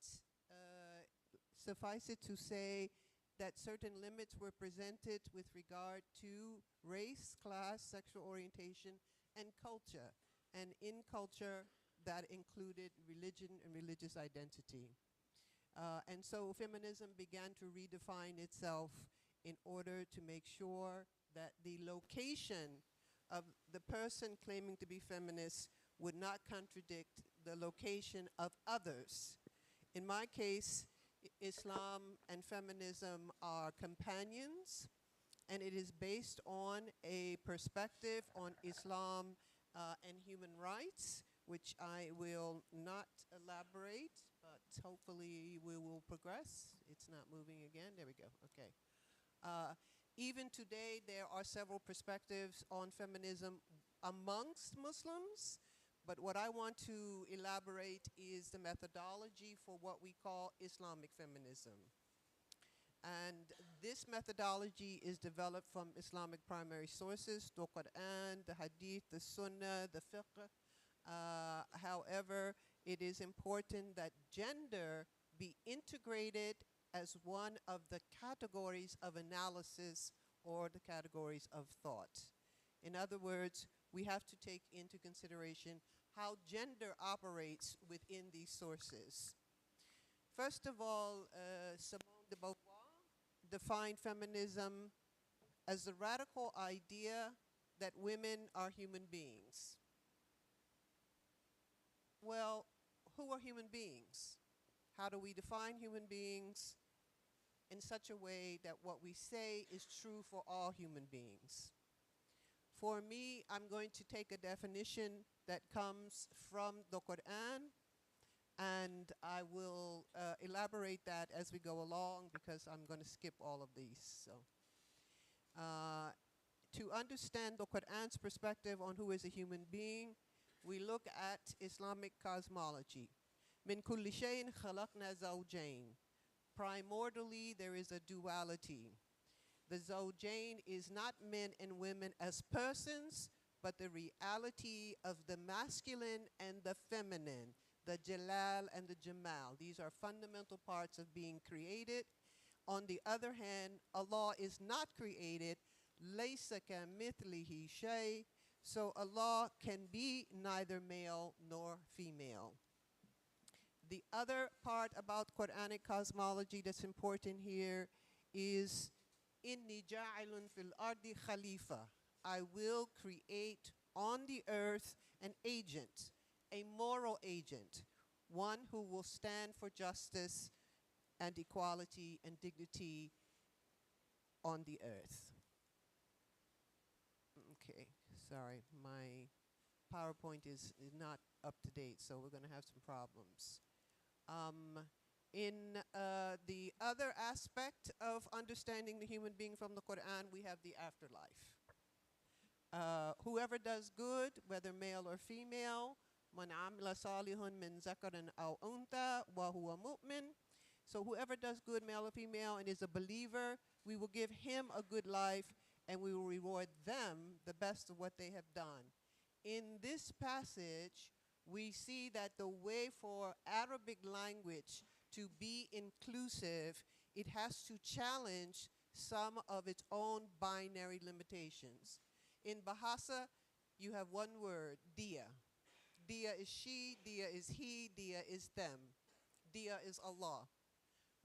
suffice it to say that certain limits were presented with regard to race, class, sexual orientation, and culture. And in culture, that included religion and religious identity. And so feminism began to redefine itself in order to make sure that the location of the person claiming to be feminist would not contradict the location of others. In my case, Islam and feminism are companions, and it is based on a perspective on Islam and human rights, which I will not elaborate, but hopefully we will progress. It's not moving again. There we go. Okay. Even today, there are several perspectives on feminism amongst Muslims, but what I want to elaborate is the methodology for what we call Islamic feminism. And this methodology is developed from Islamic primary sources, the Quran, the Hadith, the Sunnah, the Fiqh. However, it is important that gender be integrated as one of the categories of analysis or the categories of thought. In other words, we have to take into consideration how gender operates within these sources. First of all, Simone de Beauvoir defined feminism as the radical idea that women are human beings. Well, who are human beings? How do we define human beings in such a way that what we say is true for all human beings? For me, I'm going to take a definition that comes from the Quran, and I will elaborate that as we go along because I'm going to skip all of these. So, to understand the Quran's perspective on who is a human being, we look at Islamic cosmology. Min kulli shayin khalaqna zawjayn. Primordially, there is a duality. The zawjayn is not men and women as persons, but the reality of the masculine and the feminine, the jalal and the jamal. These are fundamental parts of being created. On the other hand, Allah is not created. Laysa kamithlihi shay. So Allah can be neither male nor female. The other part about Quranic cosmology that's important here is Inni ja'ilun fil ardi khalifa. I will create on the earth an agent, a moral agent, one who will stand for justice and equality and dignity on the earth. Okay, sorry, my PowerPoint is not up to date, so we're going to have some problems. In the other aspect of understanding the human being from the Quran, we have the afterlife. Whoever does good, whether male or female, man amila salihun min zakarin aw unta wa huwa mu'min. So whoever does good, male or female, and is a believer, we will give him a good life, and we will reward them the best of what they have done. In this passage, we see that the way for Arabic language to be inclusive, it has to challenge some of its own binary limitations. In Bahasa, you have one word, dia. Dia is she, dia is he, dia is them. Dia is Allah.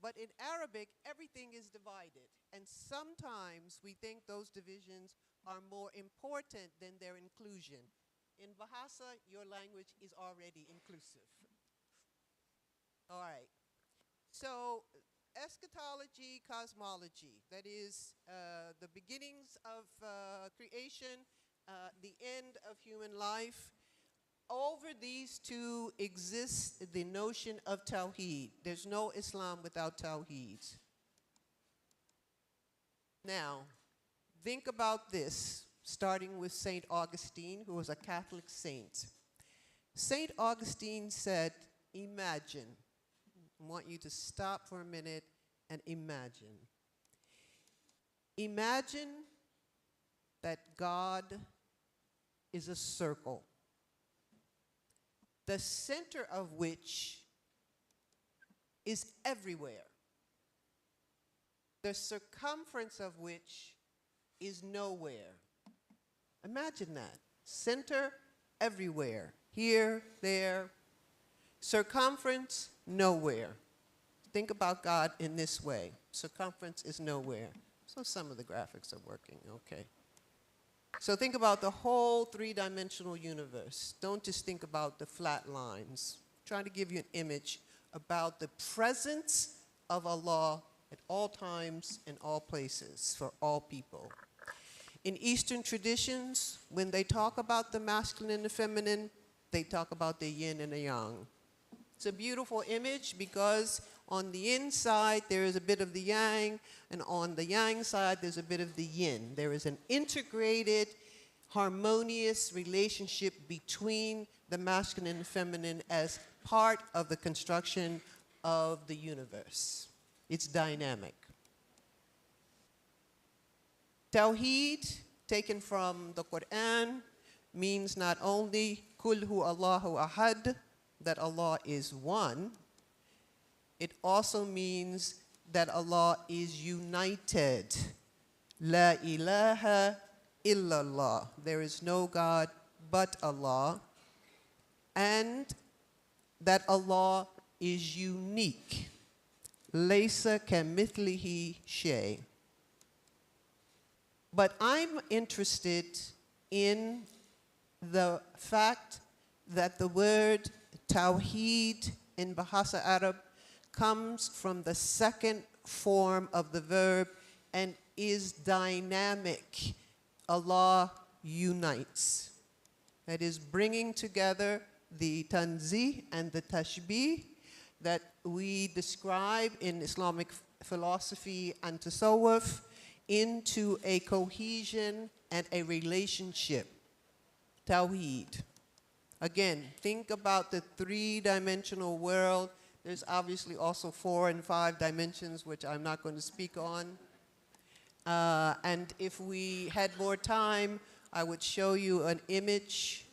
But in Arabic, everything is divided. And sometimes we think those divisions are more important than their inclusion. In Bahasa, your language is already inclusive. All right. So eschatology, cosmology, that is the beginnings of creation, the end of human life. Over these two exists the notion of Tawheed. There's no Islam without Tawheed. Now, think about this, starting with St. Augustine, who was a Catholic saint. St. Augustine said, imagine. I want you to stop for a minute and imagine. Imagine that God is a circle, the center of which is everywhere, the circumference of which is nowhere. Imagine that. Center everywhere. Here, there. Circumference, nowhere. Think about God in this way. Circumference is nowhere. So some of the graphics are working, okay. So think about the whole three-dimensional universe. Don't just think about the flat lines. I'm trying to give you an image about the presence of Allah at all times and all places for all people. In Eastern traditions, when they talk about the masculine and the feminine, they talk about the yin and the yang. It's a beautiful image because on the inside there is a bit of the yang, and on the yang side there's a bit of the yin. There is an integrated, harmonious relationship between the masculine and the feminine as part of the construction of the universe. It's dynamic. Tawheed, taken from the Quran, means not only Kul hu Allahu ahad, that Allah is one, it also means that Allah is united. La ilaha illallah. There is no God but Allah. And that Allah is unique. Laysa kamithlihi shay. But I'm interested in the fact that the word Tawheed in Bahasa Arab comes from the second form of the verb and is dynamic. Allah unites. That is bringing together the tanzih and the tashbih that we describe in Islamic philosophy and tasawwuf into a cohesion and a relationship. Tawheed. Again, think about the three-dimensional world. There's obviously also 4 and 5 dimensions, which I'm not going to speak on. And if we had more time, I would show you an image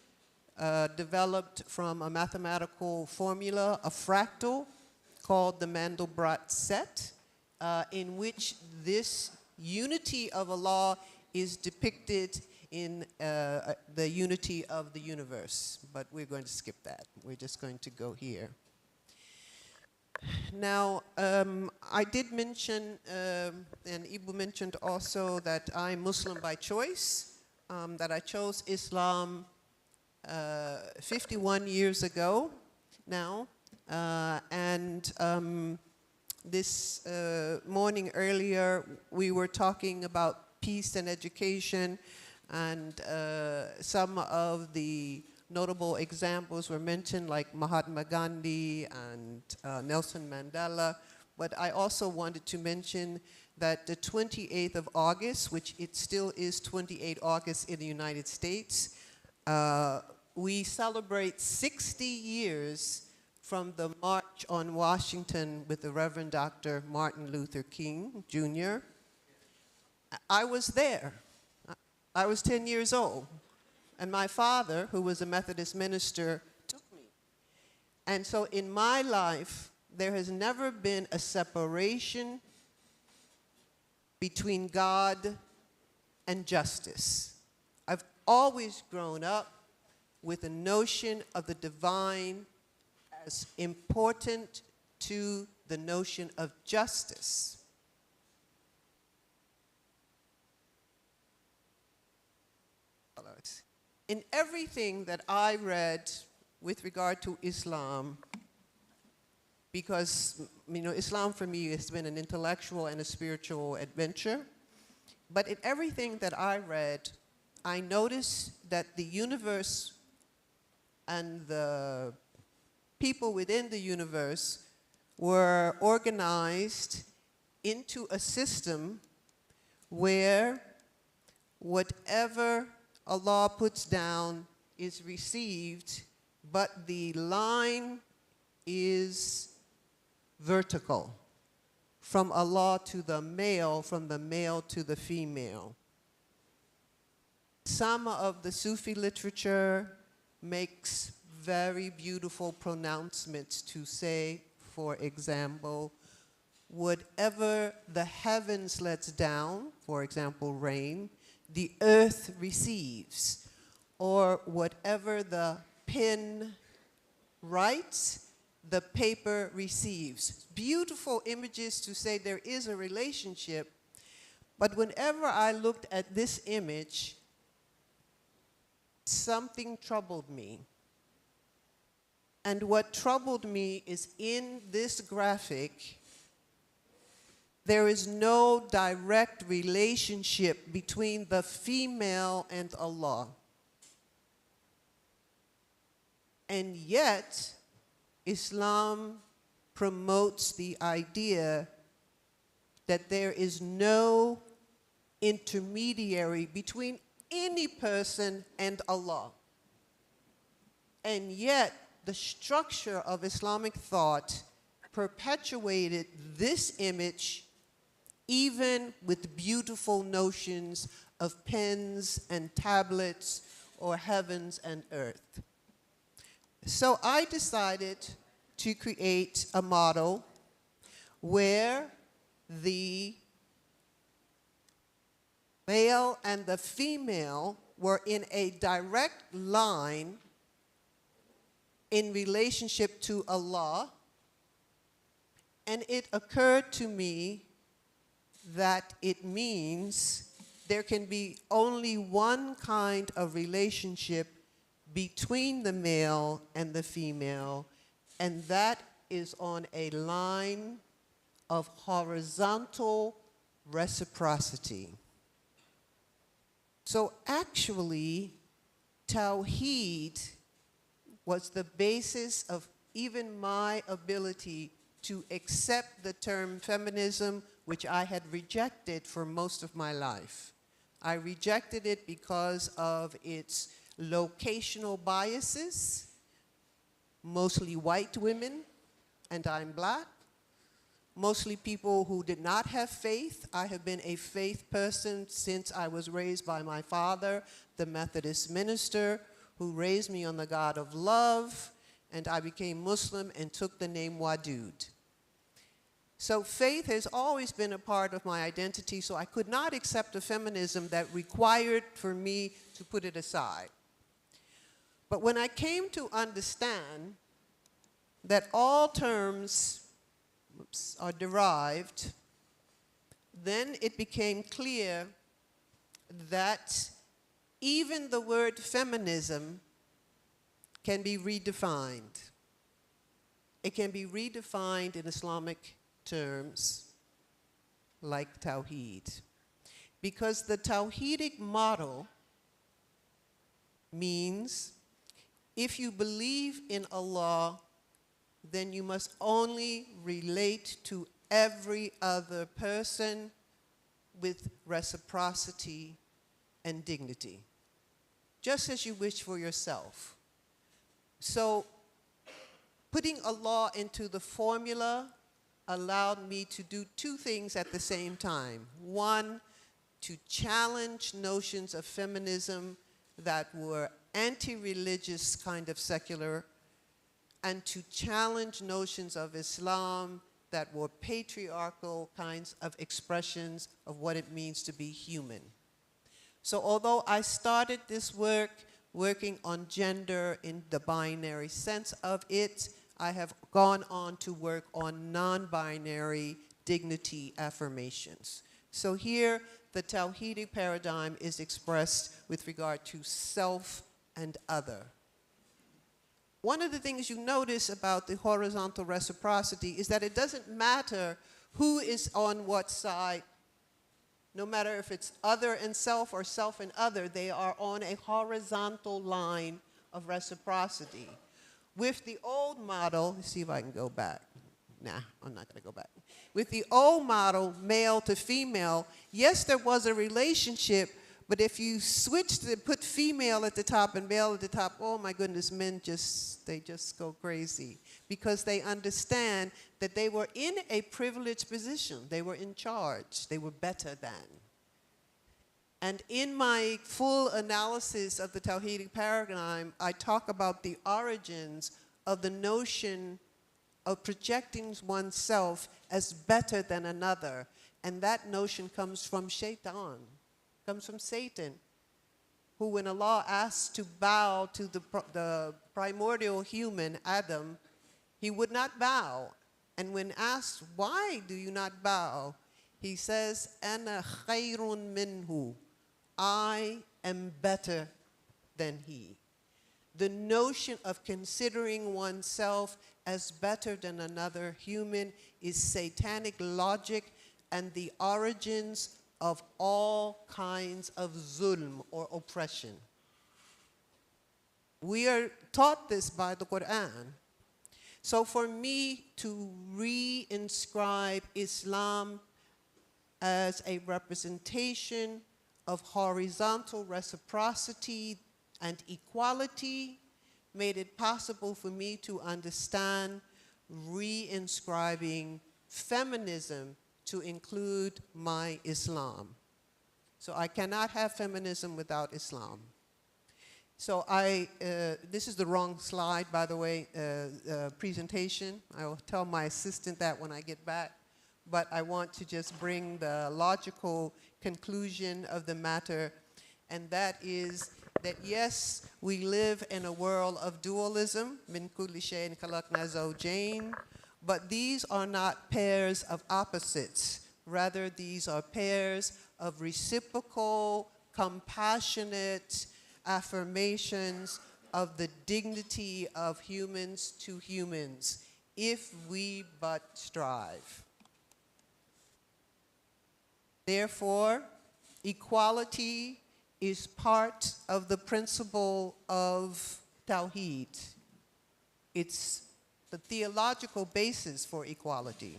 developed from a mathematical formula, a fractal, called the Mandelbrot set, in which this unity of Allah is depicted in the unity of the universe. But we're going to skip that. We're just going to go here. Now, I did mention, and Ibu mentioned also, that I'm Muslim by choice, that I chose Islam 51 years ago now. This morning earlier, we were talking about peace and education, and some of the notable examples were mentioned, like Mahatma Gandhi and Nelson Mandela. But I also wanted to mention that the 28th of August, which it still is 28 August in the United States, we celebrate 60 years from the March on Washington with the Reverend Dr. Martin Luther King, Jr. I was there. I was 10 years old. And my father, who was a Methodist minister, took me. And so in my life, there has never been a separation between God and justice. I've always grown up with a notion of the divine as important to the notion of justice. In everything that I read with regard to Islam, because Islam for me has been an intellectual and a spiritual adventure, but in everything that I read, I noticed that the universe and the people within the universe were organized into a system where whatever Allah puts down is received, but the line is vertical, from Allah to the male, from the male to the female. Some of the Sufi literature makes very beautiful pronouncements to say, for example, whatever the heavens lets down, for example, rain, the earth receives, or whatever the pen writes, the paper receives. Beautiful images to say there is a relationship, but whenever I looked at this image, something troubled me. And what troubled me is in this graphic, there is no direct relationship between the female and Allah. And yet, Islam promotes the idea that there is no intermediary between any person and Allah. And yet, the structure of Islamic thought perpetuated this image, even with beautiful notions of pens and tablets or heavens and earth. So I decided to create a model where the male and the female were in a direct line in relationship to Allah, and it occurred to me that it means there can be only one kind of relationship between the male and the female, and that is on a line of horizontal reciprocity. So actually, Tawheed was the basis of even my ability to accept the term feminism, which I had rejected for most of my life. I rejected it because of its locational biases, mostly white women, and I'm black, mostly people who did not have faith. I have been a faith person since I was raised by my father, the Methodist minister, who raised me on the God of love, and I became Muslim and took the name Wadud. So faith has always been a part of my identity, so I could not accept a feminism that required for me to put it aside. But when I came to understand that all terms are derived, then it became clear that even the word feminism can be redefined. it can be redefined in Islamic terms like Tawheed. Because the Tawheedic model means if you believe in Allah, then you must only relate to every other person with reciprocity and dignity, just as you wish for yourself. So putting Allah into the formula allowed me to do two things at the same time. One, to challenge notions of feminism that were anti-religious kind of secular, and to challenge notions of Islam that were patriarchal kinds of expressions of what it means to be human. So although I started this work working on gender in the binary sense of it, I have gone on to work on non-binary dignity affirmations. So here, the Tawhidi paradigm is expressed with regard to self and other. One of the things you notice about the horizontal reciprocity is that it doesn't matter who is on what side. No matter if it's other and self or self and other, they are on a horizontal line of reciprocity. With the old model, let's see if I can go back. Nah, I'm not going to go back. With the old model, male to female, yes, there was a relationship, but if you switched to put female at the top and male at the top, oh my goodness, men they just go crazy because they understand that they were in a privileged position. They were in charge. They were better than. And in my full analysis of the Tawhidic paradigm, I talk about the origins of the notion of projecting oneself as better than another. And that notion comes from Shaitan, comes from Satan, who when Allah asked to bow to the primordial human, Adam, he would not bow. And when asked, why do you not bow? He says, Ana khayrun minhu. I am better than he. The notion of considering oneself as better than another human is satanic logic and the origins of all kinds of zulm or oppression. We are taught this by the Quran. So for me to reinscribe Islam as a representation of horizontal reciprocity and equality made it possible for me to understand reinscribing feminism to include my Islam. So I cannot have feminism without Islam. So this is the wrong slide, by the way, presentation. I will tell my assistant that when I get back. But I want to just bring the logical conclusion of the matter, and that is that yes, we live in a world of dualism, min kulli shay'in khalaqna zawjayn, but these are not pairs of opposites. Rather, these are pairs of reciprocal, compassionate affirmations of the dignity of humans to humans, if we but strive. Therefore, equality is part of the principle of Tawheed. It's the theological basis for equality.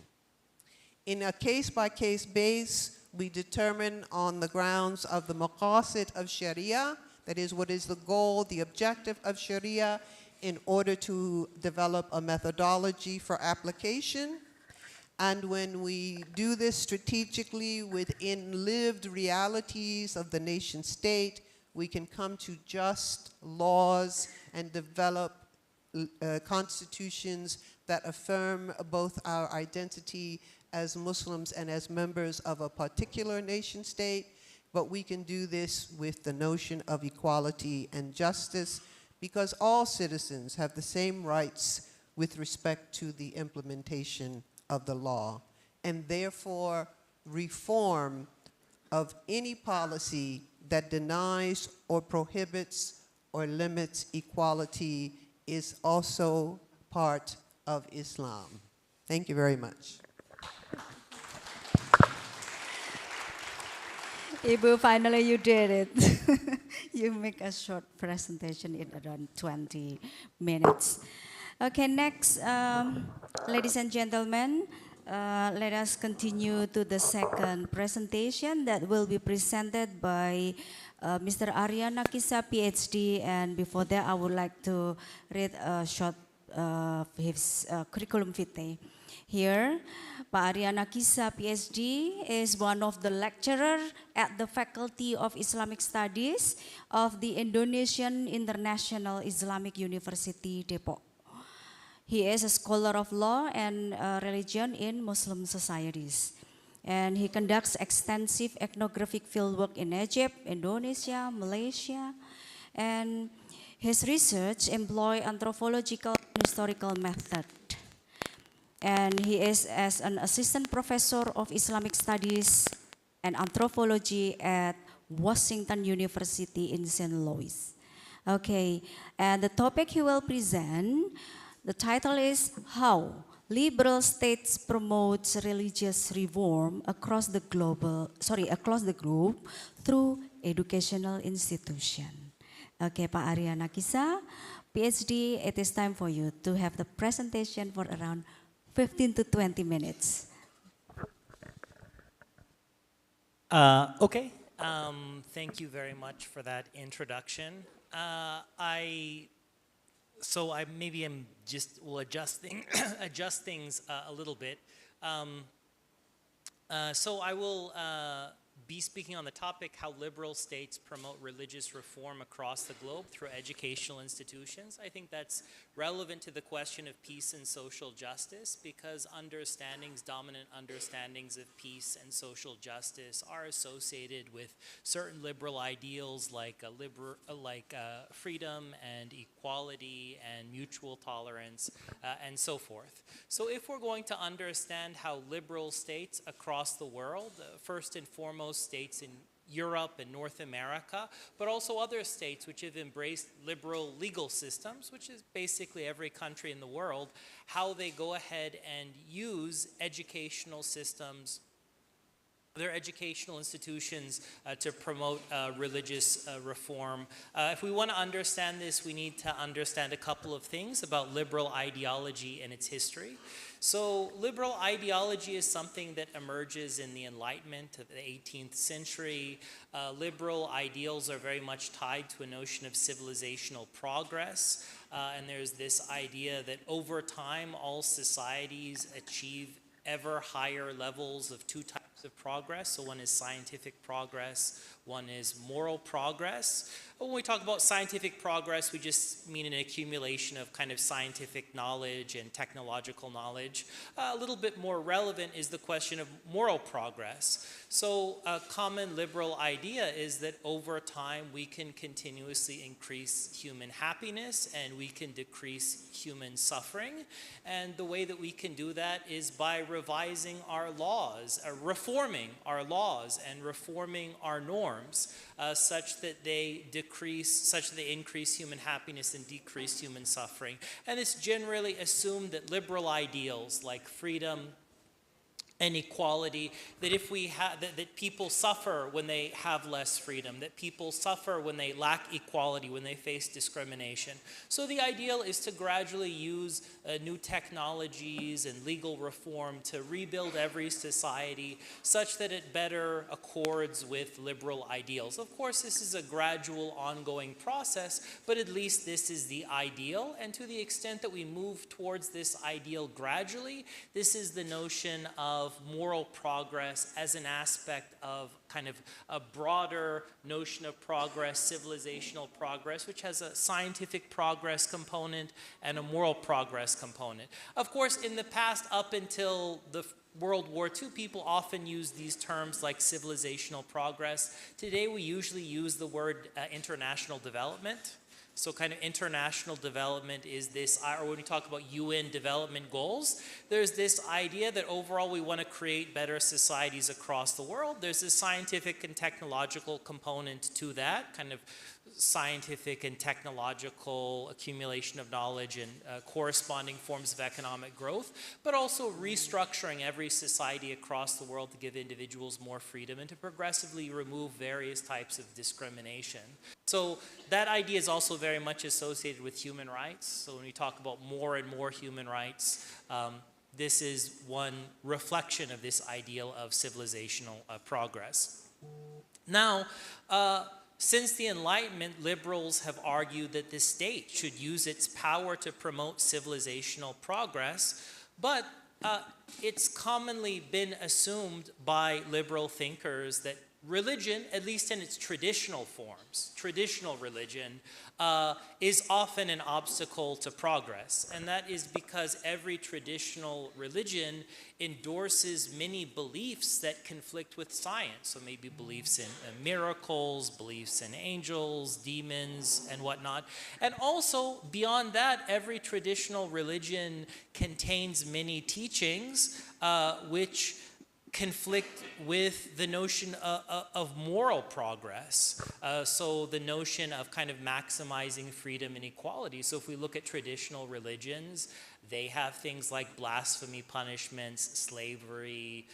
In a case-by-case base, we determine on the grounds of the maqasid of Sharia, that is, what is the goal, the objective of Sharia, in order to develop a methodology for application. And when we do this strategically within lived realities of the nation state, we can come to just laws and develop constitutions that affirm both our identity as Muslims and as members of a particular nation state. But we can do this with the notion of equality and justice, because all citizens have the same rights with respect to the implementation of the law, and therefore reform of any policy that denies or prohibits or limits equality is also part of Islam. Thank you very much. Ibu, finally you did it. You make a short presentation in around 20 minutes. Okay, next, ladies and gentlemen, let us continue to the second presentation that will be presented by Mr. Aryana Kisa, PhD, and before that I would like to read a short his curriculum vitae. Here, Pak Aryana Kisa, PhD, is one of the lecturers at the Faculty of Islamic Studies of the Indonesian International Islamic University, Depok. He is a scholar of law and religion in Muslim societies. And he conducts extensive ethnographic fieldwork in Egypt, Indonesia, Malaysia, and his research employ anthropological and historical method. And he is as an assistant professor of Islamic Studies and Anthropology at Washington University in St. Louis. Okay, and the topic he will present, the title is How Liberal States Promotes Religious Reform across the globe through educational institution. Okay, Pak Aryana Kisa, PhD, it is time for you to have the presentation for around 15 to 20 minutes. Okay, thank you very much for that introduction. So I maybe am just will adjust things a little bit. So I will be speaking on the topic how liberal states promote religious reform across the globe through educational institutions. I think that's relevant to the question of peace and social justice because dominant understandings of peace and social justice are associated with certain liberal ideals like freedom and equality and mutual tolerance and so forth. So if we're going to understand how liberal states across the world, first and foremost states in Europe and North America, but also other states which have embraced liberal legal systems, which is basically every country in the world, how they go ahead and use educational systems, their educational institutions to promote religious reform. If we want to understand this, we need to understand a couple of things about liberal ideology and its history. So liberal ideology is something that emerges in the Enlightenment of the 18th century. Liberal ideals are very much tied to a notion of civilizational progress. And there's this idea that over time, all societies achieve ever higher levels of two types of progress. So one is scientific progress, one is moral progress. When we talk about scientific progress, we just mean an accumulation of kind of scientific knowledge and technological knowledge. A little bit more relevant is the question of moral progress. So a common liberal idea is that over time we can continuously increase human happiness and we can decrease human suffering. And the way that we can do that is by revising our laws, reforming our laws and reforming our norms such that they increase human happiness and decrease human suffering. And it's generally assumed that liberal ideals like freedom and equality, that if we have that people suffer when they have less freedom, that people suffer when they lack equality, when they face discrimination. So the ideal is to gradually use new technologies and legal reform to rebuild every society such that it better accords with liberal ideals. Of course, this is a gradual, ongoing process, but at least this is the ideal. And to the extent that we move towards this ideal gradually, this is the notion of moral progress as an aspect of kind of a broader notion of progress, civilizational progress, which has a scientific progress component and a moral progress component. Of course, in the past, up until the World War II, people often use these terms like civilizational progress. Today, we usually use the word international development. So kind of international development is this, or when we talk about UN development goals, there's this idea that overall we want to create better societies across the world. There's a scientific and technological component to that, kind of scientific and technological accumulation of knowledge and corresponding forms of economic growth, but also restructuring every society across the world to give individuals more freedom and to progressively remove various types of discrimination. So that idea is also very much associated with human rights. So when we talk about more and more human rights, this is one reflection of this ideal of civilizational progress. Now, since the Enlightenment, liberals have argued that the state should use its power to promote civilizational progress, but it's commonly been assumed by liberal thinkers that religion, at least in its traditional forms, traditional religion, is often an obstacle to progress. And that is because every traditional religion endorses many beliefs that conflict with science. So maybe beliefs in miracles, beliefs in angels, demons, and whatnot. And also, beyond that, every traditional religion contains many teachings which conflict with the notion of moral progress. So the notion of kind of maximizing freedom and equality. So if we look at traditional religions, they have things like blasphemy punishments, slavery,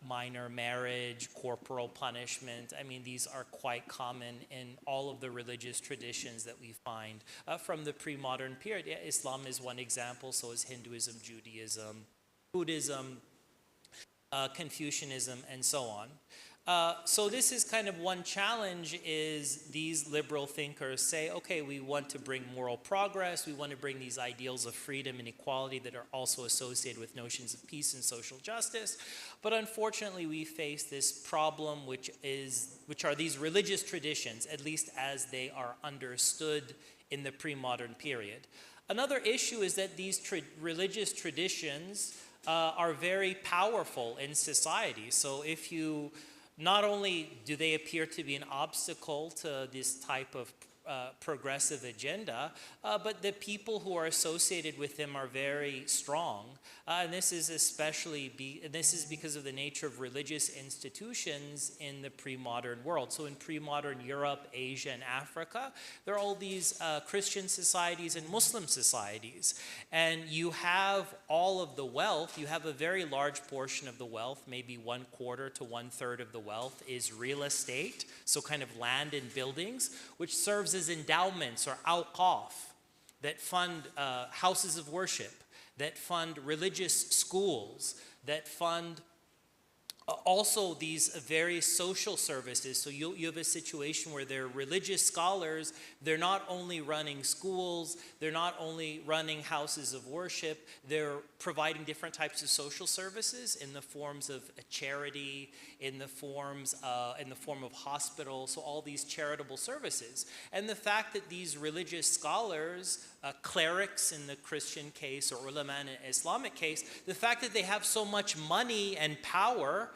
minor marriage, corporal punishment. I mean, these are quite common in all of the religious traditions that we find from the pre-modern period. Yeah, Islam is one example, so is Hinduism, Judaism, Buddhism, Confucianism, and so on. So this is kind of one challenge, is these liberal thinkers say, okay, we want to bring moral progress, we want to bring these ideals of freedom and equality that are also associated with notions of peace and social justice, but unfortunately we face this problem which are these religious traditions, at least as they are understood in the pre-modern period. Another issue is that these religious traditions are very powerful in society. So if you, not only do they appear to be an obstacle to this type of progressive agenda, but the people who are associated with them are very strong. And this is because of the nature of religious institutions in the pre-modern world. So in pre-modern Europe, Asia, and Africa, there are all these Christian societies and Muslim societies. And you have all of the wealth, you have a very large portion of the wealth, maybe 1/4 to 1/3 of the wealth is real estate, so kind of land and buildings, which serves as endowments or awqaf that fund houses of worship, that fund religious schools, that fund also these various social services. So you have a situation where they're religious scholars, they're not only running schools, they're not only running houses of worship, they're providing different types of social services in the forms of a charity, in the form of hospitals, so all these charitable services. And the fact that these religious scholars, clerics in the Christian case or ulama in an Islamic case, the fact that they have so much money and power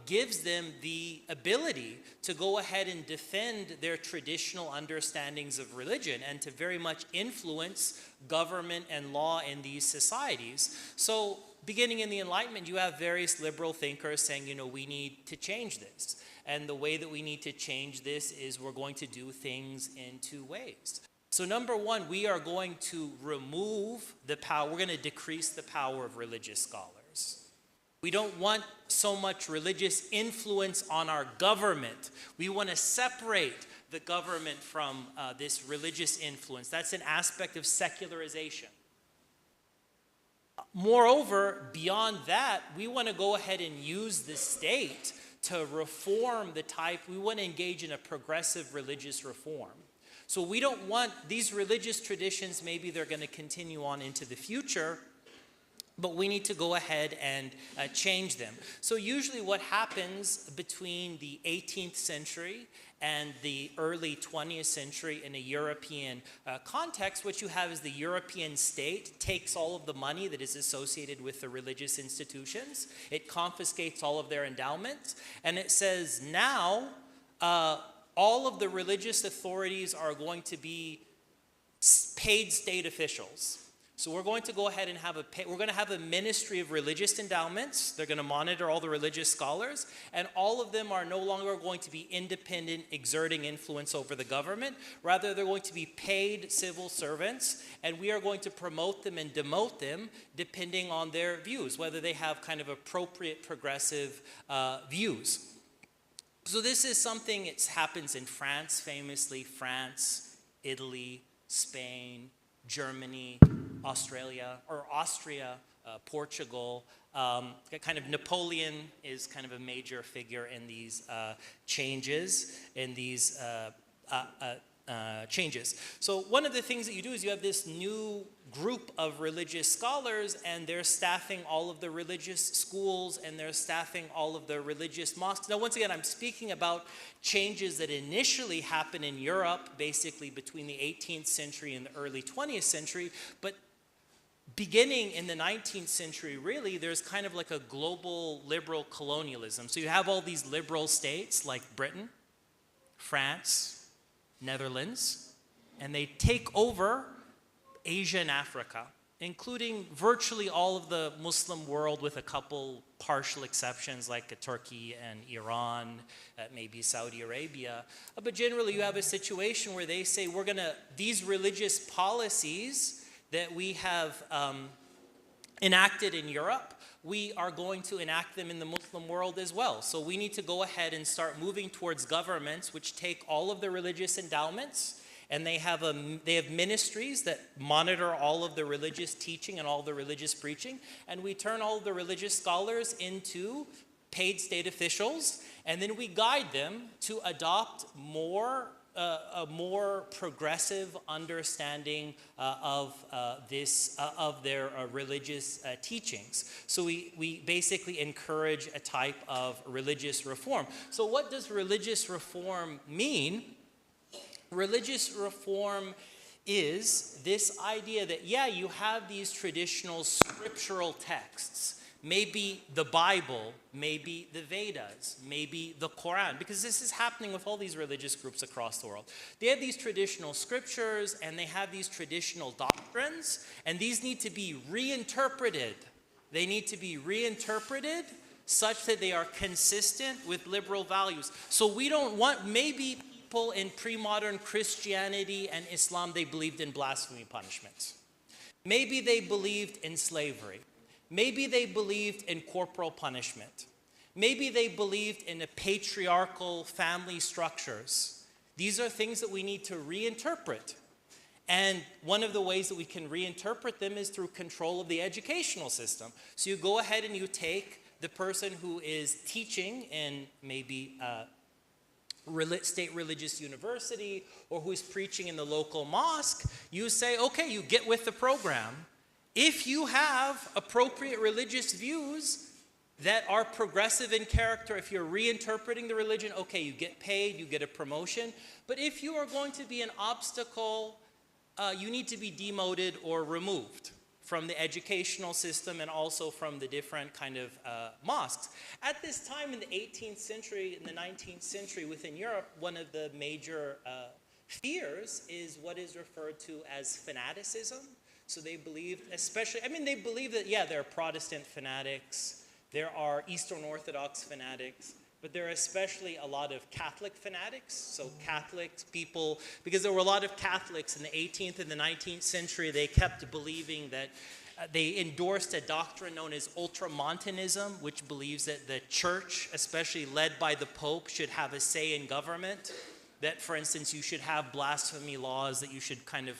gives them the ability to go ahead and defend their traditional understandings of religion and to very much influence government and law in these societies. So beginning in the Enlightenment, you have various liberal thinkers saying, you know, we need to change this. And the way that we need to change this is we're going to do things in two ways. So number one, we are going to remove the power, we're going to decrease the power of religious scholars. We don't want so much religious influence on our government. We want to separate the government from this religious influence. That's an aspect of secularization. Moreover, beyond that, we want to go ahead and use the state to reform we want to engage in a progressive religious reform. So we don't want these religious traditions, maybe they're going to continue on into the future, but we need to go ahead and change them. So usually what happens between the 18th century and the early 20th century in a European context, what you have is the European state takes all of the money that is associated with the religious institutions, it confiscates all of their endowments, and it says now all of the religious authorities are going to be paid state officials. So we're going to go ahead and we're going to have a Ministry of Religious Endowments. They're going to monitor all the religious scholars, and all of them are no longer going to be independent, exerting influence over the government. Rather, they're going to be paid civil servants, and we are going to promote them and demote them depending on their views, whether they have kind of appropriate progressive views. So this is something that happens in France, famously, France, Italy, Spain, Germany, Australia, Portugal. Kind of Napoleon is kind of a major figure in these changes, So one of the things that you do is you have this new group of religious scholars, and they're staffing all of the religious schools, and they're staffing all of the religious mosques. Now, once again, I'm speaking about changes that initially happened in Europe, basically between the 18th century and the early 20th century, but beginning in the 19th century, really, there's kind of like a global liberal colonialism. So you have all these liberal states like Britain, France, Netherlands, and they take over Asia and Africa, including virtually all of the Muslim world with a couple partial exceptions like Turkey and Iran, maybe Saudi Arabia. But generally you have a situation where they say these religious policies that we have enacted in Europe, we are going to enact them in the Muslim world as well. So we need to go ahead and start moving towards governments which take all of the religious endowments, and they have ministries that monitor all of the religious teaching and all the religious preaching, and we turn all of the religious scholars into paid state officials, and then we guide them to adopt a more progressive understanding of their religious teachings. So we basically encourage a type of religious reform. So what does religious reform mean? Religious reform is this idea that, yeah, you have these traditional scriptural texts, maybe the Bible, maybe the Vedas, maybe the Quran, because this is happening with all these religious groups across the world. They have these traditional scriptures and they have these traditional doctrines, and these need to be reinterpreted. They need to be reinterpreted such that they are consistent with liberal values. So we don't want, maybe people in pre-modern Christianity and Islam, they believed in blasphemy punishments. Maybe they believed in slavery. Maybe they believed in corporal punishment. Maybe they believed in a patriarchal family structures. These are things that we need to reinterpret. And one of the ways that we can reinterpret them is through control of the educational system. So you go ahead and you take the person who is teaching in maybe state religious university or who is preaching in the local mosque, you say, okay, you get with the program. If you have appropriate religious views that are progressive in character, if you're reinterpreting the religion, okay, you get paid, you get a promotion. But if you are going to be an obstacle, you need to be demoted or removed from the educational system and also from the different kind of mosques. At this time in the 18th century, in the 19th century within Europe, one of the major fears is what is referred to as fanaticism. So they believed, they believe that, yeah, there are Protestant fanatics, there are Eastern Orthodox fanatics, but there are especially a lot of Catholic fanatics. So Catholics, people, because there were a lot of Catholics in the 18th and the 19th century, they kept believing that they endorsed a doctrine known as ultramontanism, which believes that the church, especially led by the Pope, should have a say in government. That, for instance, you should have blasphemy laws, that you should kind of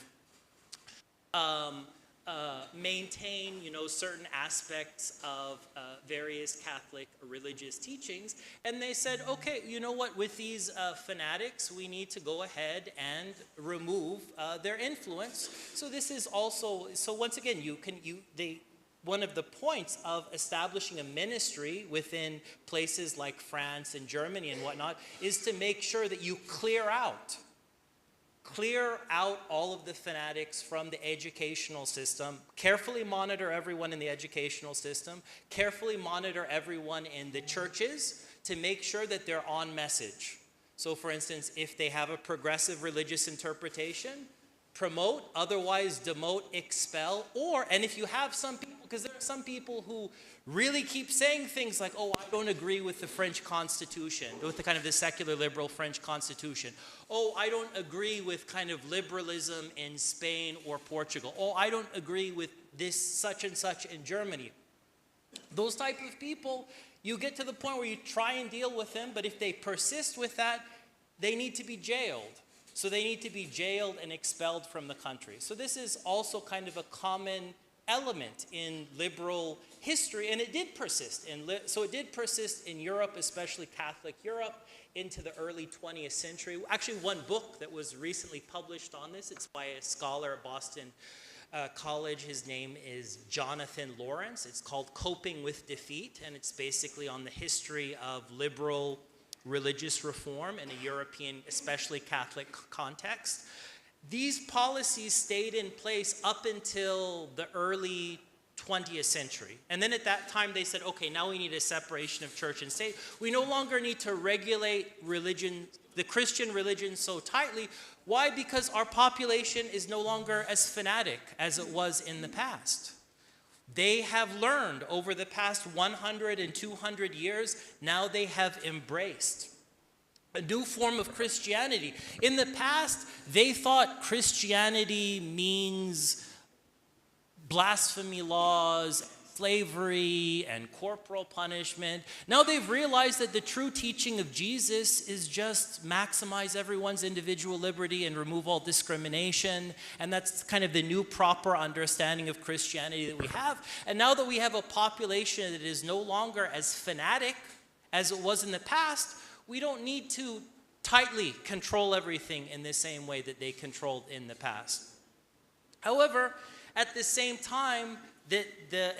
maintain, certain aspects of various Catholic religious teachings. And they said, okay, you know what, with these fanatics, we need to go ahead and remove their influence. So this is also, so once again, one of the points of establishing a ministry within places like France and Germany and whatnot is to make sure that you clear out all of the fanatics from the educational system, carefully monitor everyone in the educational system, carefully monitor everyone in the churches to make sure that they're on message. So for instance, if they have a progressive religious interpretation, promote, otherwise demote, expel, or, and if you have some people, because there are some people who really keep saying things like, oh, I don't agree with the French Constitution, with the kind of the secular liberal French Constitution. Oh, I don't agree with kind of liberalism in Spain or Portugal. Oh, I don't agree with this such and such in Germany. Those type of people, you get to the point where you try and deal with them, but if they persist with that, they need to be jailed. So they need to be jailed and expelled from the country. So this is also kind of a common element in liberal history, and it did persist. So it did persist in Europe, especially Catholic Europe, into the early 20th century. Actually, one book that was recently published on this, it's by a scholar at Boston College. His name is Jonathan Lawrence. It's called Coping with Defeat, and it's basically on the history of liberal religious reform in a European, especially Catholic context. These policies stayed in place up until the early 20th century. And then at that time they said, okay, now we need a separation of church and state. We no longer need to regulate religion, the Christian religion, so tightly. Why? Because our population is no longer as fanatic as it was in the past. They have learned over the past 100 and 200 years, now they have embraced a new form of Christianity. In the past, they thought Christianity means blasphemy laws, slavery, and corporal punishment. Now they've realized that the true teaching of Jesus is just maximize everyone's individual liberty and remove all discrimination. And that's kind of the new proper understanding of Christianity that we have. And now that we have a population that is no longer as fanatic as it was in the past, we don't need to tightly control everything in the same way that they controlled in the past. However, at the same time that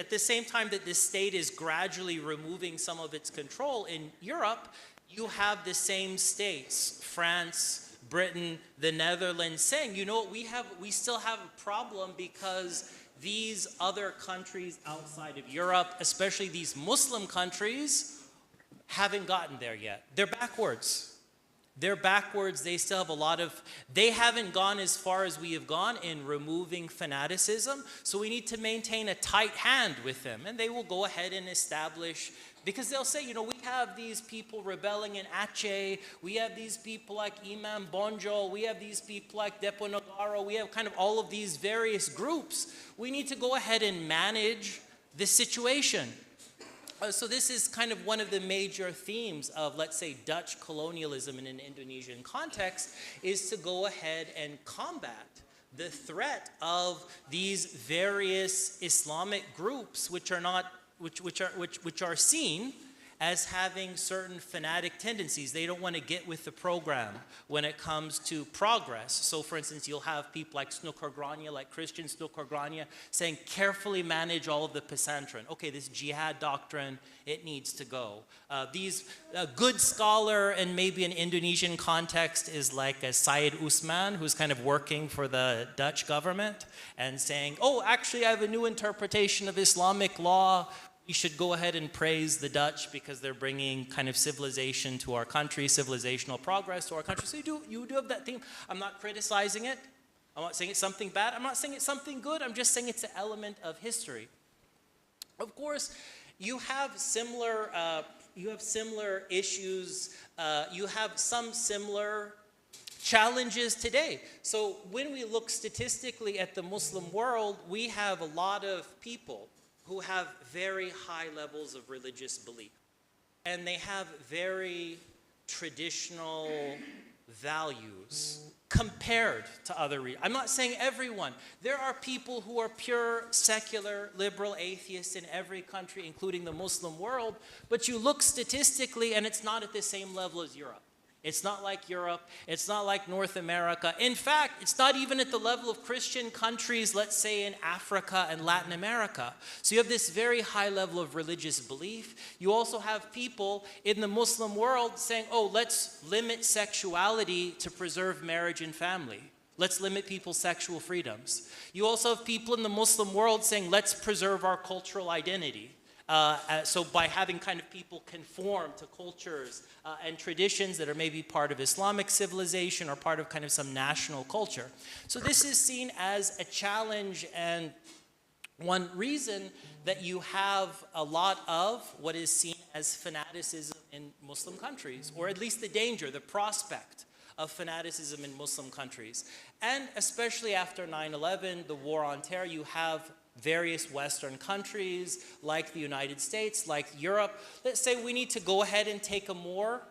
the state is gradually removing some of its control in Europe, you have the same states, France, Britain, the Netherlands, saying, you know what, we still have a problem because these other countries outside of Europe, especially these Muslim countries, haven't gotten there yet. They're backwards. They're backwards. They still have a lot of, they haven't gone as far as we have gone in removing fanaticism. So we need to maintain a tight hand with them. And they will go ahead and establish, because they'll say, you know, we have these people rebelling in Aceh. We have these people like Imam Bonjol. We have these people like Deponegoro. We have kind of all of these various groups. We need to go ahead and manage the situation. So this is kind of one of the major themes of, let's say, Dutch colonialism in an Indonesian context, is to go ahead and combat the threat of these various Islamic groups, which are seen as having certain fanatic tendencies. They don't want to get with the program when it comes to progress. So for instance, you'll have people like Snoekorgrania, like Christian Snoekorgrania, saying carefully manage all of the pesantren. Okay, this jihad doctrine, it needs to go. A good scholar and maybe an Indonesian context is like a Syed Usman, who's kind of working for the Dutch government and saying, oh, actually I have a new interpretation of Islamic law. We should go ahead and praise the Dutch because they're bringing kind of civilization to our country, civilizational progress to our country. So you do have that theme. I'm not criticizing it. I'm not saying it's something bad. I'm not saying it's something good. I'm just saying it's an element of history. Of course, you have similar issues. You have some similar challenges today. So when we look statistically at the Muslim world, we have a lot of people who have very high levels of religious belief. And they have very traditional values compared to other regions. I'm not saying everyone. There are people who are pure secular, liberal atheists in every country, including the Muslim world, but you look statistically and it's not at the same level as Europe. It's not like Europe. It's not like North America. In fact, it's not even at the level of Christian countries, let's say in Africa and Latin America. So you have this very high level of religious belief. You also have people in the Muslim world saying, oh, let's limit sexuality to preserve marriage and family. Let's limit people's sexual freedoms. You also have people in the Muslim world saying, let's preserve our cultural identity. So by having kind of people conform to cultures and traditions that are maybe part of Islamic civilization or part of kind of some national culture. So this is seen as a challenge, and one reason that you have a lot of what is seen as fanaticism in Muslim countries, or at least the danger, the prospect of fanaticism in Muslim countries. And especially after 9/11, the war on terror, you have various Western countries like the United States, like Europe, that say we need to go ahead and take a more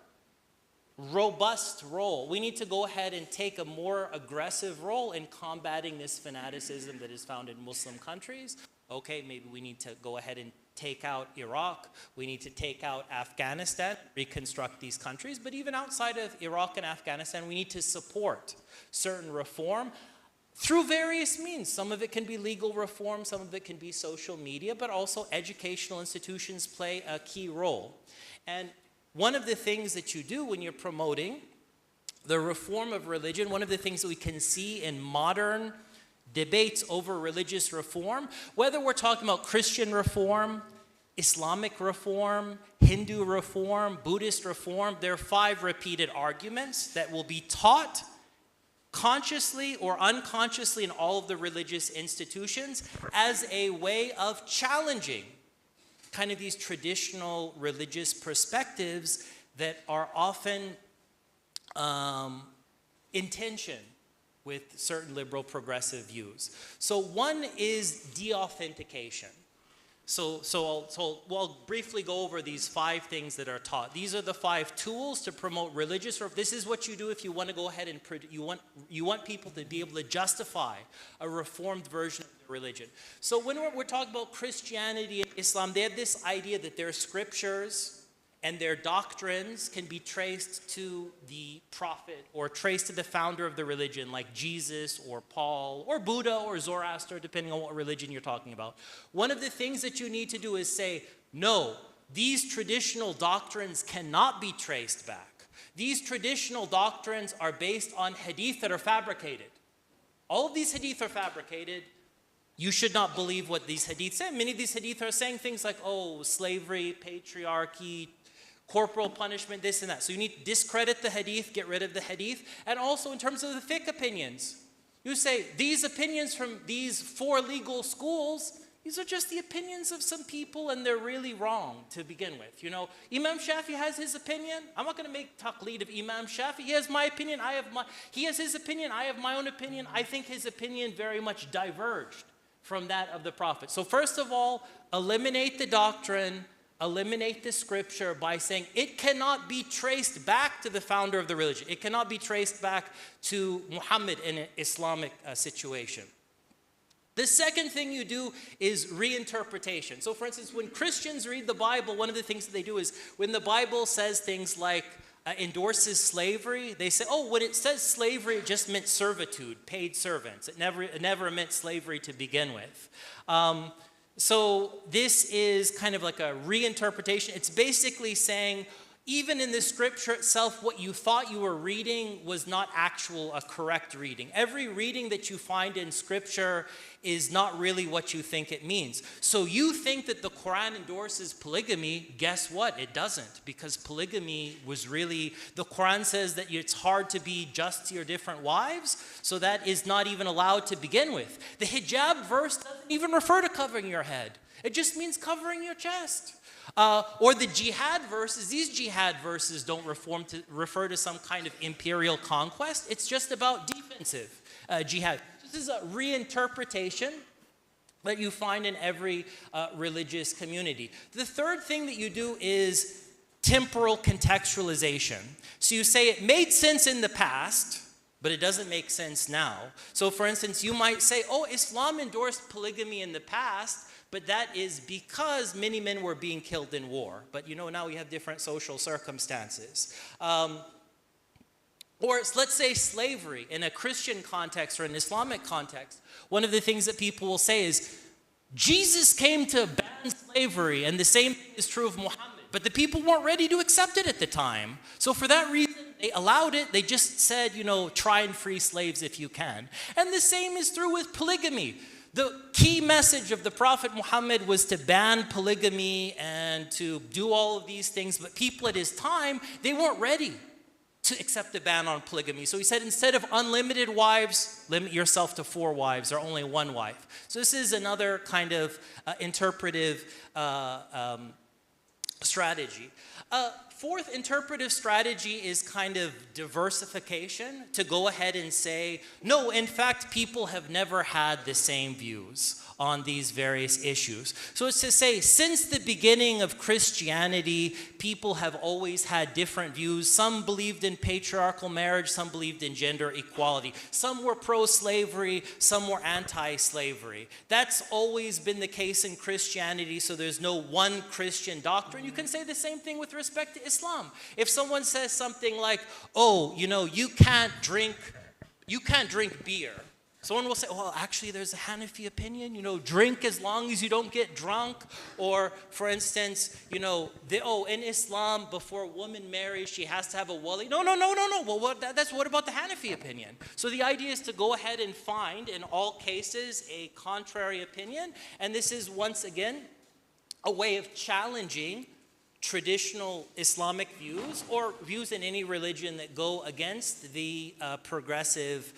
robust role. We need to go ahead and take a more aggressive role in combating this fanaticism that is found in Muslim countries. Okay, maybe we need to go ahead and take out Iraq. We need to take out Afghanistan, reconstruct these countries. But even outside of Iraq and Afghanistan, we need to support certain reform through various means. Some of it can be legal reform, some of it can be social media, but also educational institutions play a key role. And one of the things that you do when you're promoting the reform of religion, one of the things that we can see in modern debates over religious reform, whether we're talking about Christian reform, Islamic reform, Hindu reform, Buddhist reform, there are 5 repeated arguments that will be taught consciously or unconsciously in all of the religious institutions as a way of challenging kind of these traditional religious perspectives that are often in tension with certain liberal progressive views. So one is de-authentication. So I'll briefly go over these 5 things that are taught. These are the 5 tools to promote religious, or this is what you do if you want to go ahead and you want people to be able to justify a reformed version of their religion. So when we're talking about Christianity and Islam, they have this idea that their scriptures and their doctrines can be traced to the prophet or traced to the founder of the religion, like Jesus or Paul or Buddha or Zoroaster, depending on what religion you're talking about. One of the things that you need to do is say, no, these traditional doctrines cannot be traced back. These traditional doctrines are based on hadith that are fabricated. All of these hadith are fabricated. You should not believe what these hadith say. Many of these hadith are saying things like, oh, slavery, patriarchy, corporal punishment, this and that. So you need to discredit the hadith, get rid of the hadith. And also in terms of the fiqh opinions, you say these opinions from these 4 legal schools, these are just the opinions of some people and they're really wrong to begin with. You know, Imam Shafi has his opinion. I'm not going to make taqleed of Imam Shafi. He has my opinion. He has his opinion. I have my own opinion. I think his opinion very much diverged from that of the Prophet. So first of all, eliminate the doctrine, eliminate the scripture by saying it cannot be traced back to the founder of the religion. It cannot be traced back to Muhammad in an Islamic situation. The second thing you do is reinterpretation. So for instance, when Christians read the Bible, one of the things that they do is when the Bible says things like endorses slavery, they say, oh, when it says slavery, it just meant servitude, paid servants. It never meant slavery to begin with. So this is kind of like a reinterpretation. It's basically saying, even in the scripture itself, what you thought you were reading was not a correct reading. Every reading that you find in scripture is not really what you think it means. So you think that the Quran endorses polygamy. Guess what? It doesn't, because polygamy was really, the Quran says that it's hard to be just to your different wives, so that is not even allowed to begin with. The hijab verse doesn't even refer to covering your head. It just means covering your chest. Or the jihad verses, these jihad verses don't refer to some kind of imperial conquest. It's just about defensive jihad. This is a reinterpretation that you find in every religious community. The third thing that you do is temporal contextualization. So you say it made sense in the past, but it doesn't make sense now. So for instance, you might say, oh, Islam endorsed polygamy in the past, but that is because many men were being killed in war. But you know, now we have different social circumstances. Or let's say slavery in a Christian context or an Islamic context. One of the things that people will say is, Jesus came to ban slavery, and the same thing is true of Muhammad. But the people weren't ready to accept it at the time. So for that reason, they allowed it. They just said, you know, try and free slaves if you can. And the same is true with polygamy. The key message of the Prophet Muhammad was to ban polygamy and to do all of these things, but people at his time, they weren't ready to accept the ban on polygamy. So he said, instead of unlimited wives, limit yourself to 4 wives or only 1 wife. So this is another kind of interpretive strategy. Fourth interpretive strategy is kind of diversification, to go ahead and say, no, in fact, people have never had the same views on these various issues. So it's to say, since the beginning of Christianity, people have always had different views. Some believed in patriarchal marriage, some believed in gender equality. Some were pro-slavery, some were anti-slavery. That's always been the case in Christianity, so there's no one Christian doctrine. You can say the same thing with respect to Islam. If someone says something like, oh, you know, you can't drink beer. Someone will say, well, actually, there's a Hanafi opinion, you know, drink as long as you don't get drunk. Or, for instance, you know, in Islam, before a woman marries, she has to have a wali. No. Well, what about the Hanafi opinion? So the idea is to go ahead and find, in all cases, a contrary opinion. And this is, once again, a way of challenging traditional Islamic views or views in any religion that go against the progressive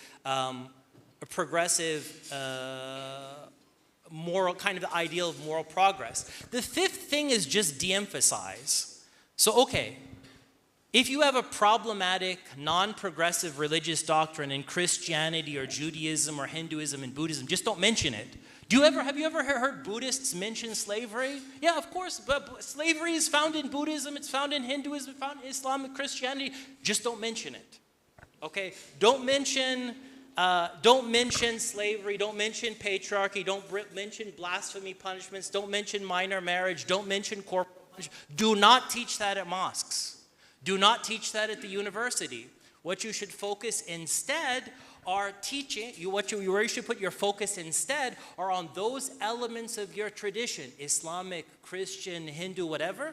moral, kind of the ideal of moral progress. The fifth thing is just de-emphasize. So, okay, if you have a problematic, non-progressive religious doctrine in Christianity or Judaism or Hinduism and Buddhism, just don't mention it. Have you ever heard Buddhists mention slavery? Yeah, of course, but slavery is found in Buddhism, it's found in Hinduism, it's found in Islamic Christianity. Just don't mention it, okay? Don't mention slavery, don't mention patriarchy, don't mention blasphemy punishments, don't mention minor marriage, don't mention corporal punishment. Do not teach that at mosques. Do not teach that at the university. What you should focus instead are teaching, where you should put your focus instead are on those elements of your tradition, Islamic, Christian, Hindu, whatever,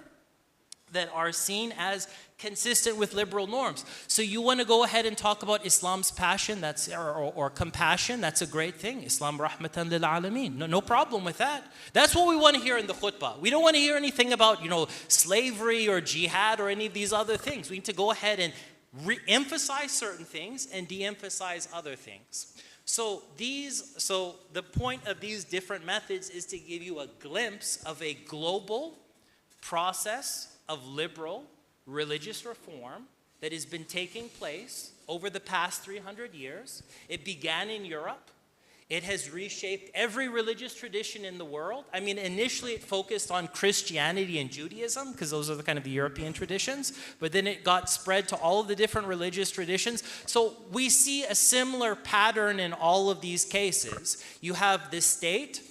that are seen as consistent with liberal norms. So you want to go ahead and talk about Islam's passion, or compassion, that's a great thing. Islam rahmatan lil alameen. No problem with that. That's what we want to hear in the khutbah. We don't want to hear anything about, you know, slavery or jihad or any of these other things. We need to go ahead and re-emphasize certain things and de-emphasize other things. So the point of these different methods is to give you a glimpse of a global process of liberal religious reform that has been taking place over the past 300 years. It began in Europe. It has reshaped every religious tradition in the world. I mean, initially it focused on Christianity and Judaism, because those are the kind of the European traditions, but then it got spread to all of the different religious traditions. So we see a similar pattern in all of these cases. You have the state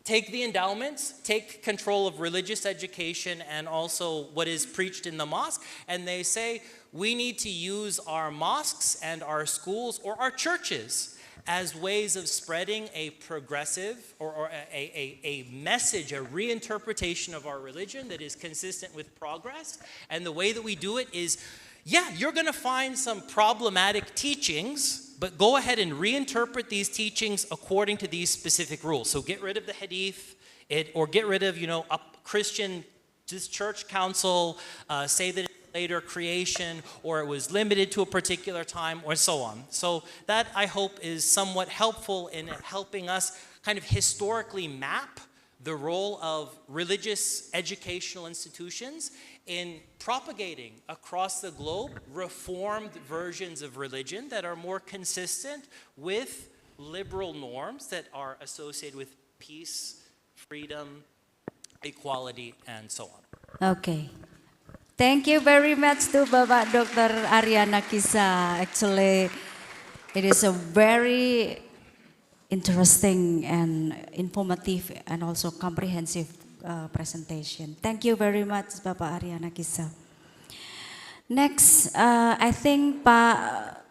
take the endowments, take control of religious education and also what is preached in the mosque, and they say, we need to use our mosques and our schools or our churches as ways of spreading a progressive or a message, a reinterpretation of our religion that is consistent with progress. And the way that we do it is, yeah, you're going to find some problematic teachings, but go ahead and reinterpret these teachings according to these specific rules. So get rid of the hadith, or get rid of, a Christian, this church council, say that later creation, or it was limited to a particular time, or so on. So that, I hope, is somewhat helpful in helping us kind of historically map the role of religious educational institutions in propagating across the globe reformed versions of religion that are more consistent with liberal norms that are associated with peace, freedom, equality, and so on. Okay. Thank you very much to Bapak Dr. Aryana Kisa. Actually, it is a very interesting and informative and also comprehensive presentation. Thank you very much, Bapak Aryana Kisa. Next, I think Pak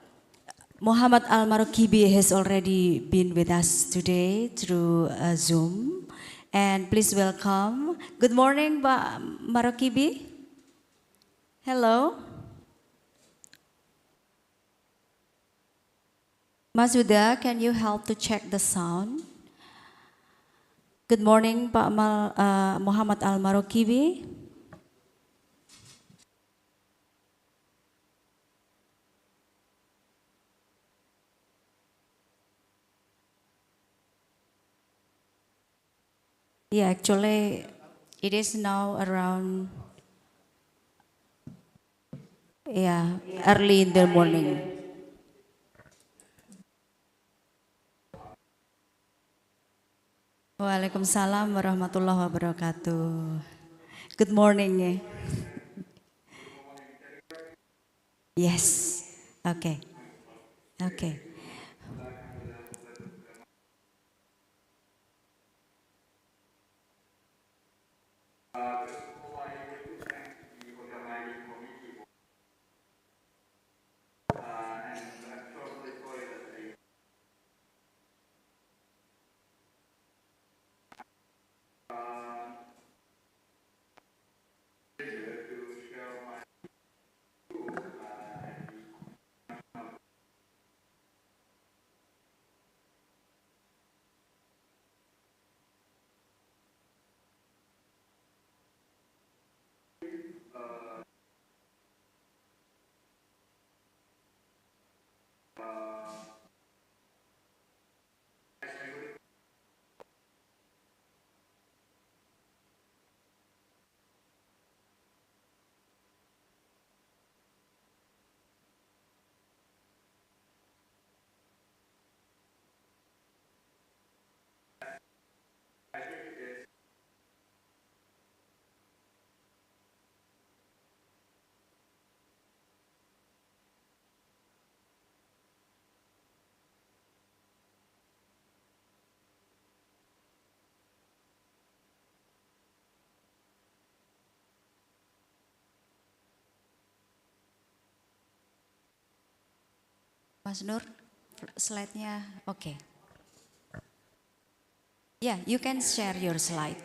Muhammad Al-Marokibi has already been with us today through Zoom. And please welcome. Good morning, Pak Marokibi. Hello. Mas Huda, can you help to check the sound? Good morning, Pak Muhammad Al-Marokibi. Yeah, actually, it is now around, yeah, early in the morning. Waalaikumsalam warahmatullahi wabarakatuh. Good morning. Yes. Okay. Okay. Mas Nur, slide-nya oke. Okay. Yeah, you can share your slide.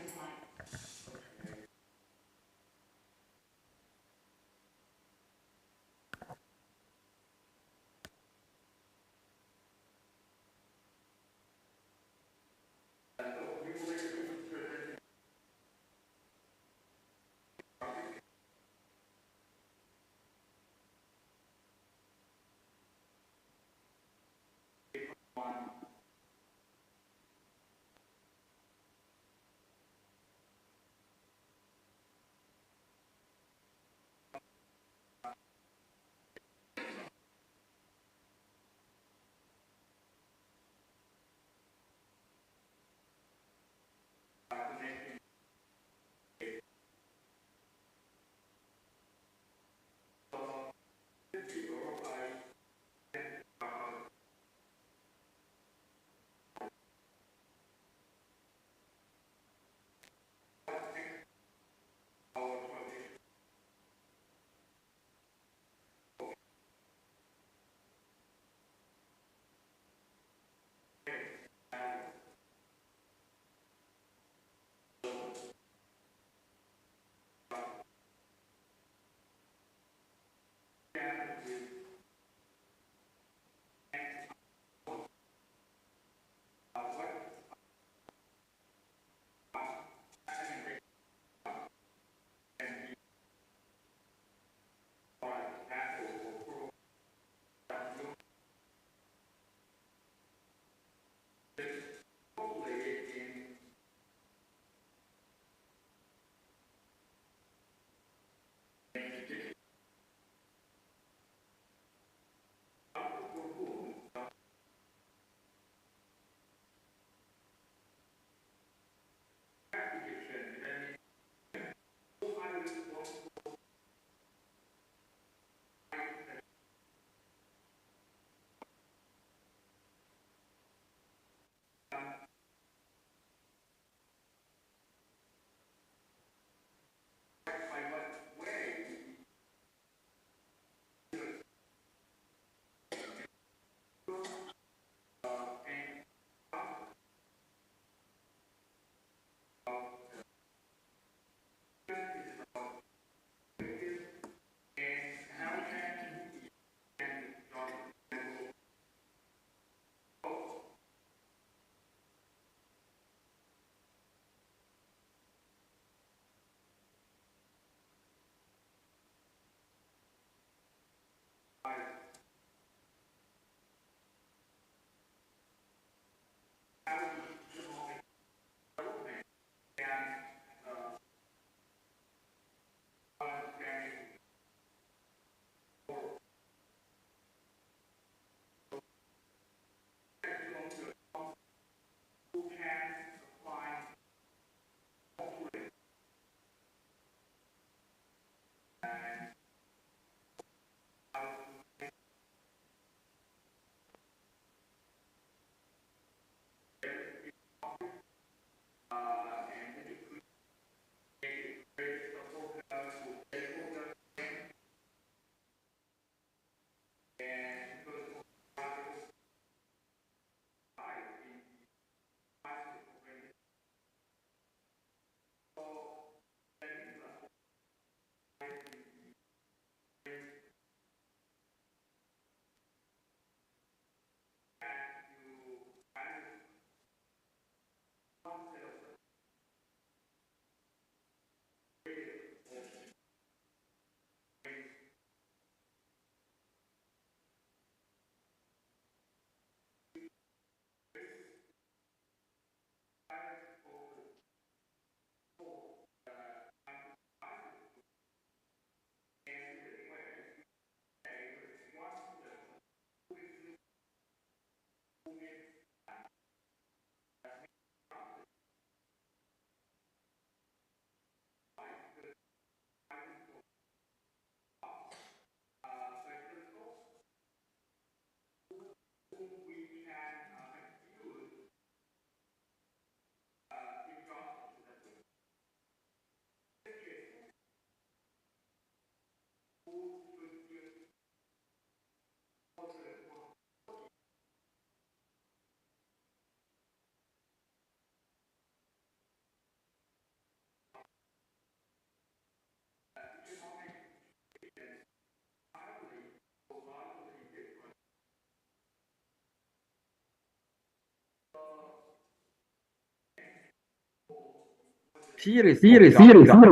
Theories of justice.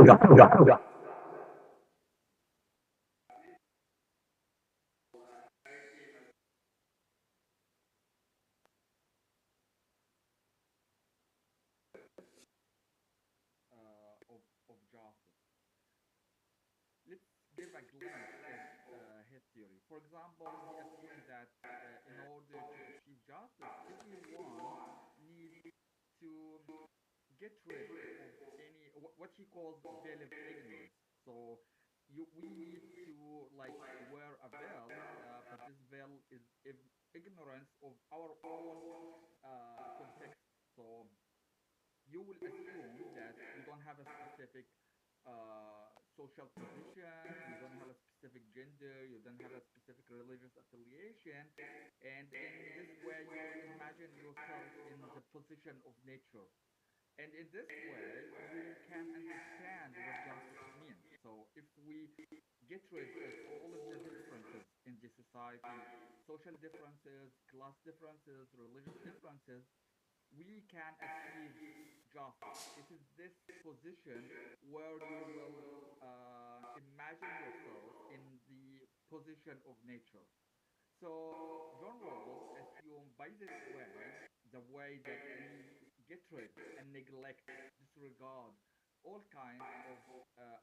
Of justice. Let's give a glimpse of his theory. For example, he assumed that in order to achieve justice, everyone needs to get rid of any what he calls veil of ignorance. So we need to like wear a veil, but this veil is ignorance of our own context. So you will assume that you don't have a specific social position, you don't have a specific gender, you don't have a specific religious affiliation, and in this way you will imagine yourself in the position of nature. And in this way, you can understand what justice means. So if we get rid of all of the differences in the society, social differences, class differences, religious differences, we can achieve justice. It is this position where you will imagine yourself in the position of nature. So John Rawls assumed by this way, the way that we get rid and neglect, disregard all kinds of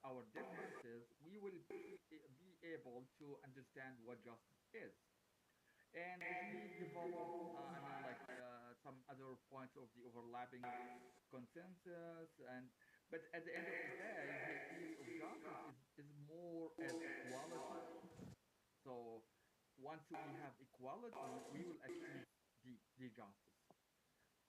our differences, we will be able to understand what justice is. And he developed, some other points of the overlapping consensus, and but at the end of the day, his theory of justice is more as equality. So once we have equality, we will achieve the justice.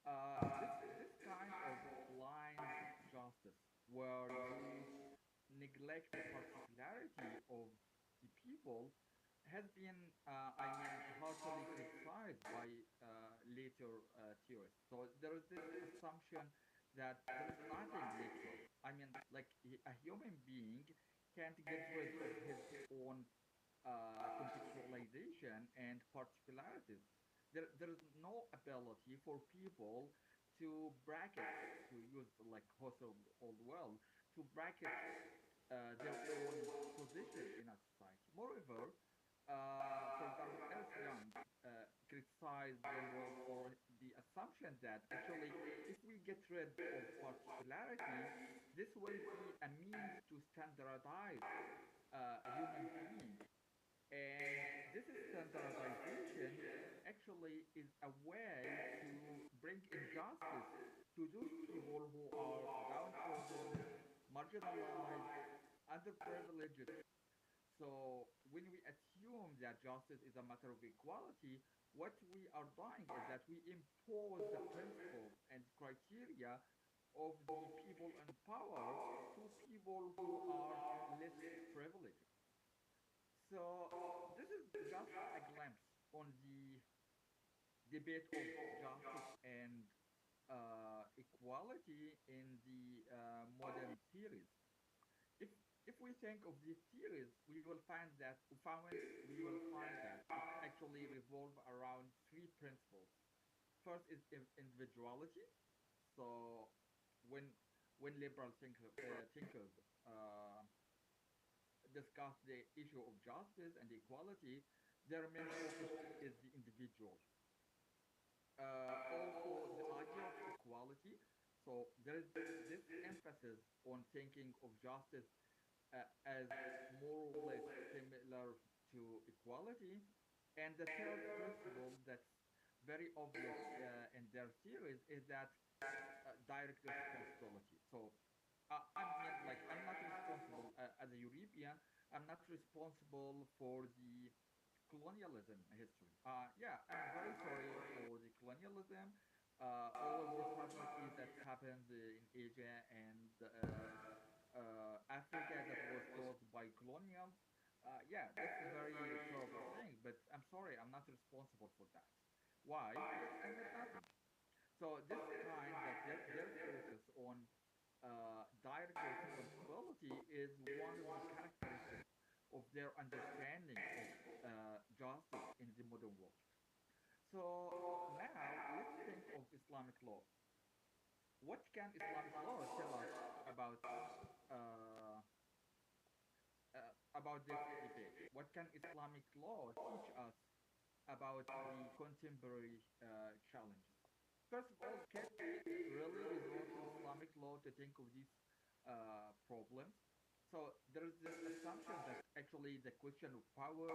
This kind of blind justice, where you neglect the particularity of the people, has been, harshly criticized by later theorists. So there is this assumption that there is nothing natural. Like a human being can't get rid of his own contextualization and particularities. There is no ability for people to bracket, to use like Husserl old well, to bracket their own position in a society. Moreover, for example, Ernst Young criticized John Rawls for the assumption that actually, if we get rid of particularity, this will be a means to standardize a human being. And this standardization actually is a way to bring injustice to those people who are downtrodden, marginalized, underprivileged. So when we assume that justice is a matter of equality, what we are doing is that we impose the principles and criteria of the people in power to people who are less privileged. So this is just a glimpse on the debate of justice and equality in the modern theories. If if we think of these theories, we will find that it actually revolve around three principles. First is individuality. So when liberal thinkers discuss the issue of justice and equality, their main focus is the individual. Also, the idea of equality. So there is this emphasis on thinking of justice as more or less similar to equality. And the third principle, that's very obvious in their series is that direct responsibility. So I mean, like, I'm not responsible as a European. I'm not responsible for the colonialism history. Yeah, I'm very sorry for the colonialism, all of the atrocities that happened in Asia and Africa that was caused by colonials. Yeah, that's a very terrible thing, but I'm sorry, I'm not responsible for that. Why? Because I did nothing. So this kind that their focus on direct responsibility is one of the characteristics of their understanding of justice in the modern world. So now let's think of Islamic law. What can Islamic law tell us about uh, this debate? What can Islamic law teach us about the contemporary challenges? First of all, can we really resort to Islamic law to think of these problems? So there is this assumption that actually the question of power,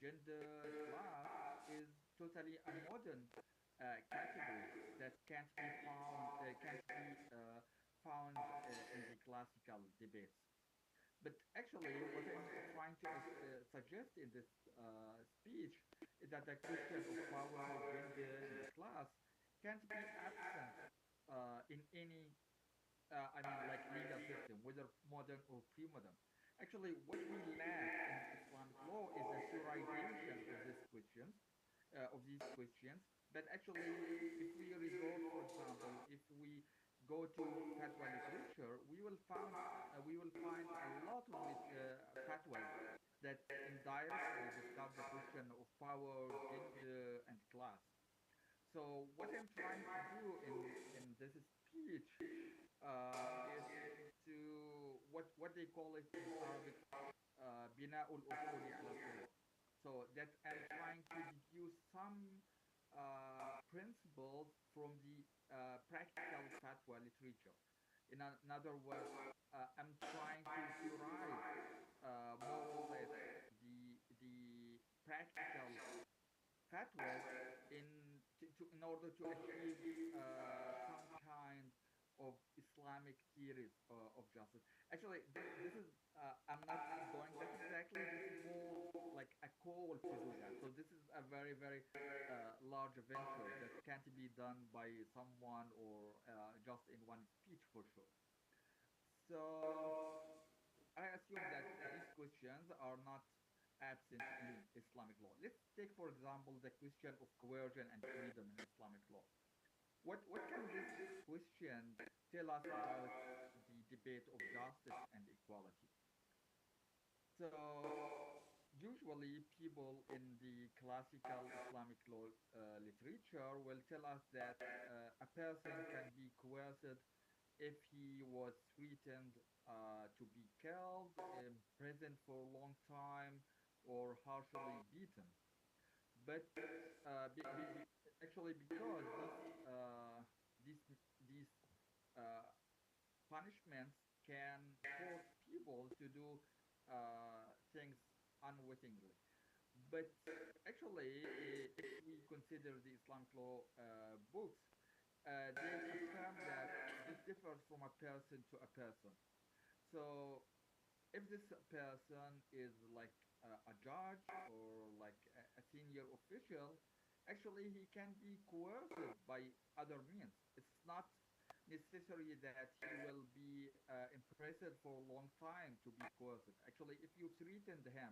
gender, class is totally a modern category that can't be found in the classical debates. But actually, what I'm trying to suggest in this speech is that the question of power, gender, and the class can't be absent in any, I mean, like legal system, whether modern or pre-modern. Actually, what we lack in Islamic law is a theorization of these questions. But actually, if we resort, for example, if we go to fatwa literature, we will find a lot of fatwas that indirectly discuss the question of power, gender, and class. So what I'm trying to do in this speech is to what they call it in Arabic, bina'ul usuli ala furu'. So that I'm trying to deduce some principles from the practical fatwa literature. In other words, I'm trying to theorize more or less the practical fatwas in order to achieve some kind of Islamic theories of justice. Actually, this is I'm not doing that exactly. This is more like a call to do that. So this is a very large venture that can't be done by someone or just in one speech for sure. So I assume that these questions are not absent in Islamic law. Let's take, for example, the question of coercion and freedom in Islamic law. What can this question tell us about the debate of justice and equality? So usually people in the classical Islamic law literature will tell us that a person can be coerced if he was threatened to be killed, imprisoned for a long time, or harshly beaten. But actually, because these these uh, punishments can force people to do things unwittingly. But actually, if we consider the Islamic law books, they affirm that this differs from a person to a person. So if this person is like a judge or like a senior official, actually he can be coerced by other means. It's not necessary that he will be imprisoned for a long time to be coerced. Actually, if you threatened him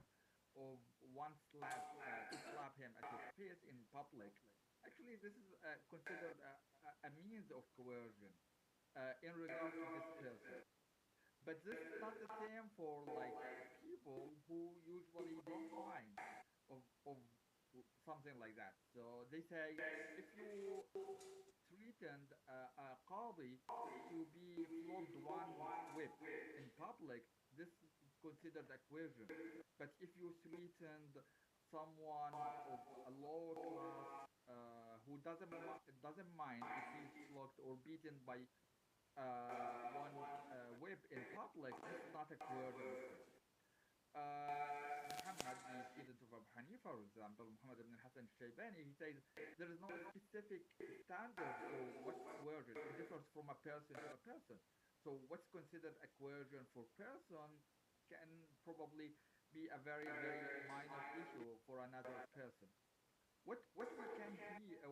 of one slap to slap him at his face in public, actually this is considered a means of coercion in regard to this person. But this is not the same for like people who usually don't mind of something like that. So they say if you threatened a qadi to be flogged one whip in public, this is considered a coercion. But if you threatened someone of a lower class who doesn't mind if he's flogged or beaten by one whip in public, this is not a coercion, of course. Muhammad, the student of Abu Hanifa, for example, Muhammad ibn Hassan al-Shaybani, he says there is specific standard for what's coercion. It differs from a person to a person. So what's considered a coercion for person can probably be a very, very minor issue for another person. What we can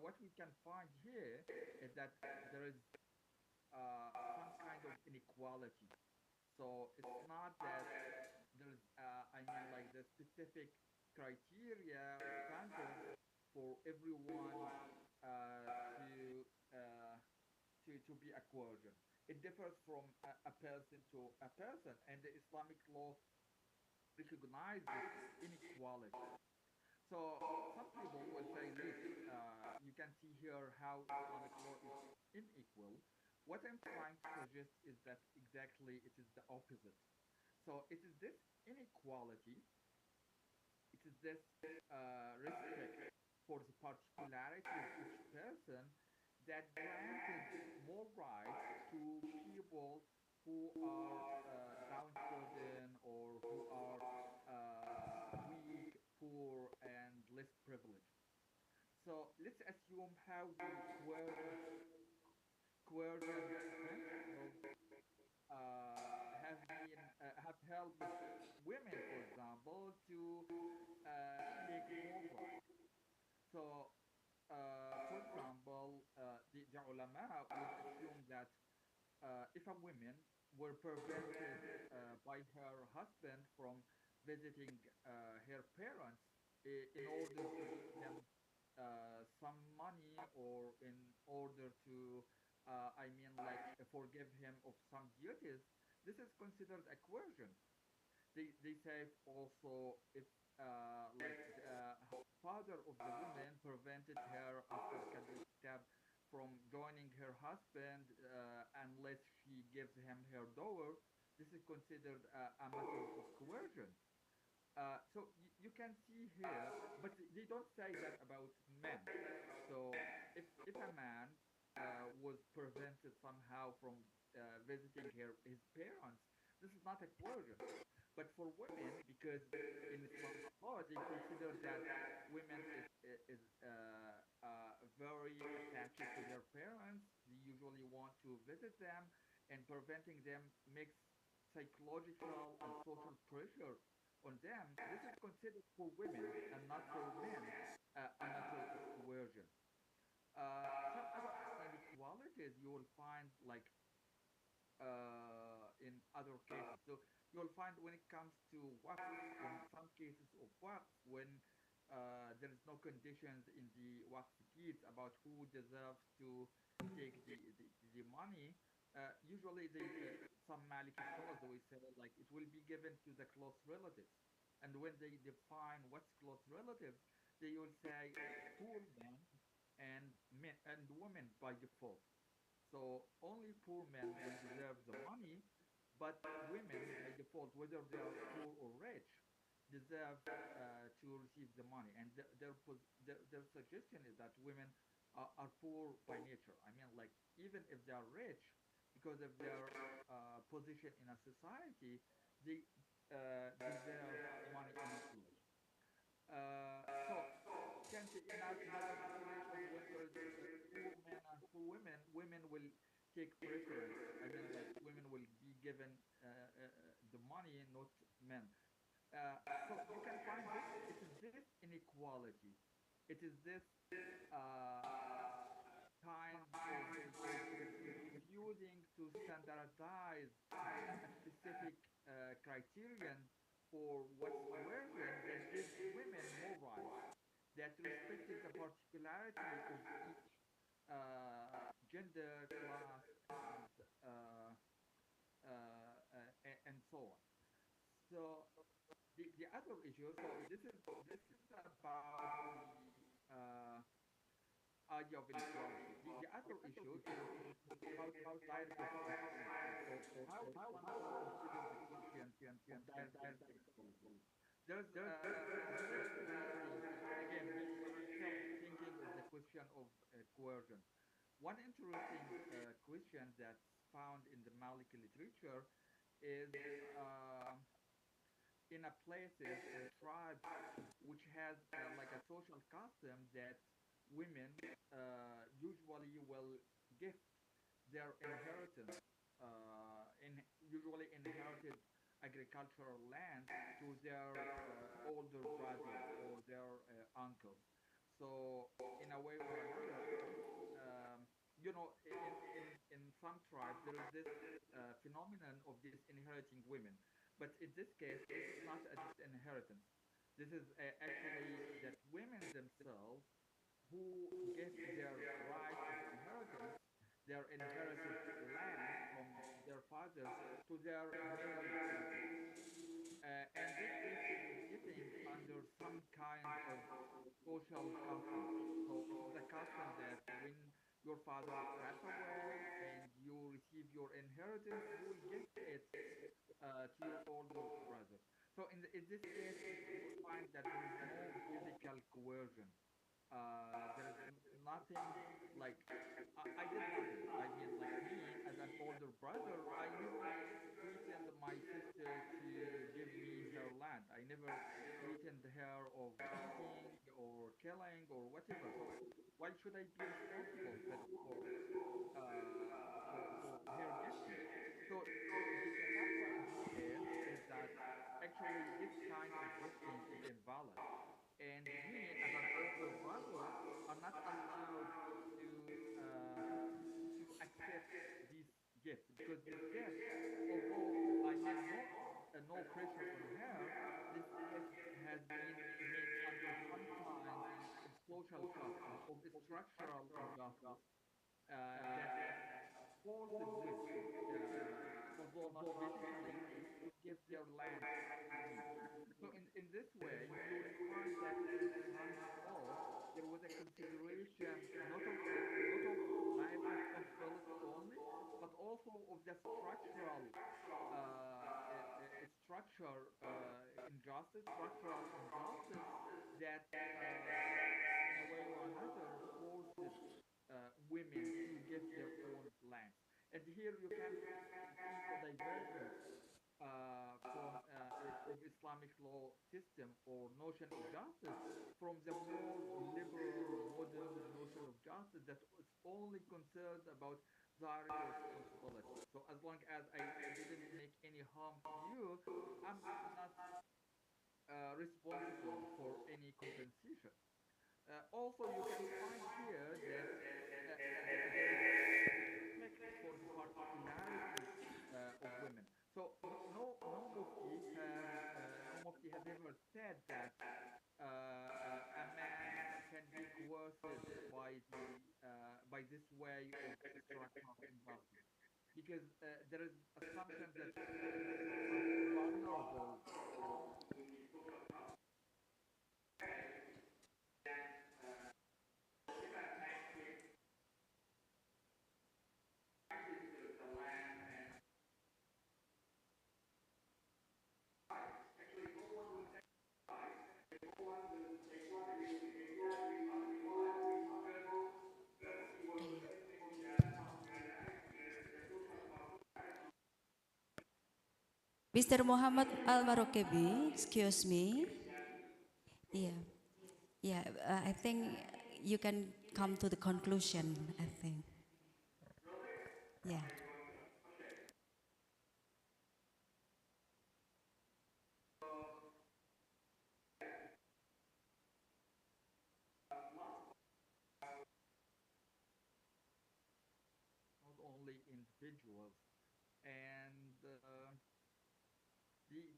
what we can find here is that there is some kind of inequality. So it's not that there's, I mean, like the specific criteria or standards for everyone uh, to, uh, to be a coercion. It differs from a person to a person, and the Islamic law recognizes this inequality. So some people will say, look, you can see here how Islamic law is unequal. What I'm trying to suggest is that exactly it is the opposite. So it is this inequality, it is this respect for the particularity of each person that granted more rights to people who are downtrodden or who are weak, poor, and less privileged. So let's assume how the coercion principles have helped women, for example, to take more rights. So, for example, the ulama would assume that if a woman were prevented by her husband from visiting her parents in order to give him some money or in order to, I mean, like forgive him of some duties, this is considered a coercion. They say also if like the father of the woman prevented her after Qadr al-Kitab from joining her husband unless she gives him her dower, this is considered a matter of coercion. So you can see here, but they don't say that about men. So if a man was prevented somehow from visiting his parents, this is not a coercion. But for women, because in Islamic law they consider that women is very attached to their parents. They usually want to visit them, and preventing them makes psychological and social pressure on them. This is considered for women and not for men a matter of coercion. Some other inequalities you will find like in other cases. So you'll find when it comes to waqf, in some cases of waqf, when there is no conditions in the waqf deeds about who deserves to take the money, usually some Maliki scholars they will say like it will be given to the close relatives. And when they define what's close relatives, they will say poor men and women by default. So only poor men will deserve the money, but women by default, whether they are poor or rich, deserve to receive the money. And their suggestion is that women are poor by nature. I mean, like even if they are rich, because of their position in a society, they deserve money equally. So you can see in other situations when there is poor men and poor women, women will take preference. I mean, like women will be given the money, not men. So you can find this. It is this inequality. It is this uh, kind of refusing to standardize a specific criterion for what's coercion that gives women more rights, that respected the particularity of each gender, class, and and so on. So the other issue. So this is about the idea of inequality. The other issue is about direct responsibility. So how Islamic law considers the question of direct responsibility. There is again we are still thinking of the question of coercion. One interesting question that's found in the Maliki literature is in a places and tribes which has like a social custom that women usually will gift their inheritance, usually inherited agricultural land to their older brothers or their uncles. So, in a way or another, in some tribes there is this phenomenon of disinheriting women, but in this case, this is not a disinheritance. This is actually that women themselves who give their right of inheritance, their inherited land from their fathers to their male children. And this gift is given under some kind of social customs. So it is a custom that when your father pass away and you receive your inheritance, you will gift it to your older brother. So in this case, you will find that there is no physical coercion. There is nothing like I did nothing. I mean, like me as an older brother, I never threatened my sister to give me her land. I never threatened her of beating or killing or whatever. So why should I be responsible for her gifting? So the fatwa in this case is that actually this kind of gifting is invalid, and me as an older brother are not allowed to accept this gift, because this gift, although I made no pressure on her, this gift has been made under some kind of social custom of structural injustice that forced women, although not physically, to give their land to me. So in this way, you will find that in Islamic law, there was a consideration not of life responsibility only, but also of the structural injustice that in a way or another forced women to give their own lands. And here you can see the divergence of Islamic law system or notion of justice from the more liberal modern notion of justice that is only concerned about direct responsibility. So as long as I didn't make any harm to you, I'm not responsible for any compensation. Also, you can find here that there is respect for the particularity of women. So no mufti has ever said that a man can be coerced by this way of structural injustice, because there is assumption that women are more vulnerable Mr. Muhammad Al-Marokebi, excuse me. Yeah, yeah, I think you can come to the conclusion, I think. Yeah. not only individuals. And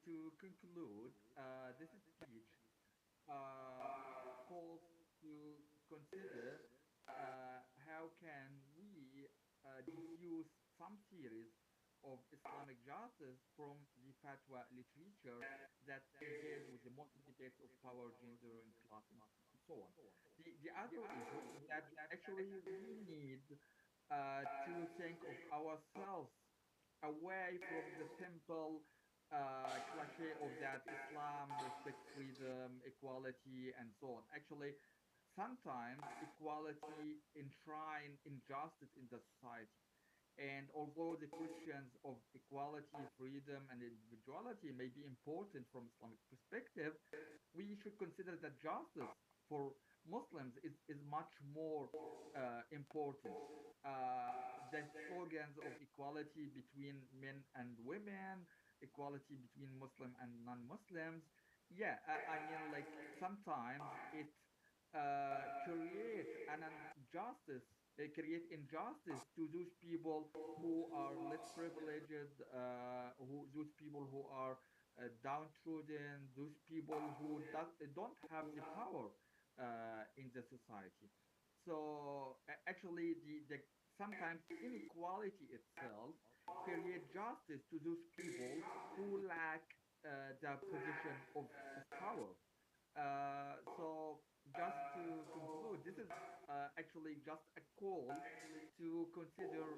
to conclude, this speech calls to consider how can we deduce some series of Islamic justice from the fatwa literature that engage with the modern debates of power, gender, and class, and so on. The other issue is that actually we need to think of ourselves away from the simple cliche of that Islam respects freedom, equality, and so on. Actually, sometimes equality enshrine injustice in the society. And although the questions of equality, freedom, and individuality may be important from Islamic perspective, we should consider that justice for Muslims is much more important. The slogans of equality between men and women, equality between Muslim and non-Muslims. Yeah, I mean, like sometimes it create an injustice, create injustice to those people who are less privileged, who those people who are downtrodden, those people who don't have the power in the society. So actually, the sometimes inequality itself create justice to those people who lack the position of power. So just to conclude, this is actually just a call to consider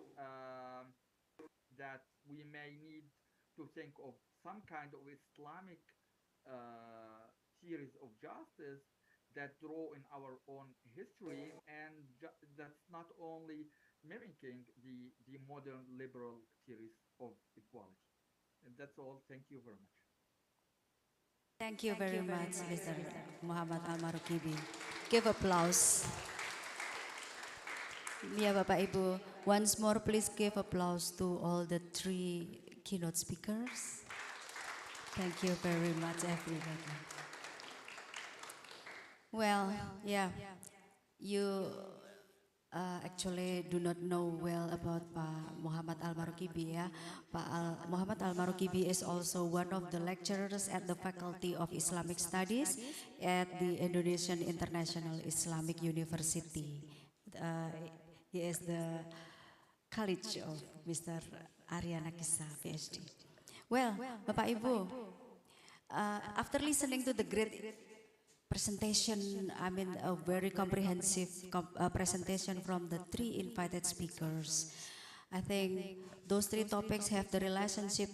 that we may need to think of some kind of Islamic theories of justice that draw in our own history, and that's not only mimicking the modern liberal theories of equality. And that's all. Thank you very much. Thank you very much, Mr. Muhammad Al-Marukibi. Give applause. Ya Bapak Ibu, once more please give applause to all the three keynote speakers. Thank you very much everybody. Well, yeah, you actually do not know well about Pak Muhammad Al-Marukibi ya. Muhammad Al-Marukibi is also one of the lecturers at the Faculty of Islamic Studies at the Indonesian International Islamic University. Uh, he is the college of Mr. Aryana Kisa, PhD. Well, Bapak Ibu, after listening to the great presentation, I mean a very comprehensive presentation from the three invited speakers. I think those three topics have the relationship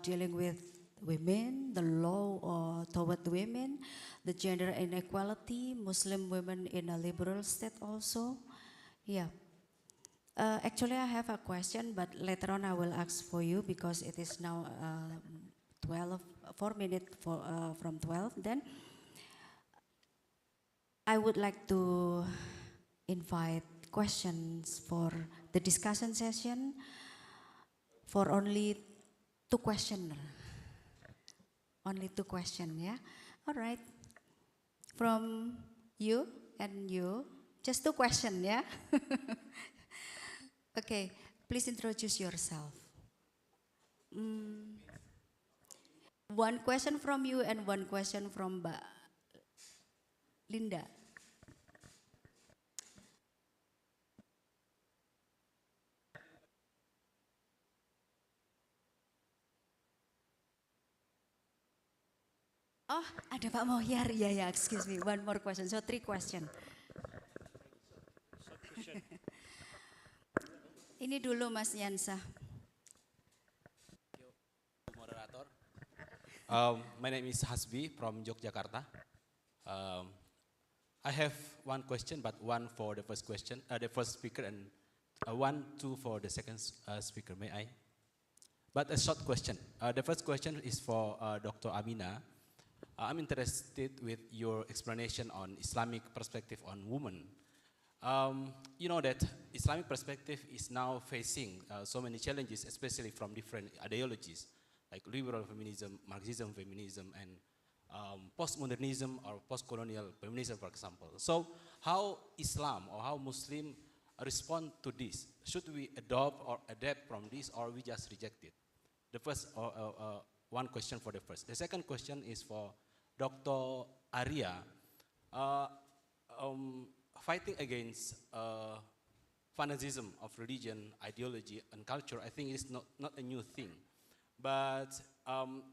dealing with women, the law toward women, the gender inequality, Muslim women in a liberal state also. Yeah. Actually, I have a question, but later on I will ask for you because it is now 4 minutes from 12. Then I would like to invite questions for the discussion session for only 2 questions. Only 2 questions, yeah? All right. From you and you, just 2 questions, yeah? Okay, please introduce yourself. 1 question from you and 1 question from Mbak Linda. Oh, ada Pak Mohyar. Ya, ya, excuse me. 1 more question. So 3 question. Ini dulu Mas Yansa. Moderator. My name is Hasbi from Yogyakarta. I have 1 question, but 1 for the first question, the first speaker, and 2 for the second speaker. May I? But a short question. The first question is for Dr. Amina. I'm interested with your explanation on Islamic perspective on women. You know that Islamic perspective is now facing so many challenges, especially from different ideologies, like liberal feminism, Marxism feminism, and postmodernism or post-colonial feminism, for example. So how Islam or how Muslim respond to this? Should we adopt or adapt from this, or we just reject it? The first, 1 question for the first. The second question is for Dr. Arya. Fighting against fanaticism of religion, ideology, and culture, I think is not a new thing. But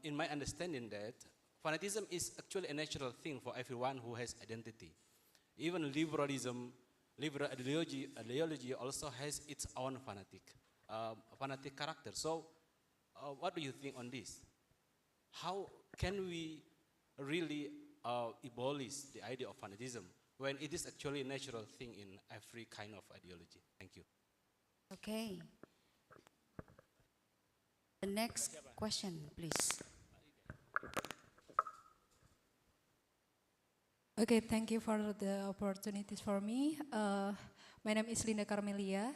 in my understanding that fanaticism is actually a natural thing for everyone who has identity. Even liberalism, liberal ideology also has its own fanatic character. So what do you think on this? How can we really abolish the idea of fanatism when it is actually a natural thing in every kind of ideology? Thank you. Okay. The next question, please. Okay, thank you for the opportunities for me. My name is Linda Carmelia,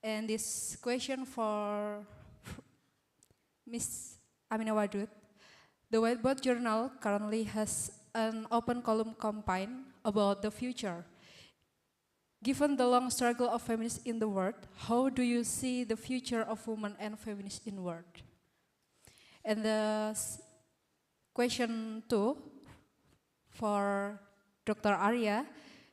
and this question for Miss Amina Wadud. The Whiteboard Journal currently has an open column campaign about the future. Given the long struggle of feminists in the world, how do you see the future of women and feminists in the world? And the question 2 for Dr. Arya.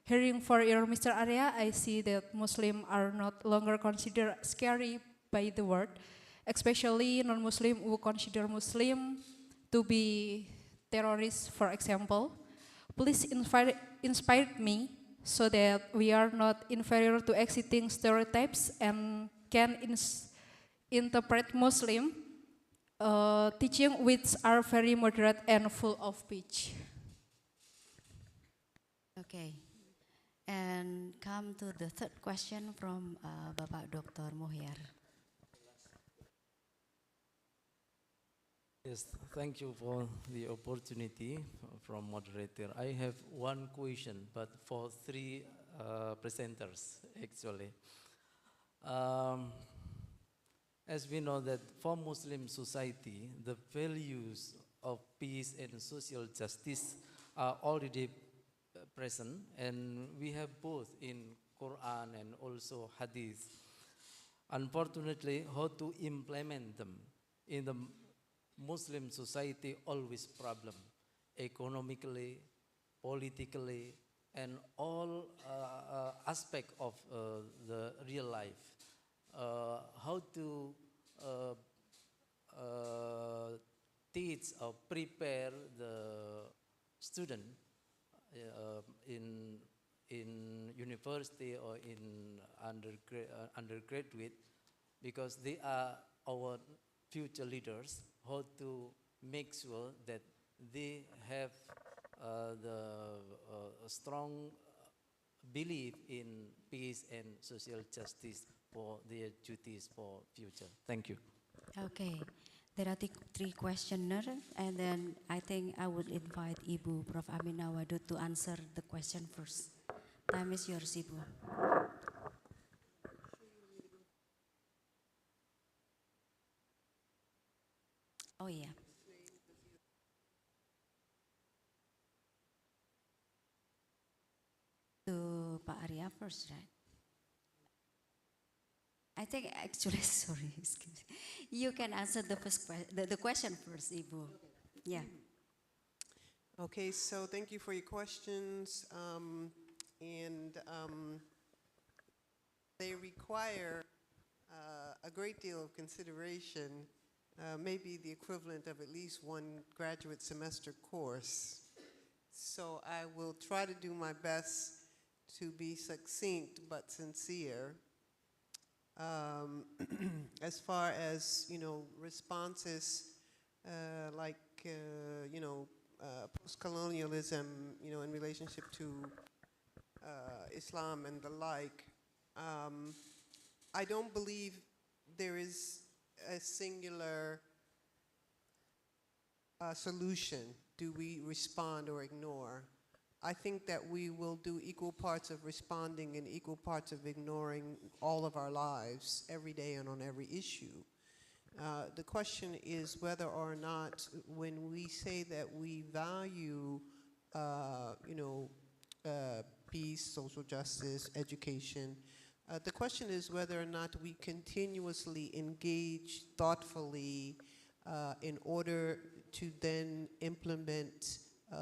Hearing for your Mr. Arya, I see that Muslims are not longer considered scary by the world, especially non-Muslim who consider Muslim to be terrorists, for example. Please inspire me so that we are not inferior to existing stereotypes and can interpret Muslim teaching which are very moderate and full of pitch. Okay. And come to the third question from Bapak Dr. Mohyar. Yes, thank you for the opportunity from moderator. I have one question, but for three presenters, actually. As we know that for Muslim society, the values of peace and social justice are already present, and we have both in Quran and also Hadith. Unfortunately, how to implement them in the Muslim society always problem, economically, politically, and all aspect of the real life. How to teach or prepare the student in university or in undergraduate, because they are our future leaders, how to make sure that they have the strong belief in peace and social justice for their duties for future. Thank you. Okay, there are three questioners, and then I think I would invite Ibu Prof. Amina Wadud to answer the question first. Time is yours, Ibu. Oh yeah. To Pak Arya first, right? I think actually, sorry, excuse me. You can answer the first the question first, Ibu. Yeah. Okay, so thank you for your questions, they require a great deal of consideration, maybe the equivalent of at least one graduate semester course. So I will try to do my best to be succinct but sincere. As far as, responses like, post-colonialism, in relationship to Islam and the like, I don't believe there is a singular solution. Do we respond or ignore? I think that we will do equal parts of responding and equal parts of ignoring all of our lives, every day and on every issue. The question is whether or not, when we say that we value, peace, social justice, education, the question is whether or not we continuously engage thoughtfully in order to then implement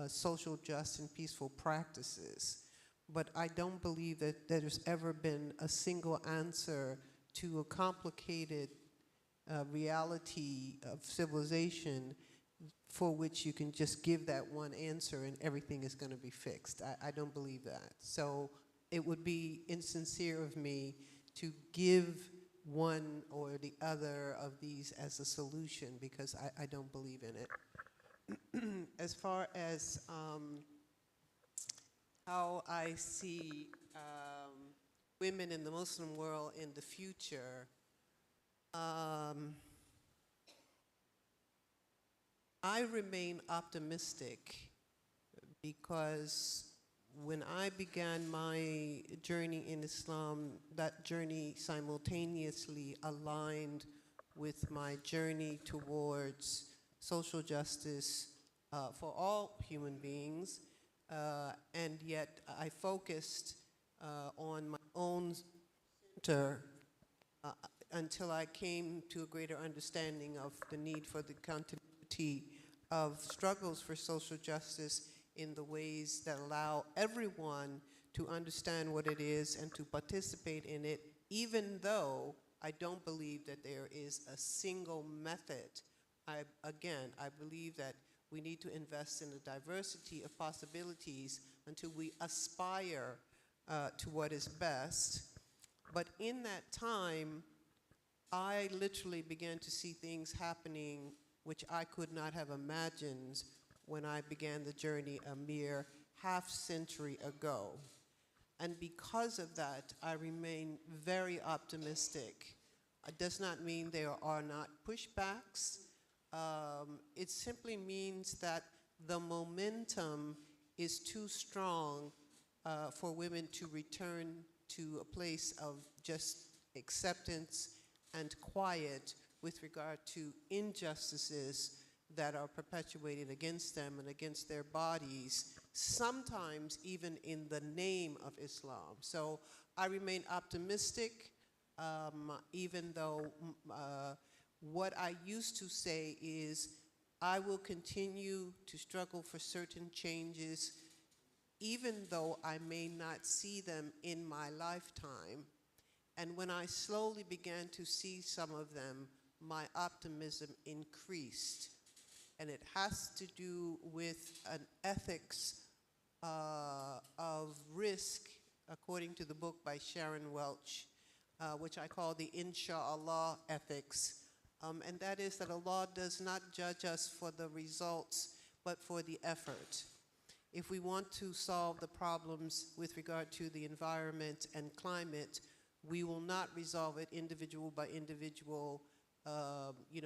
social, just, and peaceful practices. But I don't believe that there's ever been a single answer to a complicated reality of civilization for which you can just give that one answer and everything is going to be fixed. I don't believe that. So it would be insincere of me to give one or the other of these as a solution, because I don't believe in it. As far as how I see women in the Muslim world in the future, I remain optimistic because when I began my journey in Islam, that journey simultaneously aligned with my journey towards social justice for all human beings, and yet I focused on my own center until I came to a greater understanding of the need for the continuity of struggles for social justice in the ways that allow everyone to understand what it is and to participate in it, even though I don't believe that there is a single method. I believe that we need to invest in a diversity of possibilities until we aspire to what is best. But in that time, I literally began to see things happening which I could not have imagined when I began the journey a mere half-century ago. And because of that, I remain very optimistic. It does not mean there are not pushbacks. It simply means that the momentum is too strong for women to return to a place of just acceptance and quiet with regard to injustices that are perpetuated against them and against their bodies, sometimes even in the name of Islam. So I remain optimistic, even though what I used to say is I will continue to struggle for certain changes, even though I may not see them in my lifetime. And when I slowly began to see some of them, my optimism increased. And it has to do with an ethics of risk, according to the book by Sharon Welch, which I call the Insha'Allah ethics. And that is that Allah does not judge us for the results, but for the effort. If we want to solve the problems with regard to the environment and climate, we will not resolve it individual by individual,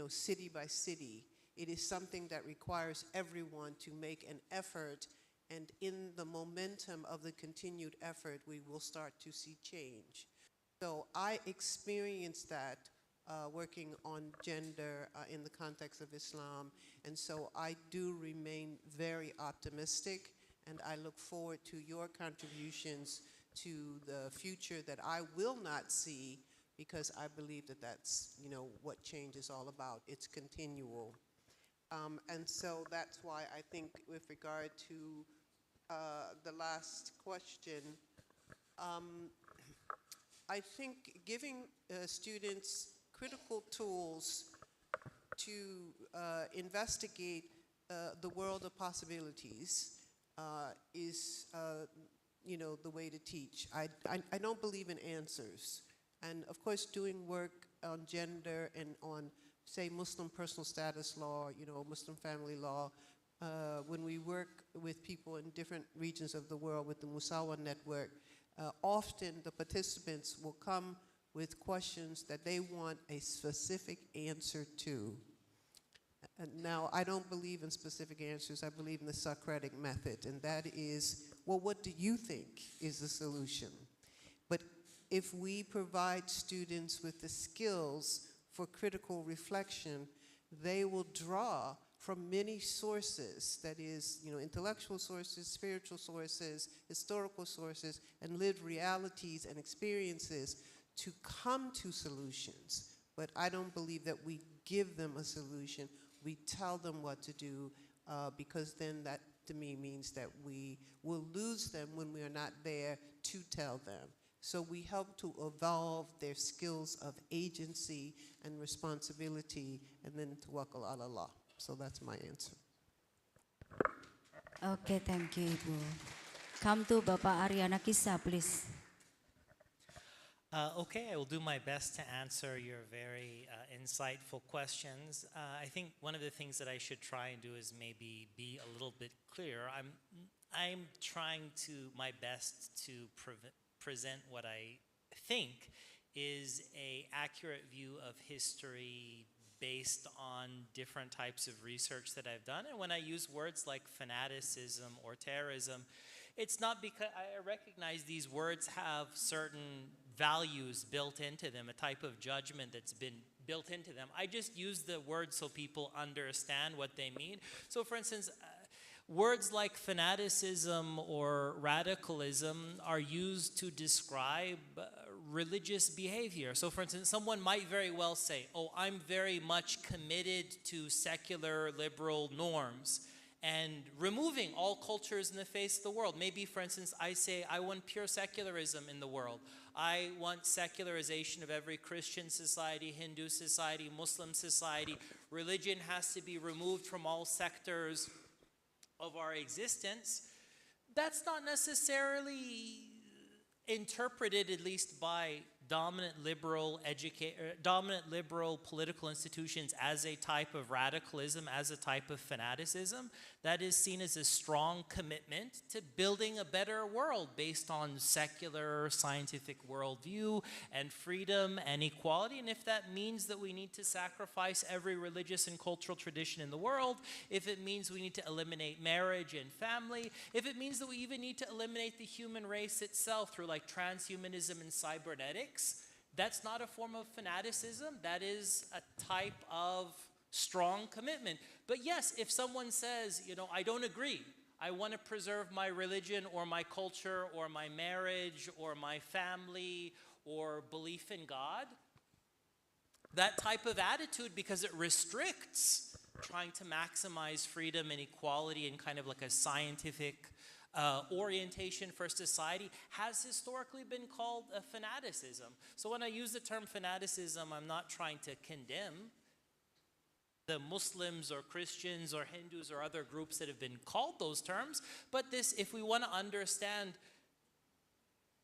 city by city. It is something that requires everyone to make an effort, and in the momentum of the continued effort, we will start to see change. So I experienced that working on gender in the context of Islam, and so I do remain very optimistic, and I look forward to your contributions to the future that I will not see, because I believe that that's, what change is all about. It's continual. And so that's why I think with regard to the last question, I think giving students critical tools to investigate the world of possibilities is the way to teach. I don't believe in answers. And of course, doing work on gender and on, say, Muslim personal status law, Muslim family law, when we work with people in different regions of the world with the Musawa network, often the participants will come with questions that they want a specific answer to. And now, I don't believe in specific answers. I believe in the Socratic method, and that is, well, what do you think is the solution? But if we provide students with the skills for critical reflection, they will draw from many sources, that is, intellectual sources, spiritual sources, historical sources, and lived realities and experiences to come to solutions. But I don't believe that we give them a solution. We tell them what to do, because then that, to me, means that we will lose them when we are not there to tell them. So we help to evolve their skills of agency and responsibility, and then tawakkul ala Allah. So that's my answer. Okay, thank you, Ibu. Come to Bapak Ariana Kisa, please. Okay, I will do my best to answer your very insightful questions. I think one of the things that I should try and do is maybe be a little bit clearer. I'm trying to my best to present what I think is an accurate view of history based on different types of research that I've done. And when I use words like fanaticism or terrorism, it's not because I recognize these words have certain values built into them, a type of judgment that's been built into them. I just use the words so people understand what they mean. So for instance, words like fanaticism or radicalism are used to describe religious behavior. So for instance, someone might very well say, oh, I'm very much committed to secular liberal norms and removing all cultures in the face of the world. Maybe, for instance, I say I want pure secularism in the world. I want secularization of every Christian society, Hindu society, Muslim society. Religion has to be removed from all sectors of our existence. That's not necessarily interpreted, at least by dominant liberal political institutions, as a type of radicalism, as a type of fanaticism. That is seen as a strong commitment to building a better world based on secular scientific worldview and freedom and equality. And if that means that we need to sacrifice every religious and cultural tradition in the world, if it means we need to eliminate marriage and family, if it means that we even need to eliminate the human race itself through like transhumanism and cybernetics, that's not a form of fanaticism. That is a type of strong commitment. But yes, if someone says, you know, I don't agree, I want to preserve my religion or my culture or my marriage or my family or belief in God, that type of attitude, because it restricts trying to maximize freedom and equality in kind of like a scientific orientation for society, has historically been called a fanaticism. So when I use the term fanaticism, I'm not trying to condemn the Muslims or Christians or Hindus or other groups that have been called those terms, but this, if we want to understand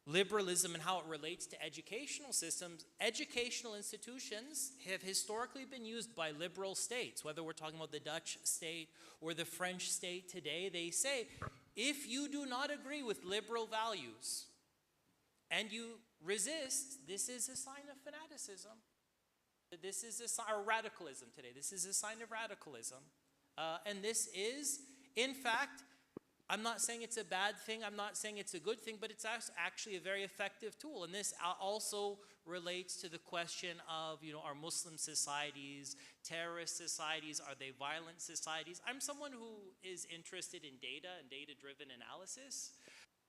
liberalism and how it relates to educational systems, educational institutions have historically been used by liberal states, whether we're talking about the Dutch state or the French state today. They say, if you do not agree with liberal values and you resist, this is a sign of fanaticism. This is a sign of radicalism today. This is a sign of radicalism. And this is, in fact, I'm not saying it's a bad thing, I'm not saying it's a good thing, but it's actually a very effective tool. And this also relates to the question of, you know, are Muslim societies terrorist societies? Are they violent societies? I'm someone who is interested in data and data-driven analysis.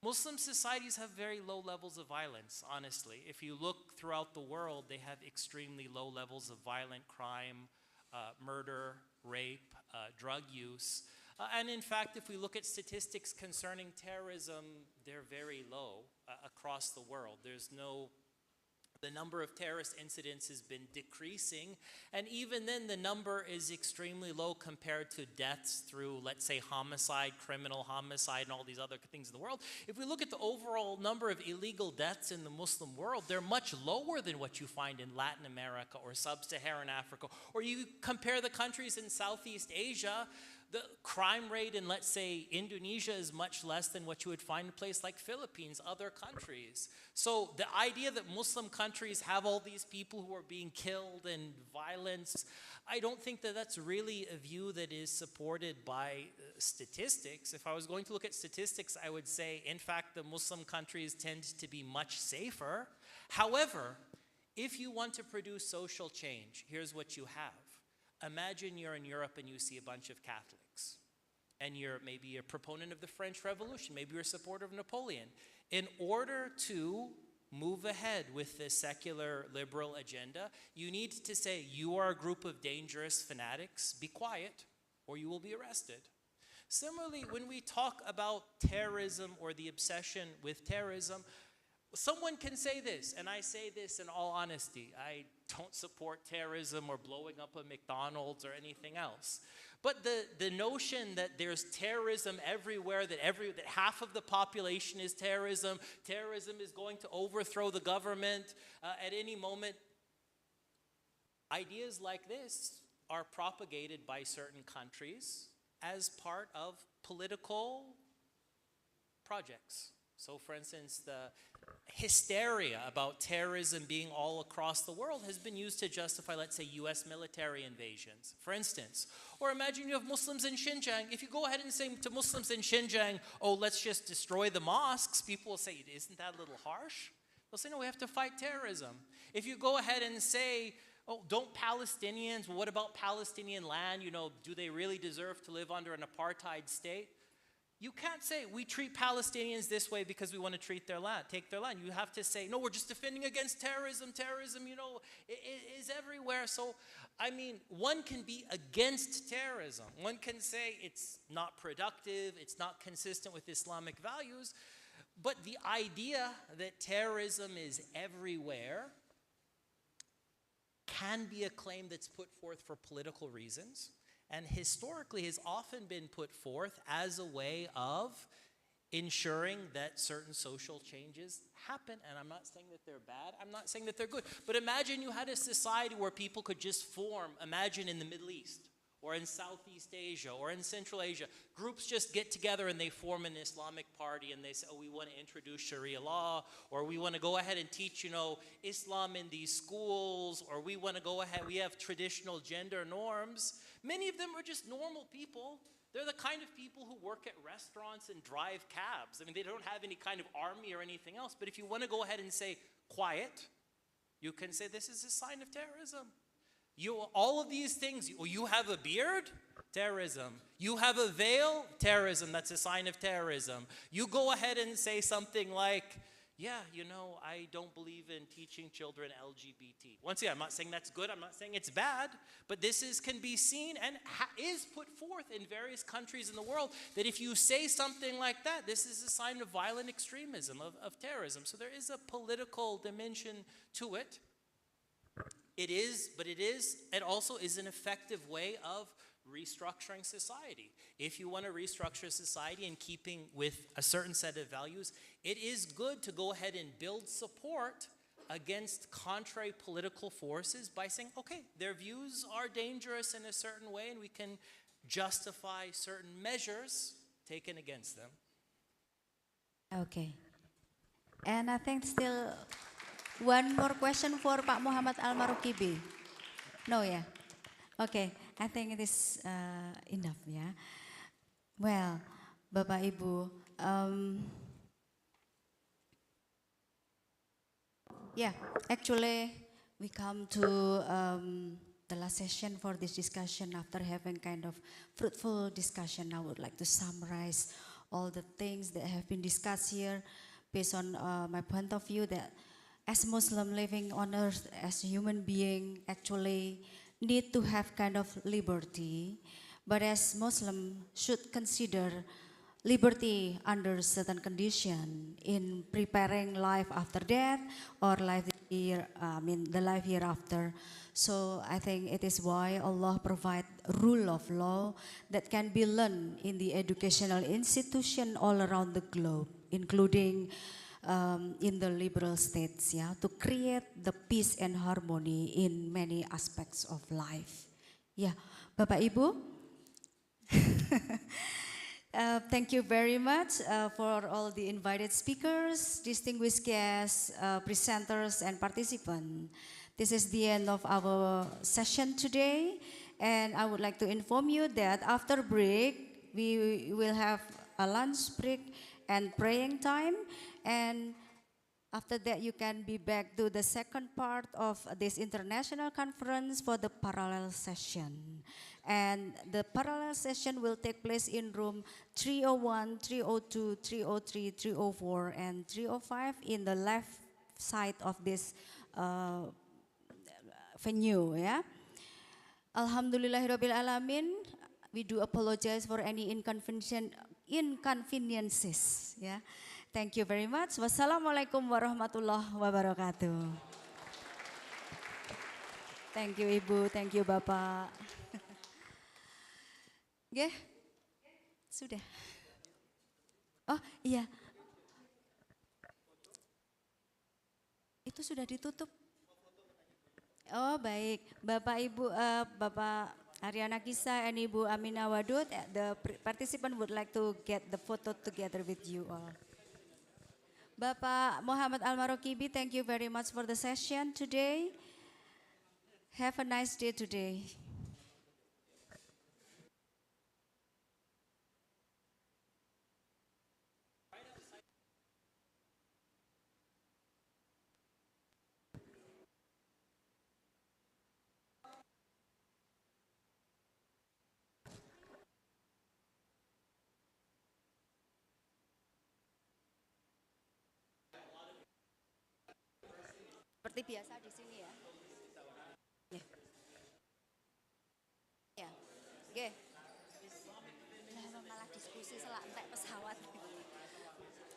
Muslim societies have very low levels of violence, honestly. If you look throughout the world, they have extremely low levels of violent crime, murder, rape, drug use. And in fact, if we look at statistics concerning terrorism, they're very low across the world. The number of terrorist incidents has been decreasing, and even then the number is extremely low compared to deaths through, let's say, homicide, criminal homicide, and all these other things in the world. If we look at the overall number of illegal deaths in the Muslim world, they're much lower than what you find in Latin America or sub-Saharan Africa. Or you compare the countries in Southeast Asia, the crime rate in, let's say, Indonesia is much less than what you would find in a place like Philippines, other countries. So the idea that Muslim countries have all these people who are being killed and violence, I don't think that that's really a view that is supported by statistics. If I was going to look at statistics, I would say, in fact, the Muslim countries tend to be much safer. However, if you want to produce social change, here's what you have. Imagine you're in Europe and you see a bunch of Catholics, and you're maybe a proponent of the French Revolution, maybe you're a supporter of Napoleon. In order to move ahead with the secular liberal agenda, you need to say, you are a group of dangerous fanatics, be quiet, or you will be arrested. Similarly, when we talk about terrorism or the obsession with terrorism, someone can say this, and I say this in all honesty. I don't support terrorism or blowing up a McDonald's or anything else. But the notion that there's terrorism everywhere, that half of the population is terrorism is going to overthrow the government at any moment, ideas like this are propagated by certain countries as part of political projects. So for instance, the hysteria about terrorism being all across the world has been used to justify, let's say, US military invasions, for instance. Or imagine you have Muslims in Xinjiang. If you go ahead and say to Muslims in Xinjiang, oh, let's just destroy the mosques, people will say, isn't that a little harsh? They'll say, no, we have to fight terrorism. If you go ahead and say, oh, don't Palestinians, well, what about Palestinian land? You know, do they really deserve to live under an apartheid state? You can't say we treat Palestinians this way because we want to treat their land, take their land. You have to say, no, we're just defending against terrorism. Terrorism, you know, it is everywhere. So, I mean, one can be against terrorism. One can say it's not productive, it's not consistent with Islamic values. But the idea that terrorism is everywhere can be a claim that's put forth for political reasons, and historically has often been put forth as a way of ensuring that certain social changes happen. And I'm not saying that they're bad, I'm not saying that they're good, but imagine you had a society where people could just form, imagine in the Middle East, or in Southeast Asia, or in Central Asia, groups just get together and they form an Islamic party and they say, oh, we want to introduce Sharia law, or we want to go ahead and teach, you know, Islam in these schools, or we want to go ahead, we have traditional gender norms. Many of them are just normal people. They're the kind of people who work at restaurants and drive cabs. I mean, they don't have any kind of army or anything else, but if you want to go ahead and say, quiet, you can say this is a sign of terrorism. All of these things, you have a beard, terrorism. You have a veil, terrorism, that's a sign of terrorism. You go ahead and say something like, yeah, you know, I don't believe in teaching children LGBT. Once again, I'm not saying that's good, I'm not saying it's bad, but this can be seen and is put forth in various countries in the world, that if you say something like that, this is a sign of violent extremism, of terrorism. So there is a political dimension to it. It also is an effective way of restructuring society. If you want to restructure society in keeping with a certain set of values, it is good to go ahead and build support against contrary political forces by saying, okay, their views are dangerous in a certain way and we can justify certain measures taken against them. Okay. And I think still one more question for Pak Muhammad Al-Marukibi. No, yeah. Okay, I think it is enough, yeah. Well, Bapak Ibu, yeah, actually we come to the last session for this discussion. After having kind of fruitful discussion, I would like to summarize all the things that have been discussed here based on my point of view that as Muslim living on earth, as a human being, actually need to have kind of liberty, but as Muslim should consider liberty under certain condition in preparing life after death or the life hereafter. So I think it is why Allah provide rule of law that can be learned in the educational institution all around the globe, including in the liberal states, yeah, to create the peace and harmony in many aspects of life. Yeah, Bapak Ibu, thank you very much for all the invited speakers, distinguished guests, presenters, and participants. This is the end of our session today, and I would like to inform you that after break, we will have a lunch break and praying time, and after that you can be back to the second part of this international conference for the parallel session. And the parallel session will take place in room 301, 302, 303, 304, and 305 in the left side of this venue, yeah. Alhamdulillahirabbil alamin. We do apologize for any inconveniences, yeah. Thank you very much. Wassalamualaikum warahmatullahi wabarakatuh. Thank you Ibu, thank you Bapak. Yeah, sudah. Oh iya, itu sudah ditutup. Oh baik, Bapak Ibu, Bapak Ariana Kisa and Ibu Amina Wadud, the participant would like to get the photo together with you all. Bapak Muhammad Al-Marokibi, thank you very much for the session today. Have a nice day today. Seperti biasa di sini ya. Ya. Ya. Oke. Lah malah diskusi selak entek pesawat.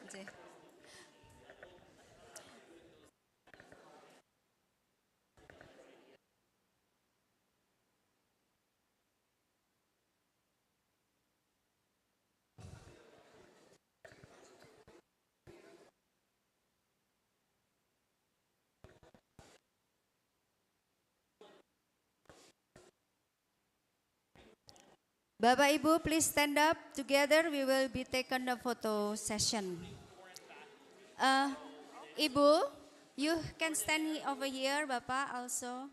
Oke. Bapak Ibu, please stand up together. We will be taken a photo session. Ibu, you can stand over here. Bapak also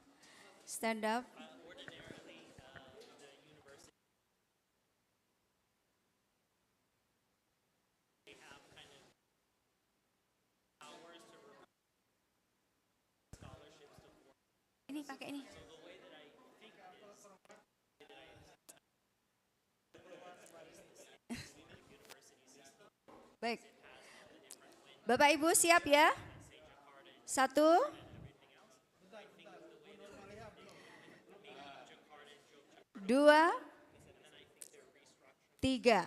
stand up. Ini pakai ini. Baik. Bapak Ibu siap ya? 1, 2, 3.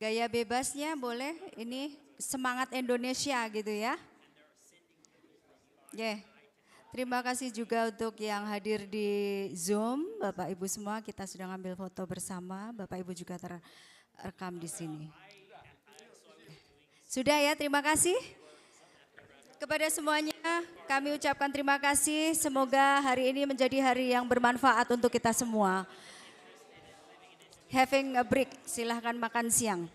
Gaya bebasnya boleh, ini semangat Indonesia gitu ya. Terima kasih juga untuk yang hadir di Zoom, Bapak Ibu semua, kita sudah ngambil foto bersama, Bapak Ibu juga terekam di sini. Sudah ya, terima kasih. Kepada semuanya kami ucapkan terima kasih, semoga hari ini menjadi hari yang bermanfaat untuk kita semua. Having a break, silahkan makan siang.